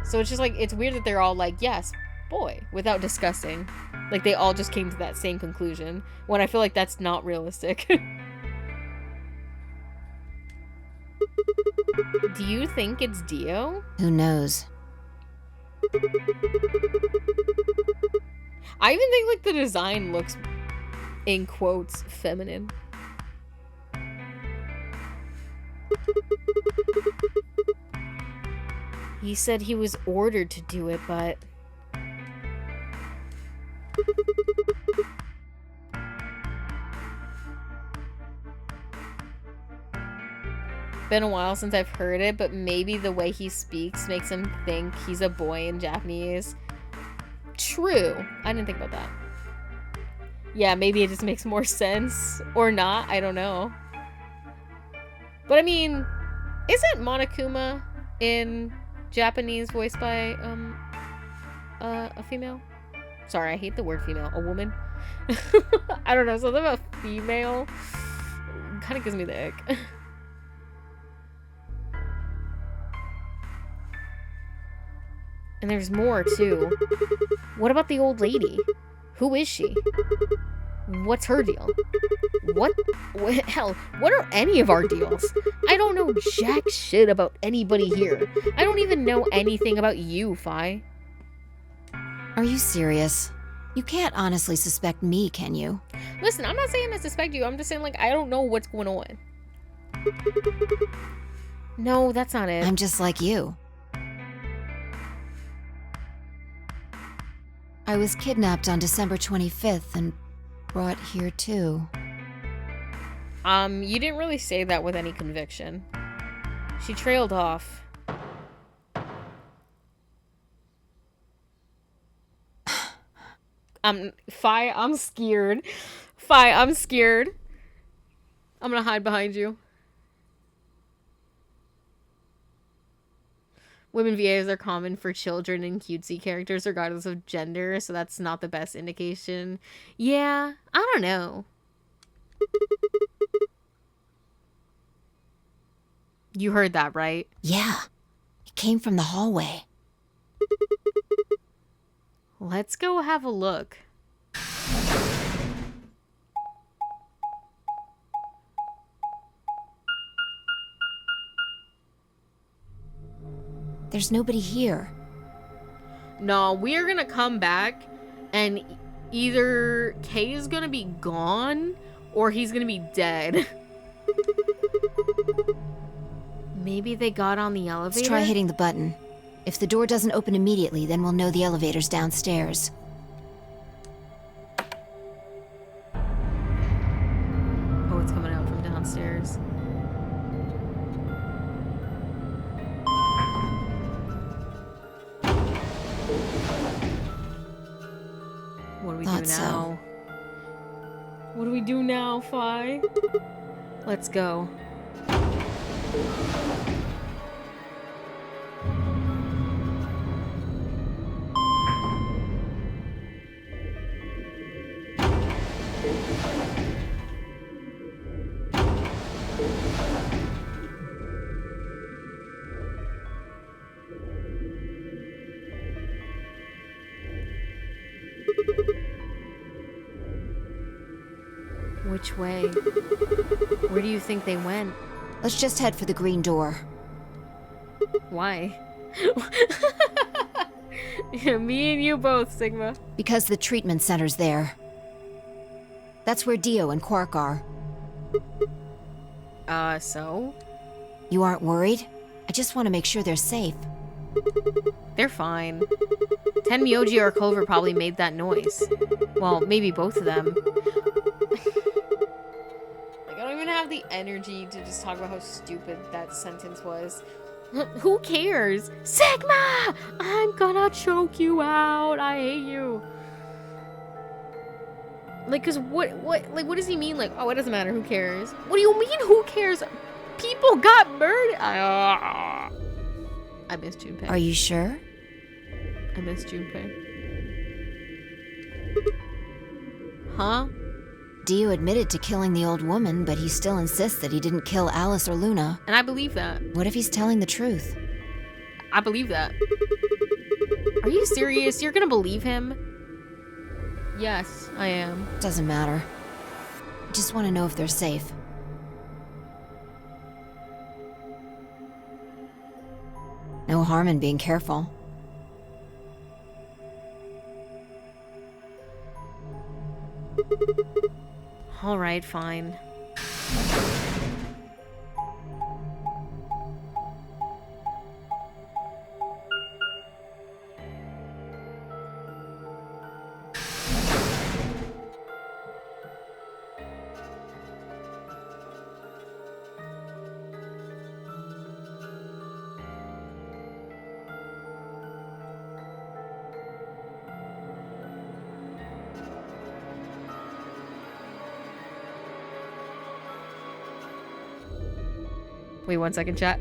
C: So it's just like, it's weird that they're all like, yes, boy, without discussing. Like, they all just came to that same conclusion, when I feel like that's not realistic. Do you think it's Dio?
B: Who knows?
C: I even think, like, the design looks, in quotes, feminine. He said he was ordered to do it, but... Been a while since I've heard it, but maybe the way he speaks makes him think he's a boy in Japanese. True. I didn't think about that. Yeah, maybe it just makes more sense. Or not. I don't know. But I mean, isn't Monokuma in Japanese voiced by a female? Sorry, I hate the word female. A woman? I don't know, something about female kind of gives me the ick. And there's more too. What about the old lady? Who is she? What's her deal? Hell, what are any of our deals? I don't know jack shit about anybody here. I don't even know anything about you, Fi.
B: Are you serious? You can't honestly suspect me, can you?
C: Listen, I'm not saying I suspect you. I'm just saying, like, I don't know what's going on. No, that's not it.
B: I'm just like you. I was kidnapped on December 25th and brought here too.
C: You didn't really say that with any conviction. She trailed off. Fi, I'm scared. Fi, I'm scared. I'm gonna hide behind you. Women VAs are common for children and cutesy characters regardless of gender, so that's not the best indication. Yeah, I don't know. You heard that, right?
B: Yeah, it came from the hallway.
C: Let's go have a look.
B: There's nobody here.
C: No, we are gonna come back and either Kay is gonna be gone or he's gonna be dead. Maybe they got on the elevator?
B: Let's try hitting the button. If the door doesn't open immediately, then we'll know the elevator's downstairs.
C: Oh, it's coming out from downstairs. What do we do now?
B: So.
C: What do we do now, Fi? Let's go.
A: Which way? Where do you think they went?
B: Let's just head for the green door.
A: Why? Yeah, me and you both, Sigma.
B: Because the treatment center's there. That's where Dio and Quark are.
A: So?
B: You aren't worried? I just want to make sure they're safe.
A: They're fine. Tenmyoji or Clover probably made that noise. Well, maybe both of them. Like, I don't even have the energy to just talk about how stupid that sentence was. Who cares? Sigma! I'm gonna choke you out. I hate you. Like, cause what does he mean? Like, oh, it doesn't matter. Who cares? What do you mean, who cares? People got murdered. I miss Junpei.
B: Are you sure?
A: I miss Junpei. Huh?
B: Dio admitted to killing the old woman, but he still insists that he didn't kill Alice or Luna.
A: And I believe that.
B: What if he's telling the truth?
A: I believe that. Are you serious? You're gonna believe him? Yes, I am.
B: Doesn't matter. I just want to know if they're safe. No harm in being careful.
A: All right, fine. Wait 1 second, chat.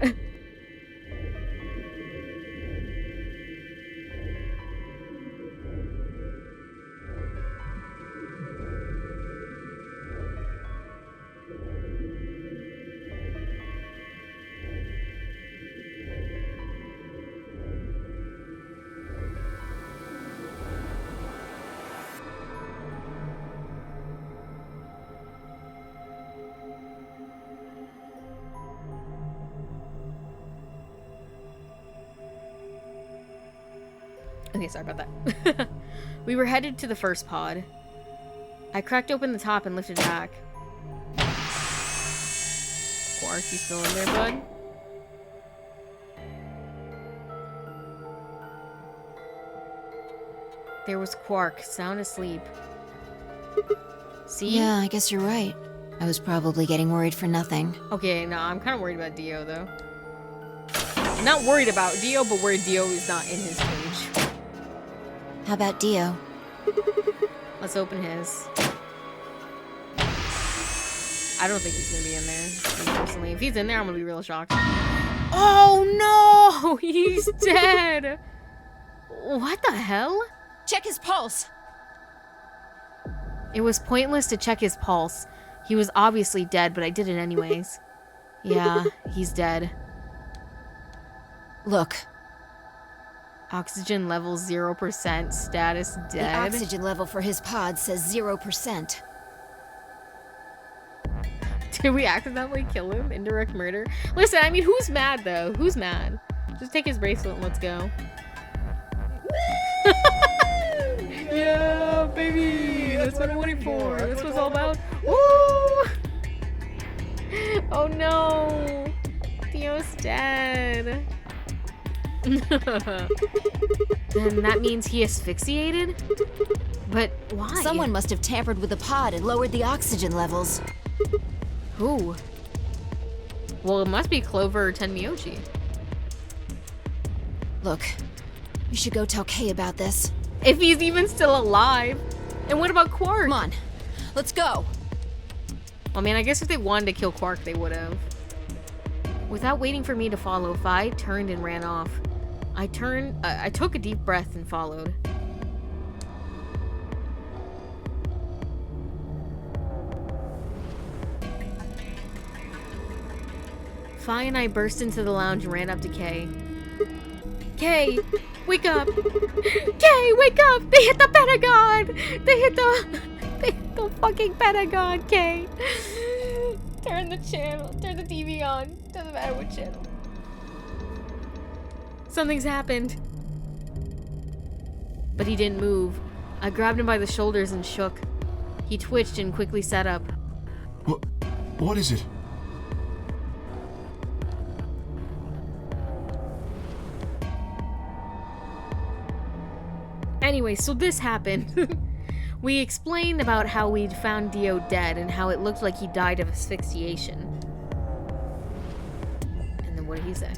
A: Okay, sorry about that. We were headed to the first pod. I cracked open the top and lifted back. Quark, you still in there, bud? There was Quark, sound asleep. See?
B: Yeah, I guess you're right. I was probably getting worried for nothing.
A: Okay, no, I'm kind of worried about Dio, though. I'm not worried about Dio, but worried Dio is not in his cage.
B: How about Dio?
A: Let's open his. I don't think he's gonna be in there, me personally. If he's in there, I'm gonna be real shocked. Oh no! He's dead! What the hell?
B: Check his pulse!
A: It was pointless to check his pulse. He was obviously dead, but I did it anyways. Yeah, he's dead.
B: Look.
A: Oxygen level 0%, status dead.
B: The oxygen level for his pod says 0%.
A: Did we accidentally kill him? Indirect murder? Listen, I mean, who's mad though? Who's mad? Just take his bracelet and let's go. Yeah, baby! That's what I'm waiting for. That's what it's all about. Woo! Oh no! Dio's dead. Then that means he asphyxiated? But why?
B: Someone must have tampered with the pod and lowered the oxygen levels.
A: Who? Well, it must be Clover or Tenmyoji.
B: Look, we should go tell Kay about this.
A: If he's even still alive. And what about Quark?
B: Come on, let's go.
A: I mean, I guess if they wanted to kill Quark, they would have. Without waiting for me to follow, Phi turned and ran off. I took a deep breath and followed. Phi and I burst into the lounge and ran up to Kay. Kay, wake up! Kay, wake up! They hit the Pentagon! They hit the...
C: The fucking Pentagon, Kay. Turn the channel. Turn the TV on. Doesn't matter what channel. Something's happened. But he didn't move. I grabbed him by the shoulders and shook. He twitched and quickly sat up.
G: What is it?
C: Anyway, so this happened. We explained about how we'd found Dio dead and how it looked like he died of asphyxiation. And then what did he say?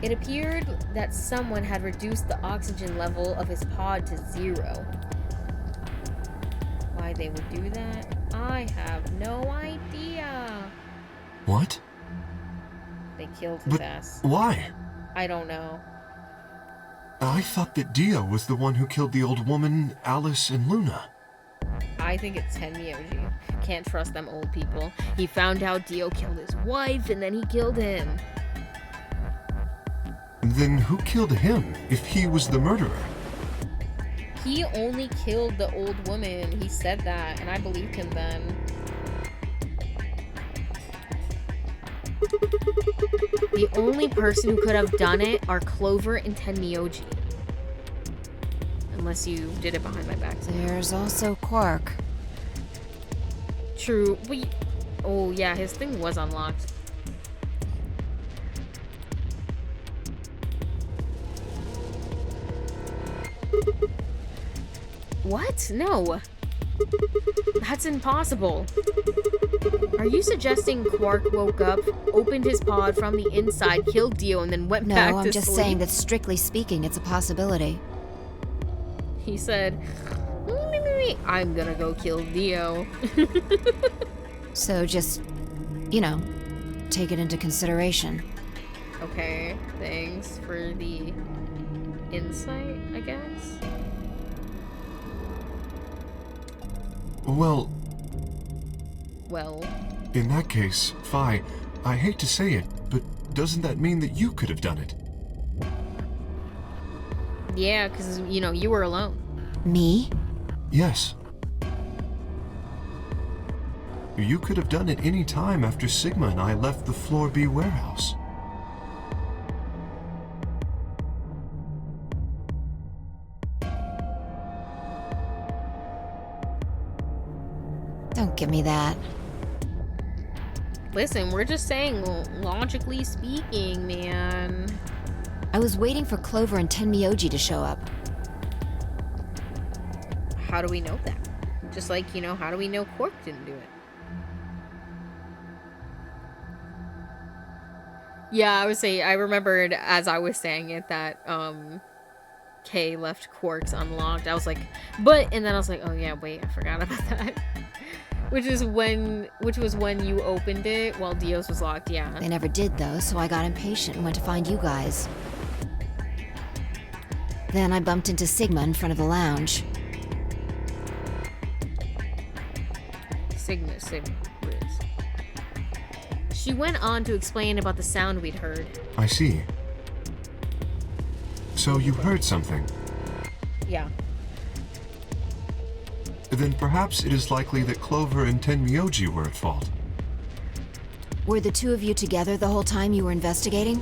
C: It appeared that someone had reduced the oxygen level of his pod to 0. Why they would do that, I have no idea.
G: What?
C: They killed his ass.
G: Why?
C: I don't know.
G: I thought that Dio was the one who killed the old woman, Alice, and Luna.
C: I think it's Tenmyoji. Can't trust them old people. He found out Dio killed his wife and then he killed him.
G: Then who killed him, if he was the murderer?
C: He only killed the old woman. He said that, and I believed him then. The only person who could have done it are Clover and Tenmyoji. Unless you did it behind my back.
B: There's also Quark.
C: True. Oh yeah, his thing was unlocked. What? No. That's impossible. Are you suggesting Quark woke up, opened his pod from the inside, killed Dio, and then went back to sleep?
B: No, I'm just saying that strictly speaking, it's a possibility.
C: He said, I'm gonna go kill Dio.
B: So just, you know, take it into consideration.
C: Okay, thanks for the insight, I guess.
G: Well, in that case, Phi, I hate to say it, but doesn't that mean that you could have done it?
C: Yeah, because, you know, you were alone.
B: Me?
G: Yes. You could have done it any time after Sigma and I left the Floor B warehouse.
B: Don't give me that.
C: Listen, we're just saying, logically speaking, man.
B: I was waiting for Clover and Tenmyoji to show up.
C: How do we know that? Just like, you know, how do we know Quark didn't do it? Yeah, I would say, I remembered as I was saying it that, Kay left Quark's unlocked. I was like, but, and then I was like, oh yeah, wait, I forgot about that. Which was when you opened it while Dio's was locked, yeah.
B: They never did though, so I got impatient and went to find you guys. Then I bumped into Sigma in front of the lounge.
C: Sigma. She went on to explain about the sound we'd heard.
G: I see. So you heard something?
C: Yeah.
G: Then perhaps it is likely that Clover and Tenmyoji were at fault.
B: Were the two of you together the whole time you were investigating?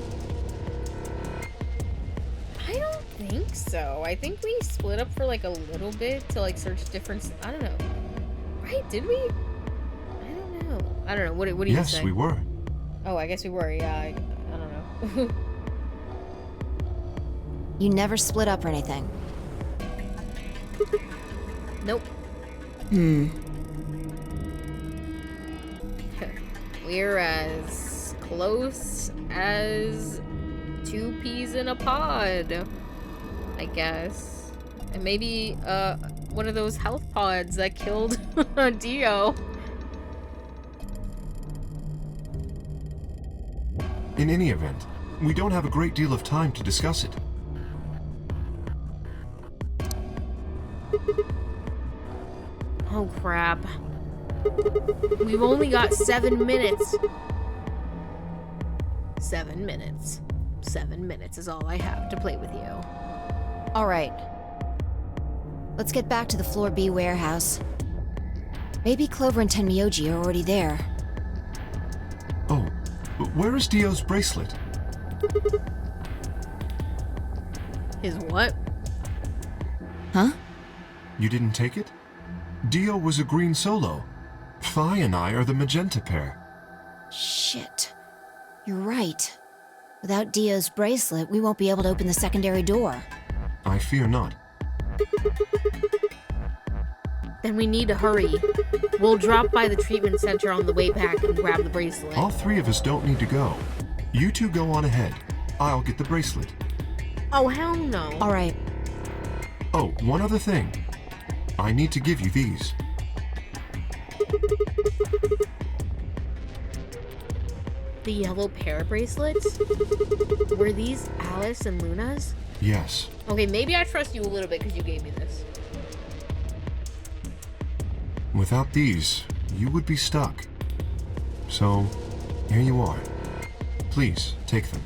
C: I don't think so. I think we split up for like a little bit to like search different... I don't know. Right? Did we? I don't know. What do you say?
G: Yes, we were.
C: Oh, I guess we were. Yeah, I don't know.
B: You never split up or anything?
C: Nope. We're as close as 2 peas in a pod, I guess. And maybe one of those health pods that killed Dio.
G: In any event, we don't have a great deal of time to discuss it.
C: Oh crap. We've only got 7 minutes. 7 minutes. 7 minutes is all I have to play with you.
B: All right. Let's get back to the Floor B warehouse. Maybe Clover and Tenmyoji are already there.
G: Oh, where is Dio's bracelet?
C: His what?
B: Huh?
G: You didn't take it? Dio was a green solo. Phi and I are the magenta pair.
B: Shit. You're right. Without Dio's bracelet, we won't be able to open the secondary door.
G: I fear not.
C: Then we need to hurry. We'll drop by the treatment center on the way back and grab the bracelet.
G: All three of us don't need to go. You two go on ahead. I'll get the bracelet.
C: Oh, hell no.
B: All right.
G: Oh, one other thing. I need to give you these.
C: The yellow pair bracelets? Were these Alice and Luna's?
G: Yes.
C: Okay, maybe I trust you a little bit because you gave me this.
G: Without these, you would be stuck. So, here you are. Please, take them.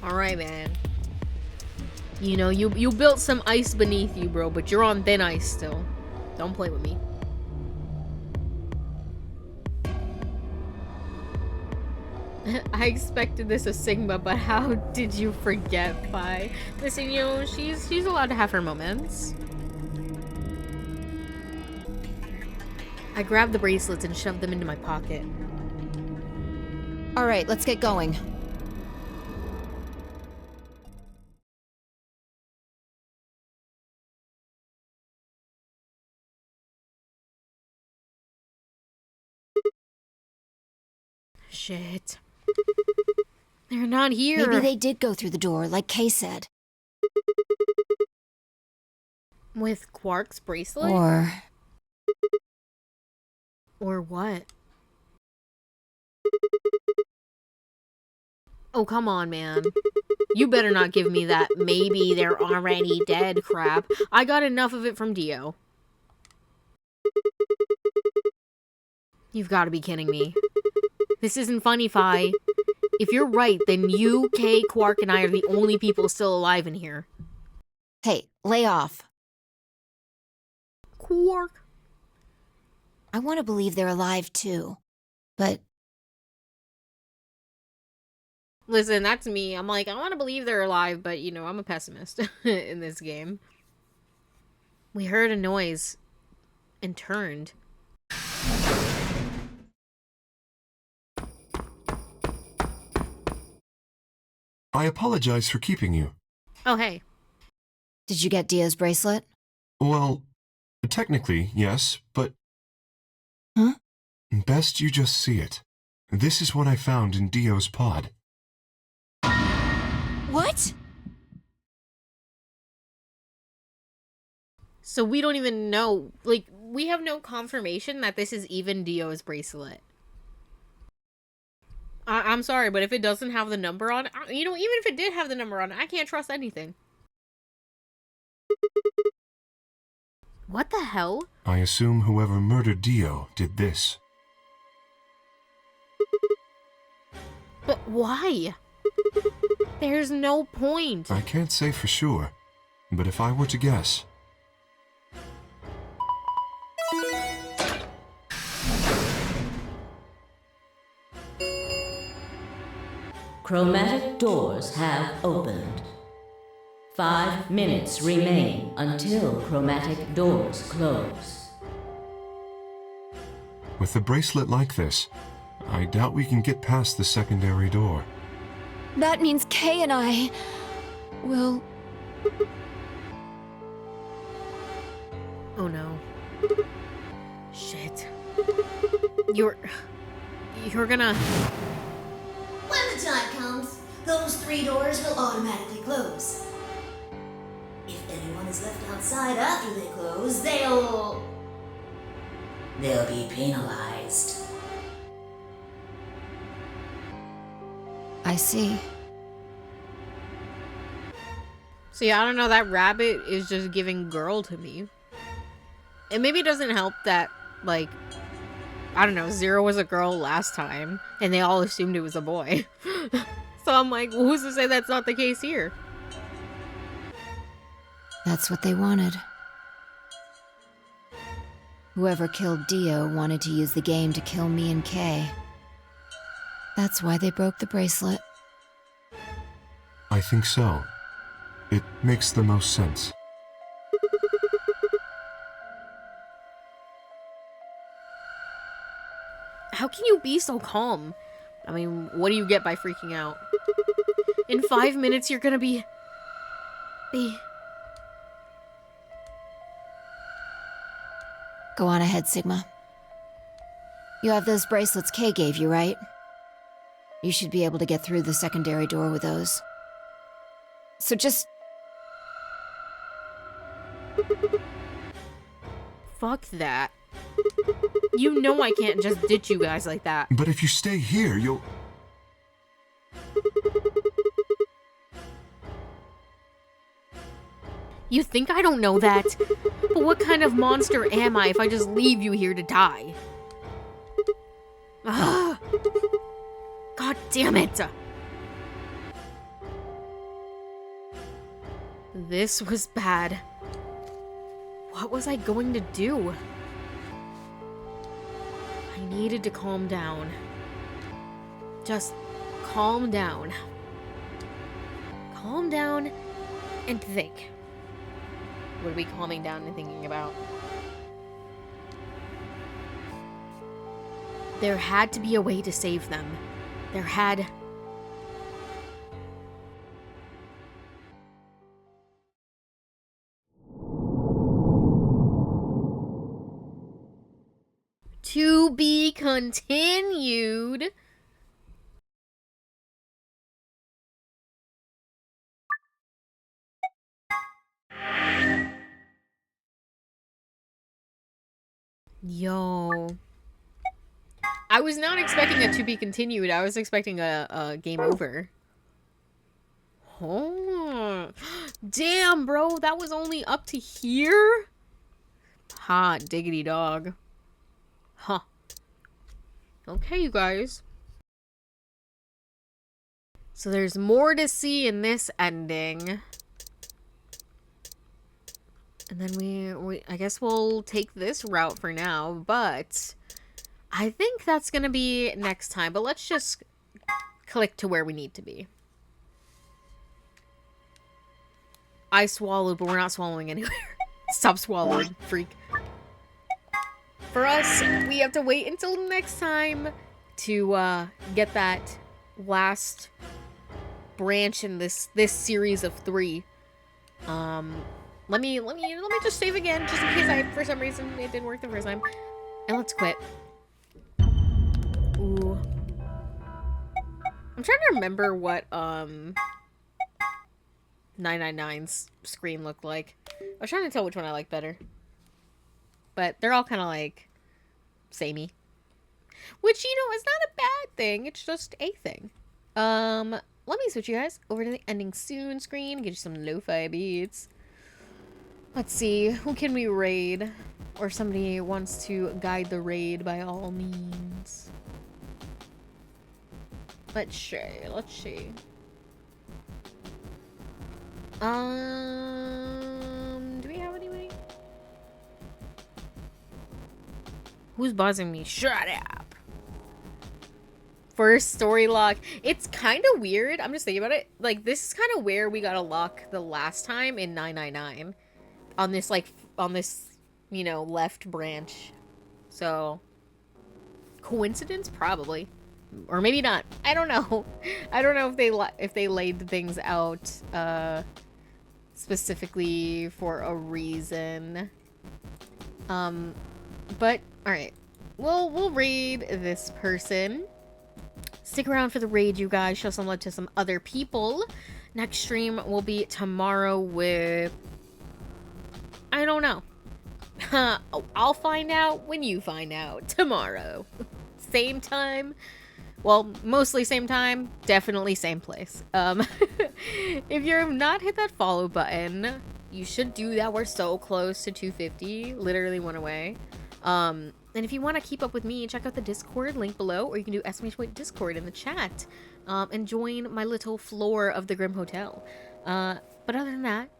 C: Alright, man. You know, you built some ice beneath you, bro, but you're on thin ice still. Don't play with me. I expected this of Sigma, but how did you forget Phi? Listen, you know, she's allowed to have her moments. I grabbed the bracelets and shoved them into my pocket.
B: All right, let's get going.
C: Shit. They're not here.
B: Maybe they did go through the door, like Kay said.
C: With Quark's bracelet? Or what? Oh, come on, man. You better not give me that maybe they're already dead crap. I got enough of it from Dio. You've got to be kidding me. This isn't funny, Phi. If you're right, then you, Kay, Quark, and I are the only people still alive in here.
B: Hey, lay off.
C: Quark.
B: I want to believe they're alive too, but...
C: Listen, that's me. I'm like, I want to believe they're alive, but, you know, I'm a pessimist in this game. We heard a noise and turned.
G: I apologize for keeping you.
C: Oh, hey.
B: Did you get Dio's bracelet?
G: Well, technically, yes, but...
B: Huh?
G: Best you just see it. This is what I found in Dio's pod.
B: What?
C: So we don't even know, like, we have no confirmation that this is even Dio's bracelet. I'm sorry, but if it doesn't have the number on it, you know, even if it did have the number on it, I can't trust anything. What the hell?
G: I assume whoever murdered Dio did this.
C: But why? There's no point.
G: I can't say for sure, but if I were to guess...
K: Chromatic doors have opened. 5 minutes remain until chromatic doors close.
G: With a bracelet like this, I doubt we can get past the secondary door.
B: That means Kay and I... will...
C: Oh no. Shit. You're gonna...
J: When the time comes, those 3 doors will automatically close. If anyone is left outside after they close, they'll be penalized.
B: I see.
C: See, I don't know, that rabbit is just giving girl to me. And maybe it doesn't help that, like, I don't know, Zero was a girl last time, and they all assumed it was a boy. So I'm like, well, who's to say that's not the case here?
B: That's what they wanted. Whoever killed Dio wanted to use the game to kill me and Kay. That's why they broke the bracelet.
G: I think so. It makes the most sense.
C: How can you be so calm? I mean, what do you get by freaking out? In 5 minutes, you're gonna be...
B: Go on ahead, Sigma. You have those bracelets Kay gave you, right? You should be able to get through the secondary door with those. So just...
C: Fuck that. You know I can't just ditch you guys like that.
G: But if you stay here, you'll...
C: You think I don't know that? But what kind of monster am I if I just leave you here to die? Ugh. God damn it! This was bad. What was I going to do? I needed to calm down. Just calm down. Calm down and think. What are we calming down and thinking about? There had to be a way to save them. There had... To be continued. Yo. I was not expecting a to be continued. I was expecting a game over. Oh. Damn, bro. That was only up to here? Hot diggity dog. Huh. Okay, you guys. So there's more to see in this ending. And then we I guess we'll take this route for now, but I think that's gonna be next time. But let's just click to where we need to be. I swallowed, but we're not swallowing anywhere. Stop swallowing, freak. For us, we have to wait until next time to get that last branch in this series of 3. Let me just save again, just in case for some reason it didn't work the first time. And let's quit. Ooh. I'm trying to remember what 999's screen looked like. I was trying to tell which one I like better. But they're all kind of like samey. Which, you know, is not a bad thing. It's just a thing. Let me switch you guys over to the ending soon screen. Get you some lo-fi beats. Let's see. Who can we raid? Or somebody wants to guide the raid by all means. Let's see. Let's see. Do we have anybody? Who's buzzing me? Shut up. First story lock. It's kind of weird. I'm just thinking about it. Like, this is kind of where we got a lock the last time in 999. On this, like, you know, left branch. So, coincidence? Probably. Or maybe not. I don't know. I don't know if they laid things out, specifically for a reason. But, alright. We'll raid this person. Stick around for the raid, you guys. Show some love to some other people. Next stream will be tomorrow with... I don't know. I'll find out when you find out. Tomorrow. Same time. Well, mostly same time. Definitely same place. If you've not hit that follow button, you should do that. We're so close to 250. Literally one away. And if you want to keep up with me, check out the Discord link below, or you can do !Discord in the chat, and join my little floor of the Grim Hotel. But other than that,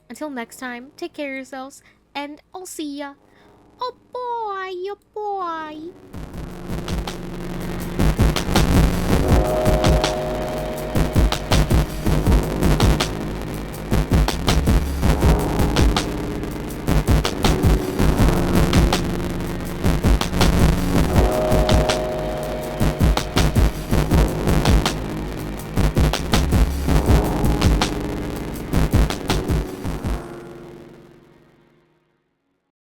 C: until next time, take care of yourselves, and I'll see ya
A: Oh boy, oh boy.